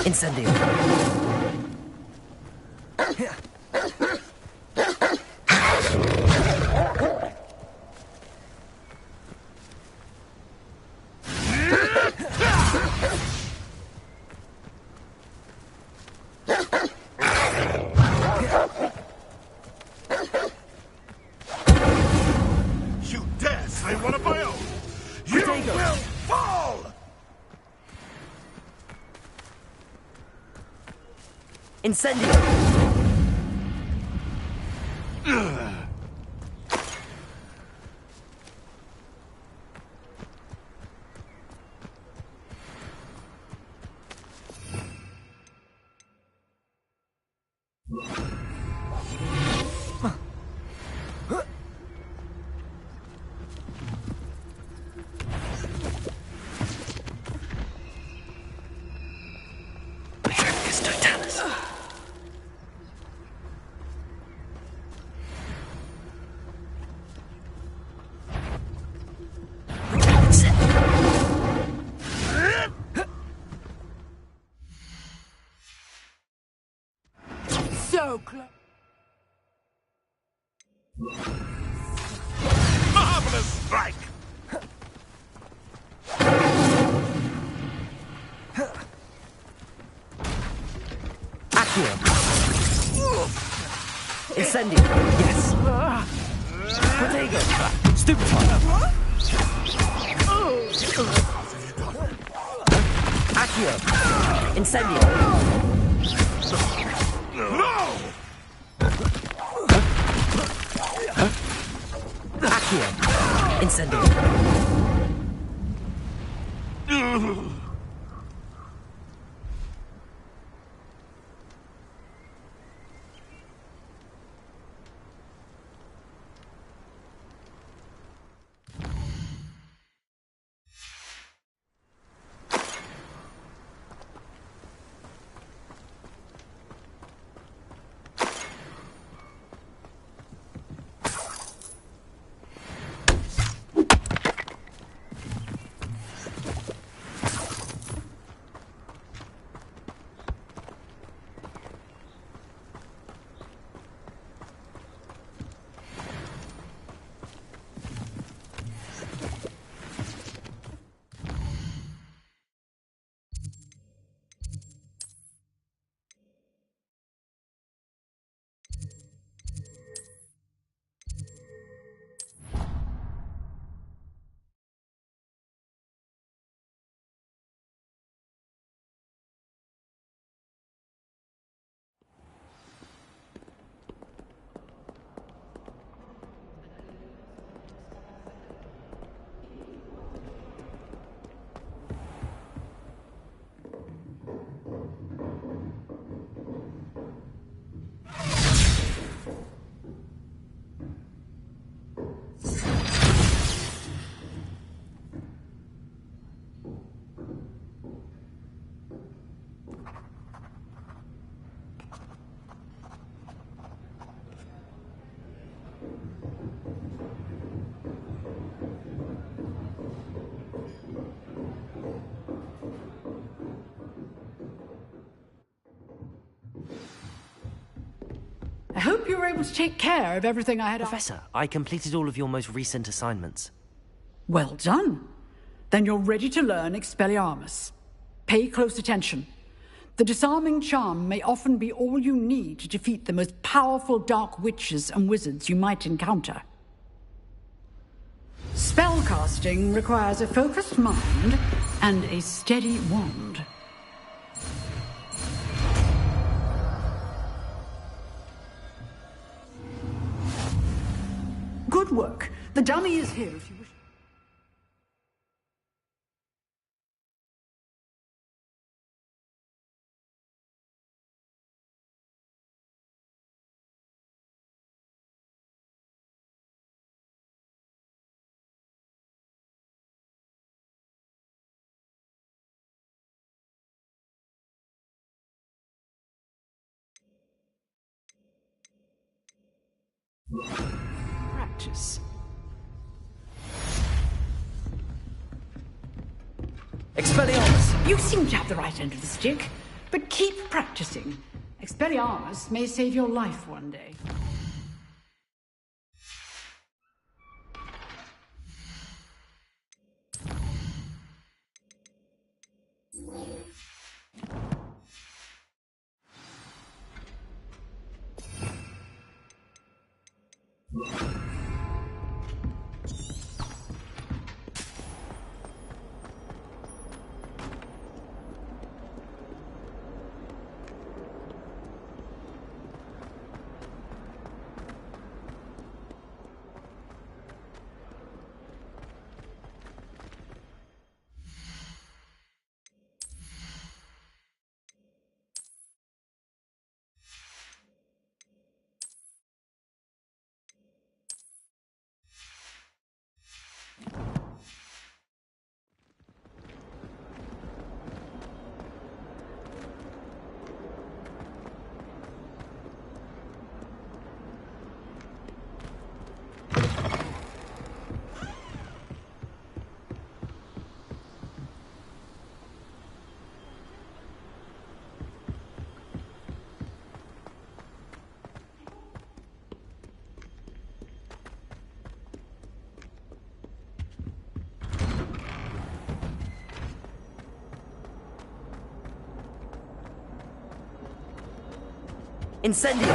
Incendio. You dare say one of my own? You will fall! Incendio. So close. Marvelous strike! Accio. Incendio. Yes. Protego. Stupefy. Accio. Incendio. No! Accio. Incendio. hope you were able to take care of everything I had... Professor, I completed all of your most recent assignments. Well done. Then you're ready to learn Expelliarmus. Pay close attention. The disarming charm may often be all you need to defeat the most powerful dark witches and wizards you might encounter. Spellcasting requires a focused mind and a steady wand. Good work. The dummy is here if you wish. Practice. Expelliarmus! You seem to have the right end of the stick, but keep practicing. Expelliarmus may save your life one day. Incendio!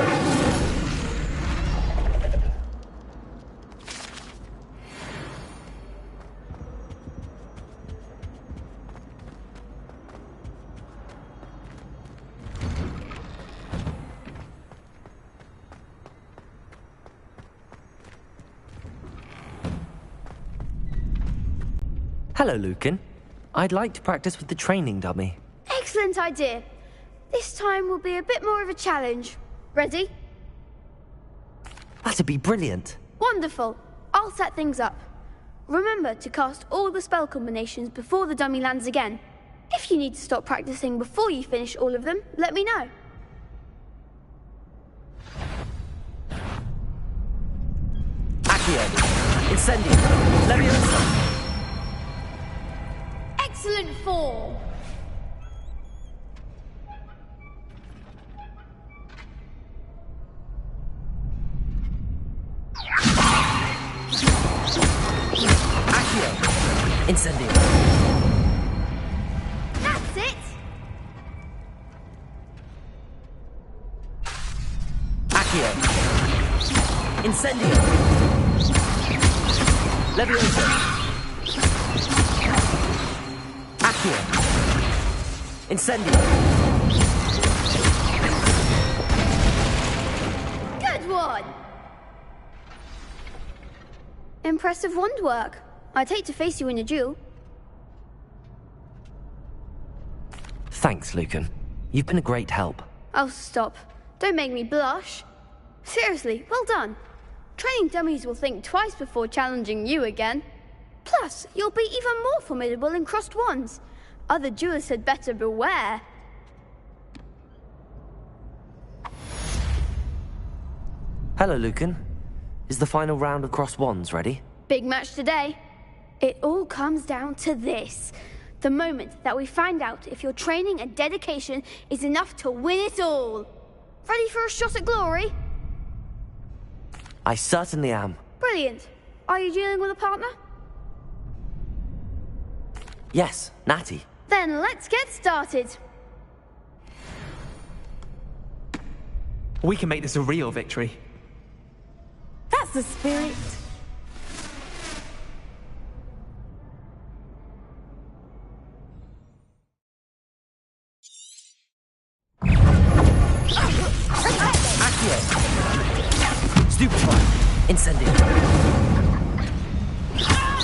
Hello, Lucan. I'd like to practice with the training dummy. Excellent idea. This time will be a bit more of a challenge. Ready? That'd be brilliant. Wonderful. I'll set things up. Remember to cast all the spell combinations before the dummy lands again. If you need to stop practicing before you finish all of them, let me know. Accio! Incendio! Leviosa! Excellent form! Accio! Incendio! That's it! Accio! Incendio! Leviosa! Accio! Incendio! Good one! Impressive wand work. I'd hate to face you in a duel. Thanks, Lucan. You've been a great help. Oh, stop. Don't make me blush. Seriously, well done. Training dummies will think twice before challenging you again. Plus, you'll be even more formidable in crossed wands. Other duelists had better beware. Hello, Lucan. Is the final round of crossed wands ready? Big match today. It all comes down to this. The moment that we find out if your training and dedication is enough to win it all. Ready for a shot at glory? I certainly am. Brilliant. Are you dealing with a partner? Yes, Natty. Then let's get started. We can make this a real victory. That's the spirit. Accio! Stupefy! Incendio!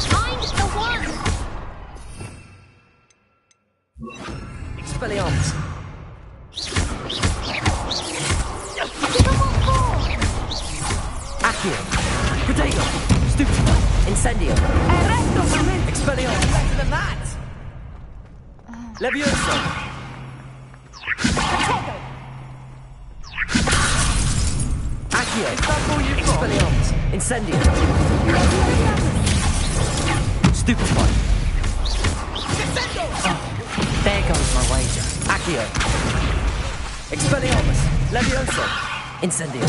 Find the one! Expelliarmus! Accio! Protego! Stupefy! Incendio! Expelliarmus! Better than that! Levioso! Accio! Expelliarmus! Incendio! Stupefy! There goes my wager. Accio! Expelliarmus! Levioso! Incendio!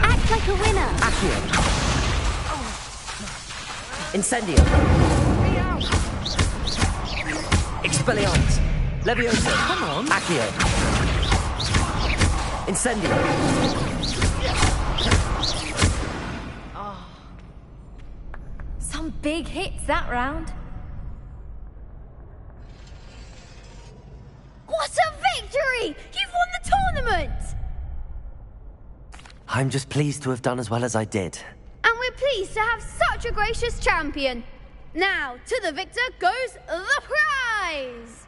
Act like a winner! Accio! Incendio! Expelliarmus! Levioso! Come on! Accio! Incendio! Some big hits that round. What a victory! You've won the tournament! I'm just pleased to have done as well as I did. And we're pleased to have such a gracious champion. Now, to the victor goes the prize!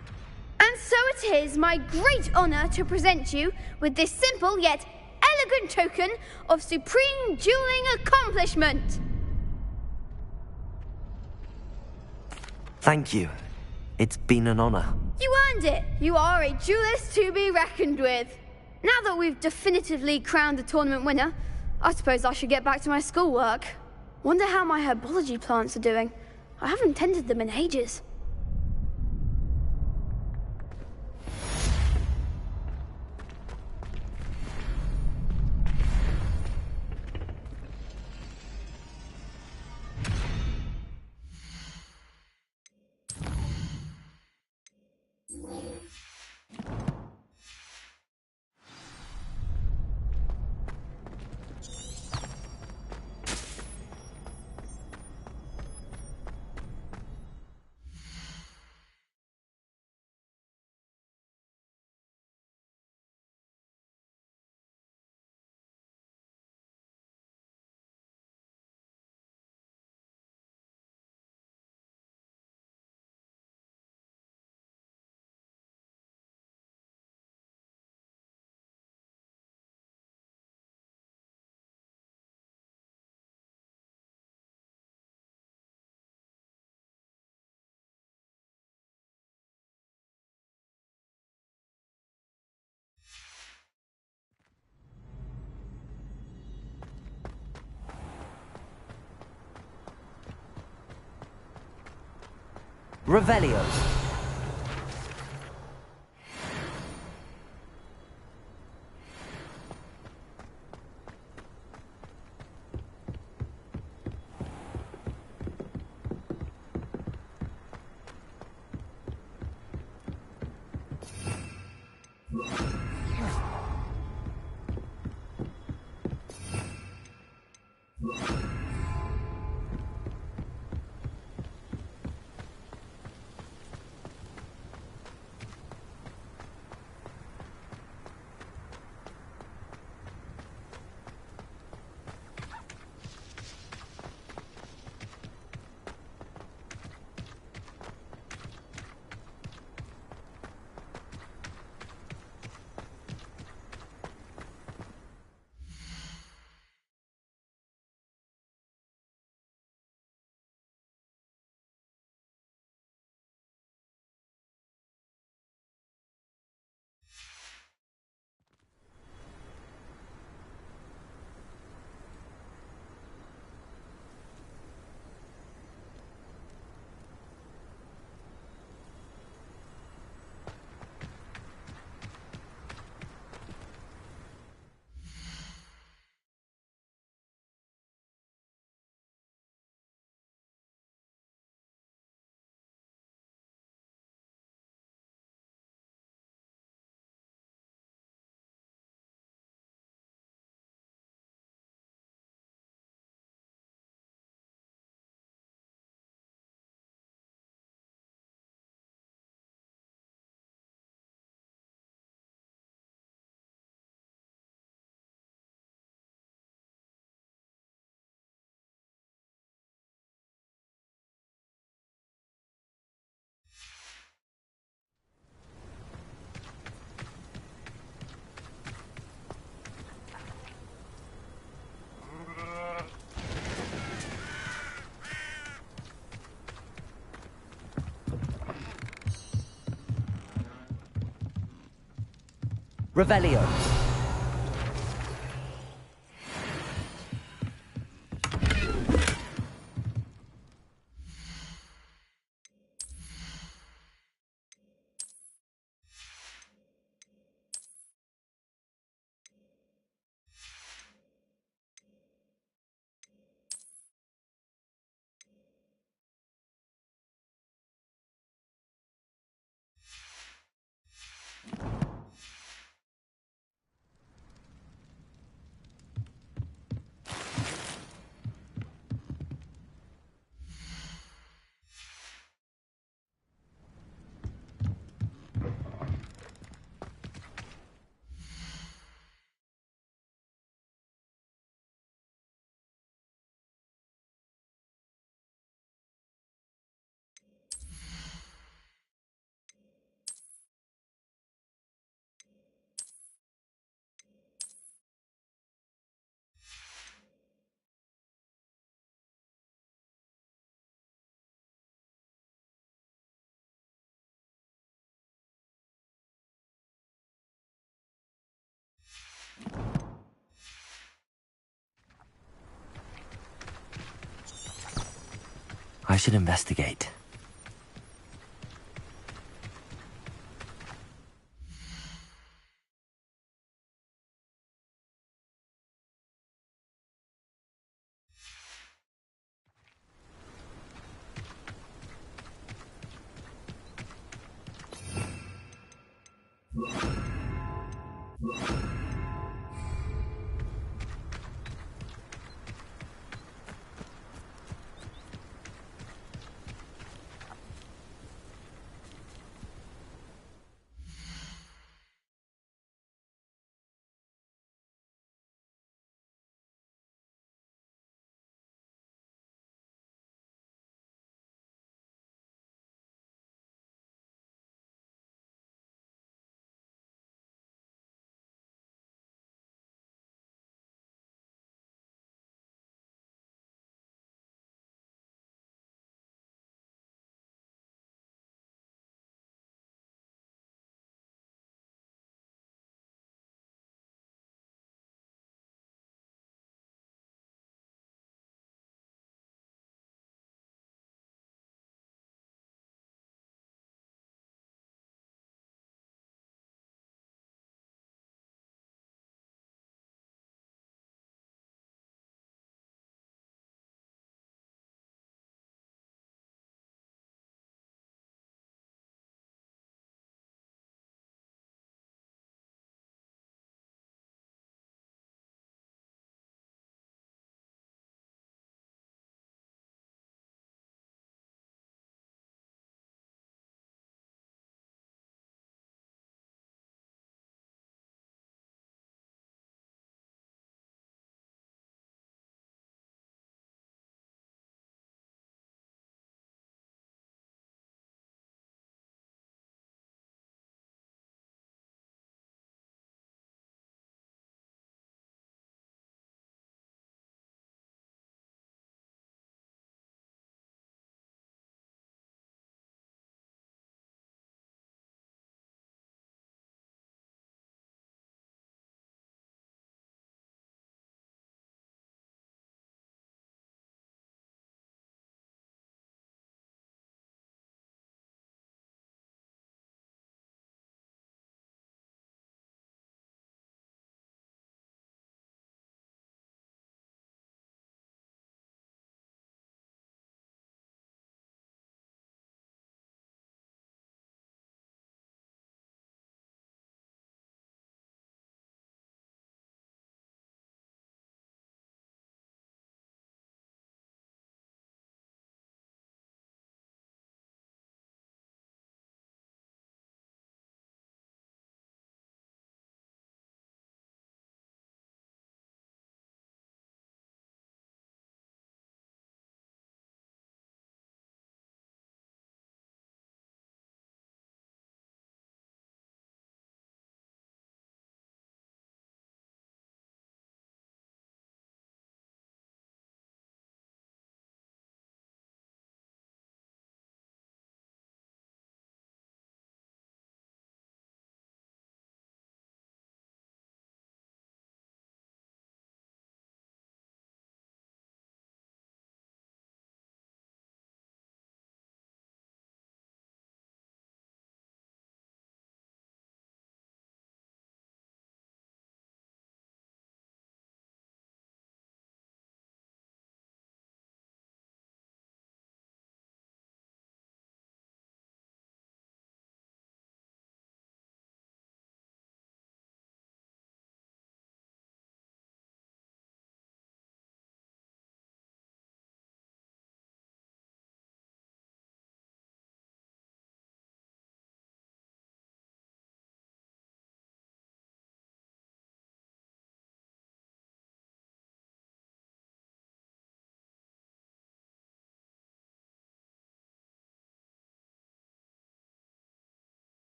And so it is my great honor to present you with this simple yet elegant token of supreme dueling accomplishment. Thank you. It's been an honor. You earned it. You are a duelist to be reckoned with. Now that we've definitively crowned the tournament winner, I suppose I should get back to my schoolwork. Wonder how my herbology plants are doing. I haven't tended them in ages. Revelio. Revelio. I should investigate.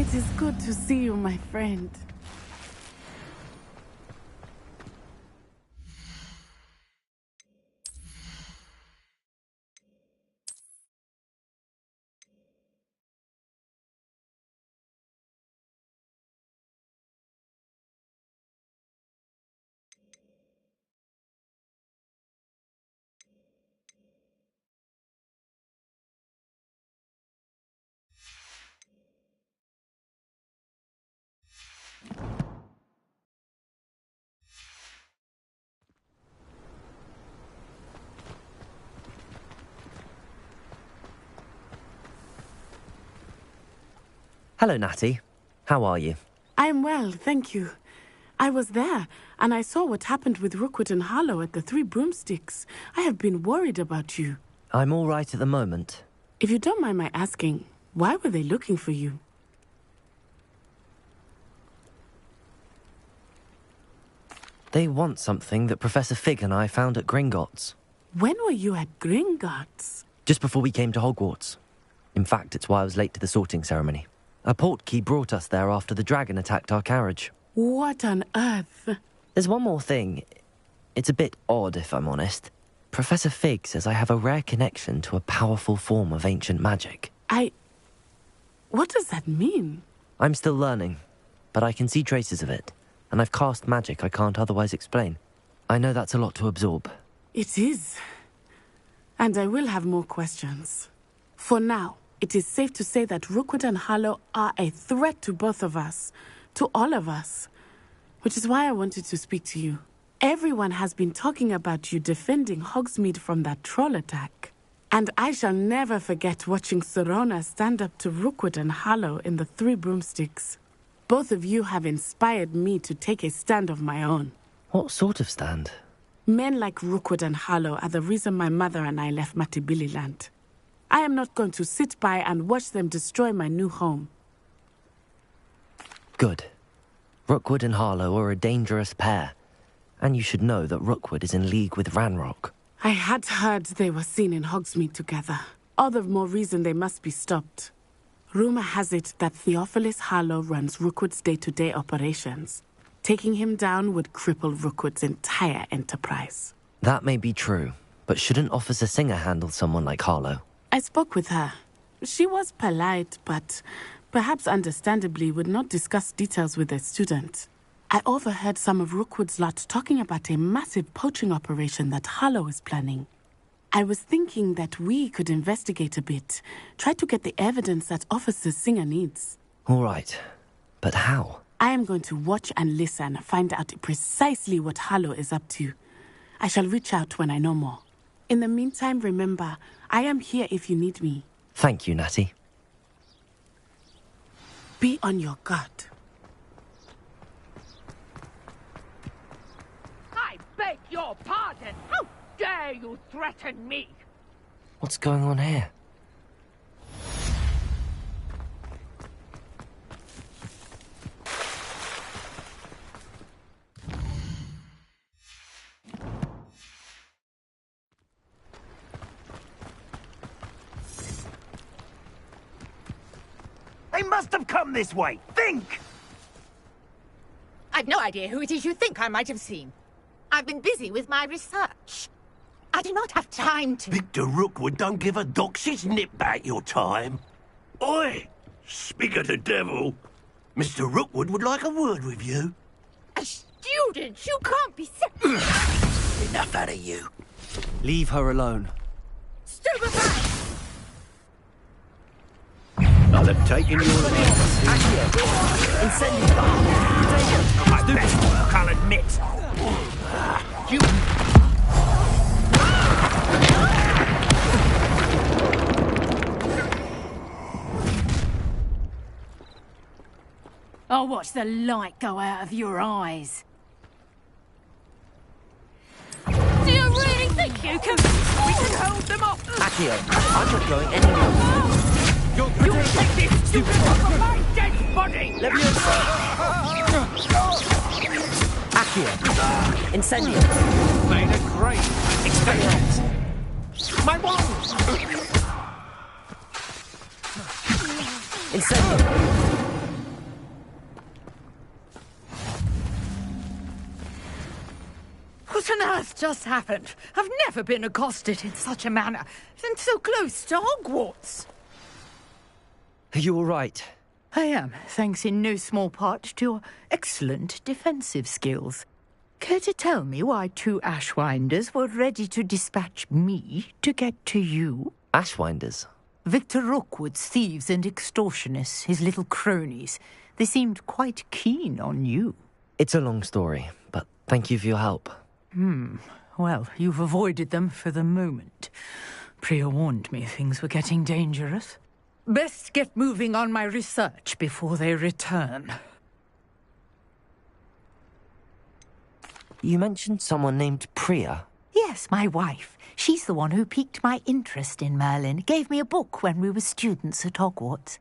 It is good to see you, my friend. Hello, Natty. How are you? I'm well, thank you. I was there, and I saw what happened with Rookwood and Harlow at the Three Broomsticks. I have been worried about you. I'm all right at the moment. If you don't mind my asking, why were they looking for you? They want something that Professor Fig and I found at Gringotts. When were you at Gringotts? Just before we came to Hogwarts. In fact, it's why I was late to the sorting ceremony. A portkey brought us there after the dragon attacked our carriage. What on earth? There's one more thing. It's a bit odd, if I'm honest. Professor Fig says I have a rare connection to a powerful form of ancient magic. What does that mean? I'm still learning, but I can see traces of it, and I've cast magic I can't otherwise explain. I know that's a lot to absorb. It is. And I will have more questions. For now, it is safe to say that Rookwood and Harlow are a threat to both of us, to all of us, which is why I wanted to speak to you. Everyone has been talking about you defending Hogsmeade from that troll attack. And I shall never forget watching Serona stand up to Rookwood and Harlow in the Three Broomsticks. Both of you have inspired me to take a stand of my own. What sort of stand? Men like Rookwood and Harlow are the reason my mother and I left Matibililand. I am not going to sit by and watch them destroy my new home. Good. Rookwood and Harlow are a dangerous pair. And you should know that Rookwood is in league with Ranrock. I had heard they were seen in Hogsmeade together. All the more reason they must be stopped. Rumor has it that Theophilus Harlow runs Rookwood's day-to-day operations. Taking him down would cripple Rookwood's entire enterprise. That may be true, but shouldn't Officer Singer handle someone like Harlow? I spoke with her. She was polite, but perhaps understandably would not discuss details with a student. I overheard some of Rookwood's lot talking about a massive poaching operation that Harlow is planning. I was thinking that we could investigate a bit, try to get the evidence that Officer Singer needs. All right, but how? I am going to watch and listen, find out precisely what Harlow is up to. I shall reach out when I know more. In the meantime, remember, I am here if you need me. Thank you, Natty. Be on your guard. I beg your pardon! How dare you threaten me? What's going on here? They must have come this way. Think! I've no idea who it is you think I might have seen. I've been busy with my research. I do not have time to... Victor Rookwood don't give a doxy's nip back your time. Oi! Speak of the devil. Mr. Rookwood would like a word with you. A student? You can't be... Enough out of you. Leave her alone. Stupefy! I'll have taken your life. My best work, I'll admit. You... I'll watch the light go out of your eyes. Do you really think you can... We can hold them off? Accio, I'm not going anywhere. You take this stupid from my dead body! Accio. Incendio. Made a great experiment. My wand! Incendio. What on earth just happened? I've never been accosted in such a manner, and so close to Hogwarts. Are you all right? I am, thanks in no small part to your excellent defensive skills. Care to tell me why 2 Ashwinders were ready to dispatch me to get to you? Ashwinders? Victor Rookwood's thieves and extortionists, his little cronies. They seemed quite keen on you. It's a long story, but thank you for your help. Well, you've avoided them for the moment. Priya warned me things were getting dangerous. Best get moving on my research before they return. You mentioned someone named Priya. Yes, my wife. She's the one who piqued my interest in Merlin. Gave me a book when we were students at Hogwarts.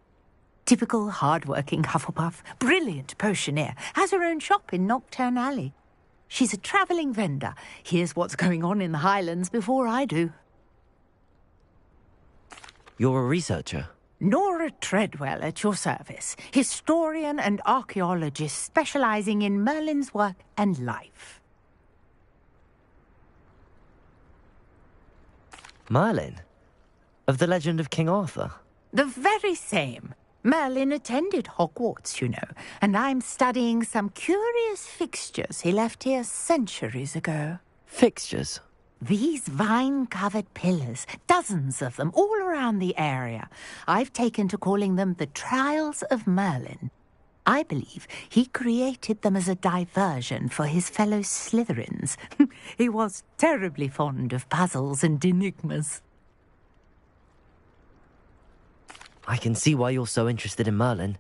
Typical hard-working Hufflepuff, brilliant potioneer, has her own shop in Nocturne Alley. She's a travelling vendor. Hears what's going on in the Highlands before I do. You're a researcher? Nora Treadwell at your service. Historian and archaeologist specialising in Merlin's work and life. Merlin? Of the legend of King Arthur? The very same. Merlin attended Hogwarts, you know, and I'm studying some curious fixtures he left here centuries ago. Fixtures? These vine-covered pillars, dozens of them, all around the area. I've taken to calling them the Trials of Merlin. I believe he created them as a diversion for his fellow Slytherins. He was terribly fond of puzzles and enigmas. I can see why you're so interested in Merlin.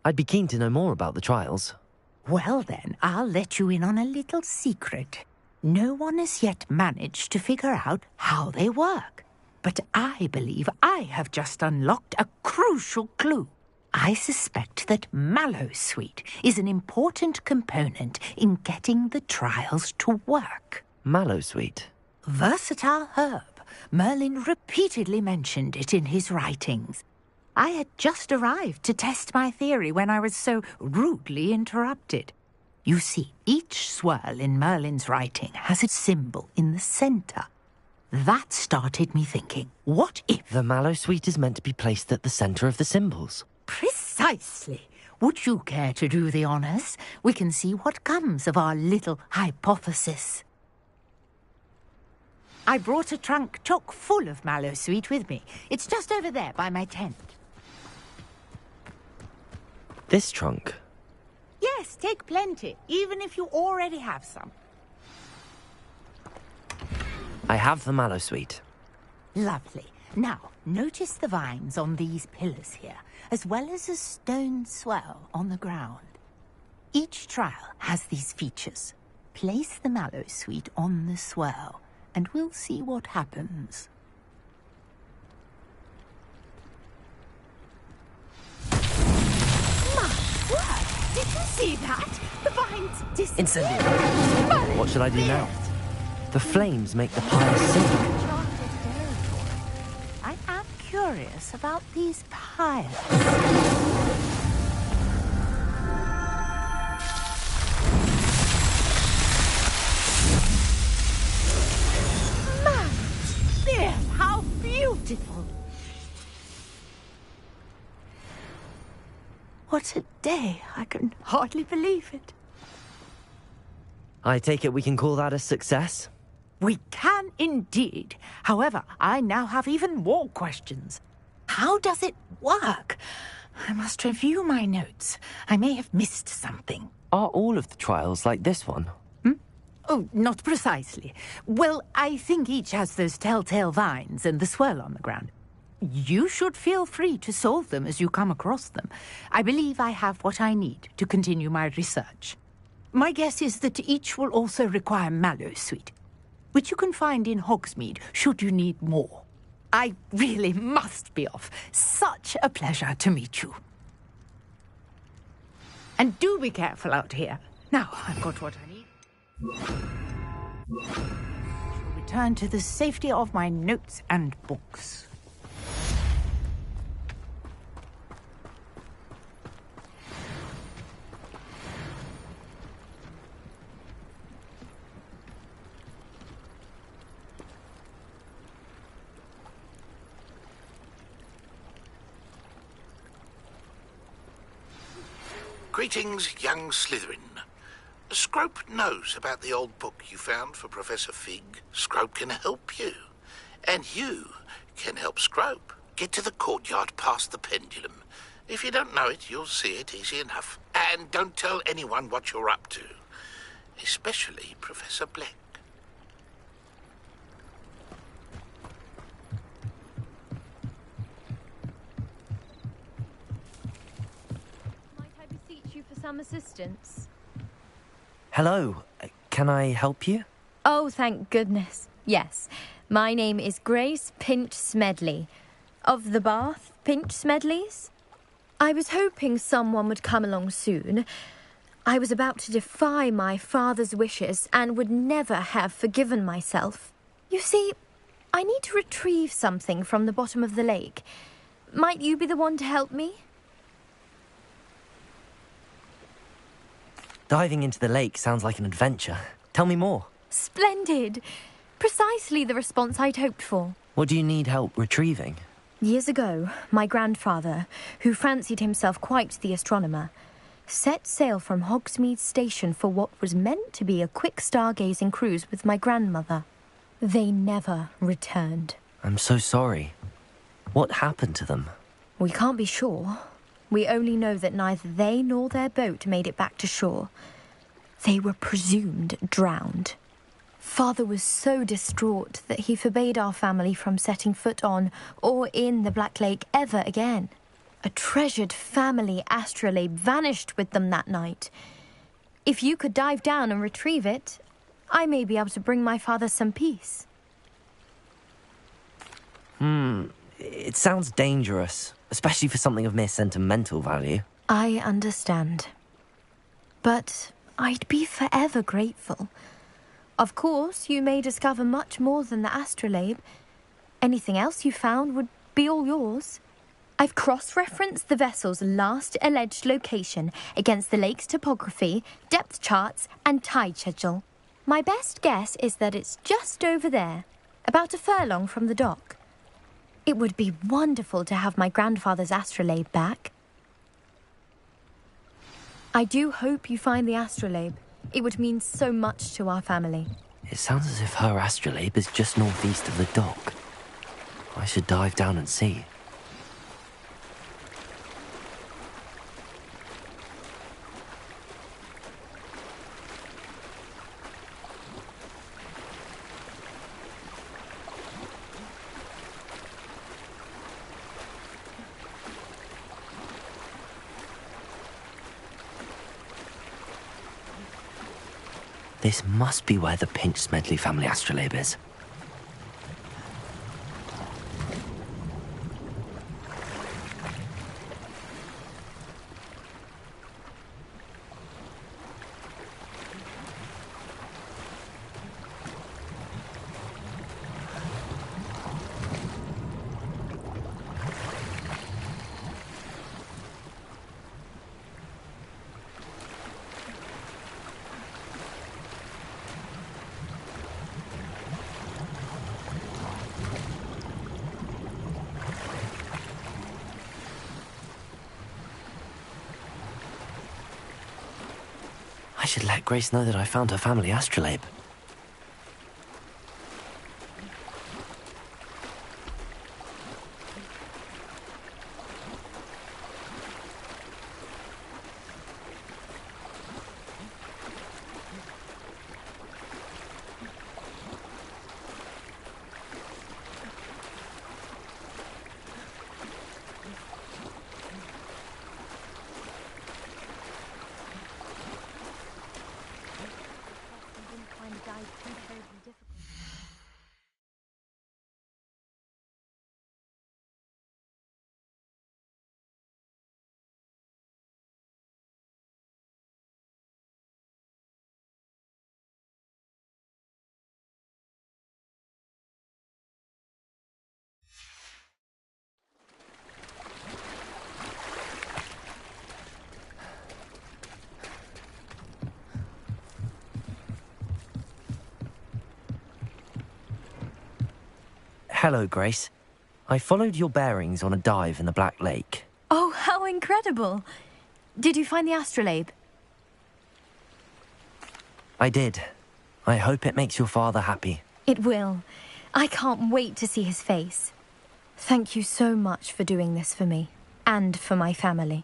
I'd be keen to know more about the trials. Well then, I'll let you in on a little secret. No one has yet managed to figure out how they work. But I believe I have just unlocked a crucial clue. I suspect that Mallowsweet is an important component in getting the trials to work. Mallowsweet? Versatile herb. Merlin repeatedly mentioned it in his writings. I had just arrived to test my theory when I was so rudely interrupted. You see, each swirl in Merlin's writing has a symbol in the centre. That started me thinking, what if... The Mallowsweet is meant to be placed at the centre of the symbols. Precisely. Would you care to do the honours? We can see what comes of our little hypothesis. I brought a trunk chock full of Mallowsweet with me. It's just over there by my tent. This trunk? Yes, take plenty, even if you already have some. I have the Mallowsweet. Lovely. Now, notice the vines on these pillars here, as well as a stone swirl on the ground. Each trial has these features. Place the Mallowsweet on the swirl, and we'll see what happens. My word! Did you see that? The vines disappeared. Incendiary. What should I do now? The flames make the pyre sing. I am curious about these pyres. Dear, how beautiful! What a day! I can hardly believe it. I take it we can call that a success? We can indeed. However, I now have even more questions. How does it work? I must review my notes. I may have missed something. Are all of the trials like this one? Oh, not precisely. Well, I think each has those telltale vines and the swirl on the ground. You should feel free to solve them as you come across them. I believe I have what I need to continue my research. My guess is that each will also require Mallowsweet, which you can find in Hogsmeade should you need more. I really must be off. Such a pleasure to meet you. And do be careful out here. Now, I've got what I need. I shall return to the safety of my notes and books. Greetings, young Slytherin. Scrope knows about the old book you found for Professor Fig. Scrope can help you. And you can help Scrope. Get to the courtyard past the pendulum. If you don't know it, you'll see it easy enough. And don't tell anyone what you're up to. Especially Professor Black. Might I beseech you for some assistance? Hello, can I help you? Oh, thank goodness. Yes, my name is Grace Pinch Smedley, of the Bath Pinch Smedleys. I was hoping someone would come along soon. I was about to defy my father's wishes and would never have forgiven myself. You see, I need to retrieve something from the bottom of the lake. Might you be the one to help me? Diving into the lake sounds like an adventure. Tell me more. Splendid! Precisely the response I'd hoped for. What do you need help retrieving? Years ago, my grandfather, who fancied himself quite the astronomer, set sail from Hogsmeade Station for what was meant to be a quick stargazing cruise with my grandmother. They never returned. I'm so sorry. What happened to them? We can't be sure. We only know that neither they nor their boat made it back to shore. They were presumed drowned. Father was so distraught that he forbade our family from setting foot on or in the Black Lake ever again. A treasured family astrolabe vanished with them that night. If you could dive down and retrieve it, I may be able to bring my father some peace. It sounds dangerous, especially for something of mere sentimental value. I understand. But I'd be forever grateful. Of course, you may discover much more than the astrolabe. Anything else you found would be all yours. I've cross-referenced the vessel's last alleged location against the lake's topography, depth charts, and tide schedule. My best guess is that it's just over there, about a furlong from the dock. It would be wonderful to have my grandfather's astrolabe back. I do hope you find the astrolabe. It would mean so much to our family. It sounds as if her astrolabe is just northeast of the dock. I should dive down and see. This must be where the Pinch Smedley family astrolabe is. I should let Grace know that I found her family astrolabe. Hello, Grace. I followed your bearings on a dive in the Black Lake. Oh, how incredible! Did you find the astrolabe? I did. I hope it makes your father happy. It will. I can't wait to see his face. Thank you so much for doing this for me, and for my family.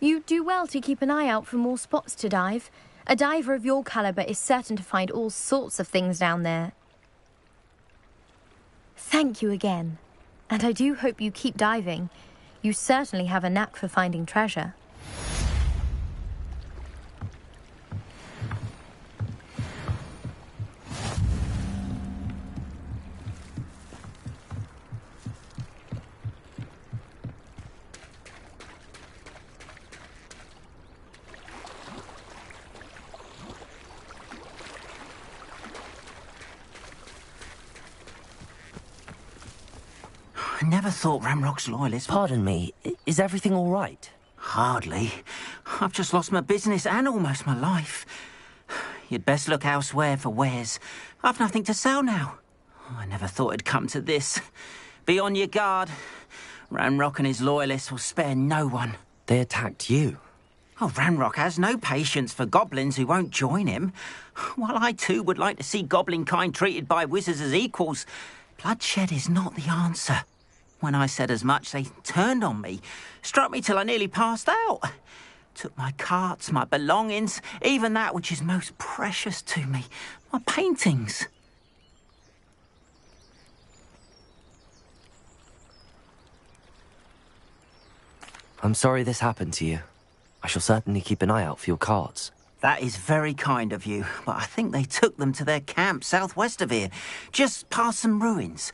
You do well to keep an eye out for more spots to dive. A diver of your caliber is certain to find all sorts of things down there. Thank you again, and I do hope you keep diving. You certainly have a knack for finding treasure. I never thought Ramrock's loyalists... Pardon me, is everything all right? Hardly. I've just lost my business and almost my life. You'd best look elsewhere for wares. I've nothing to sell now. I never thought it'd come to this. Be on your guard. Ramrock and his loyalists will spare no one. They attacked you? Oh, Ramrock has no patience for goblins who won't join him. While I too would like to see goblin kind treated by wizards as equals, bloodshed is not the answer. When I said as much, they turned on me, struck me till I nearly passed out. Took my carts, my belongings, even that which is most precious to me, my paintings. I'm sorry this happened to you. I shall certainly keep an eye out for your carts. That is very kind of you, but I think they took them to their camp southwest of here, just past some ruins.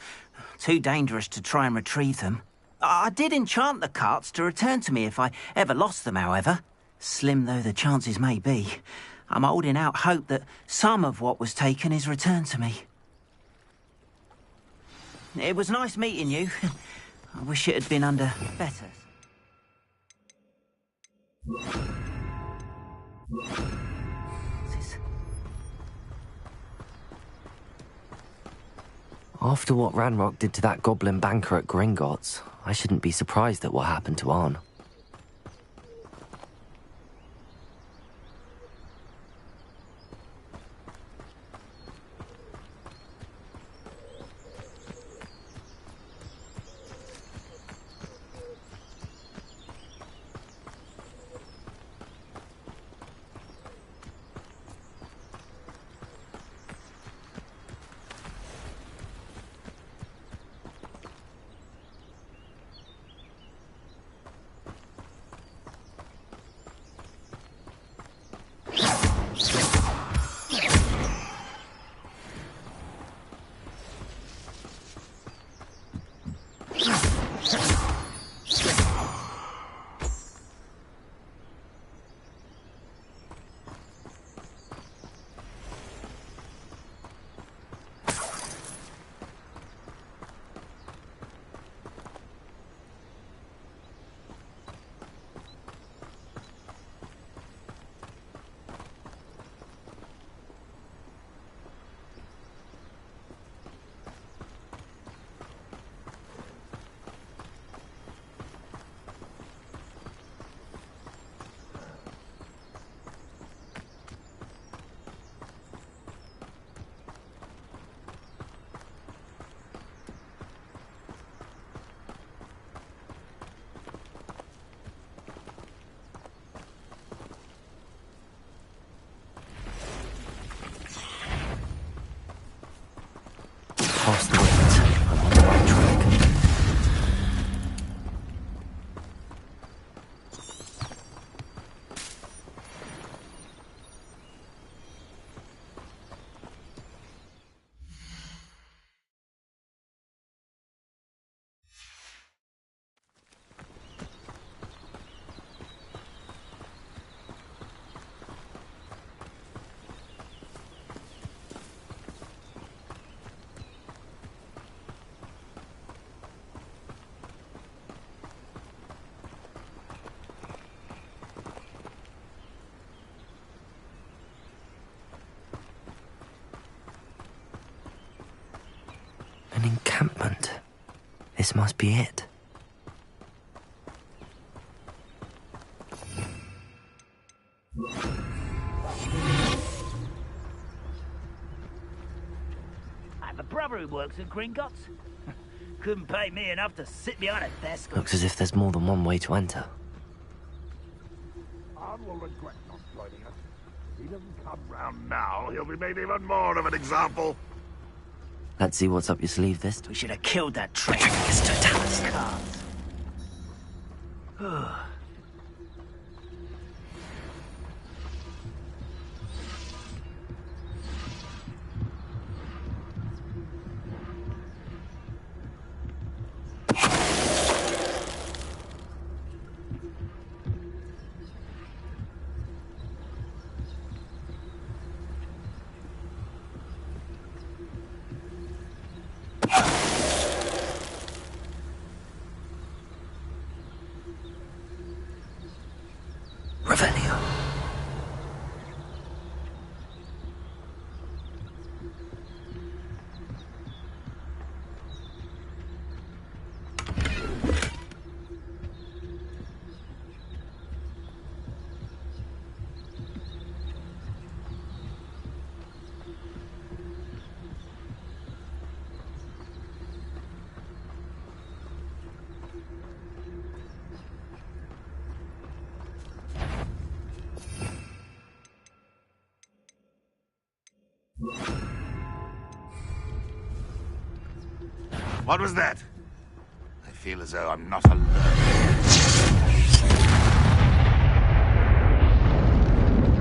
Too dangerous to try and retrieve them. I did enchant the carts to return to me if I ever lost them, however. Slim though the chances may be, I'm holding out hope that some of what was taken is returned to me. It was nice meeting you. I wish it had been under better. After what Ranrock did to that goblin banker at Gringotts, I shouldn't be surprised at what happened to Arn. Past the winds, I'm on the right track. An encampment. This must be it. brother who works at Gringotts. Couldn't pay me enough to sit behind a desk. Looks as if there's more than one way to enter. Arn will regret not joining us. If he doesn't come round now, he'll be made even more of an example. Let's see what's up your sleeve this time. We should have killed that traitor. Revelio. What was that? I feel as though I'm not alone.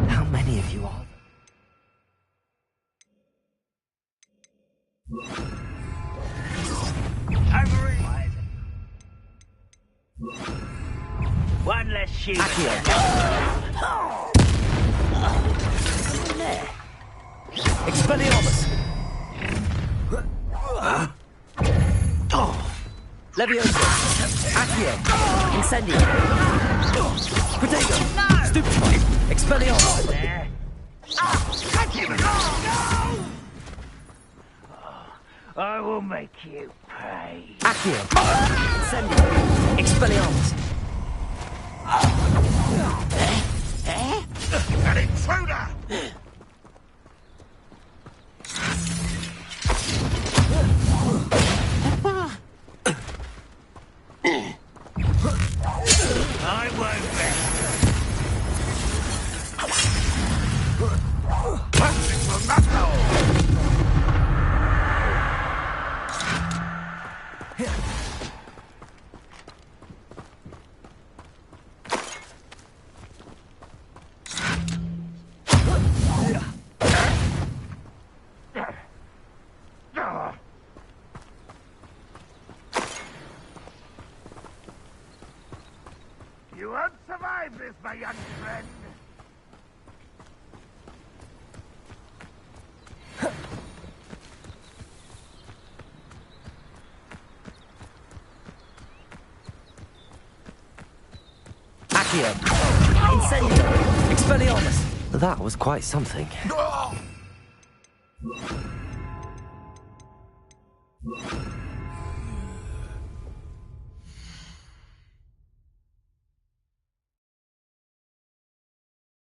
How many of you are Ivory! One less shoot. there? Expelliarmus! Leviosa! Accio! Incendio! Protego! Stupefy! Expelliarmus! I will make you pay. Accio! Incendio! Expelliarmus! An intruder! I won't bet. This will not go! You won't survive this, my young friend. Accio! Incendio! Expelliarmus! That was quite something.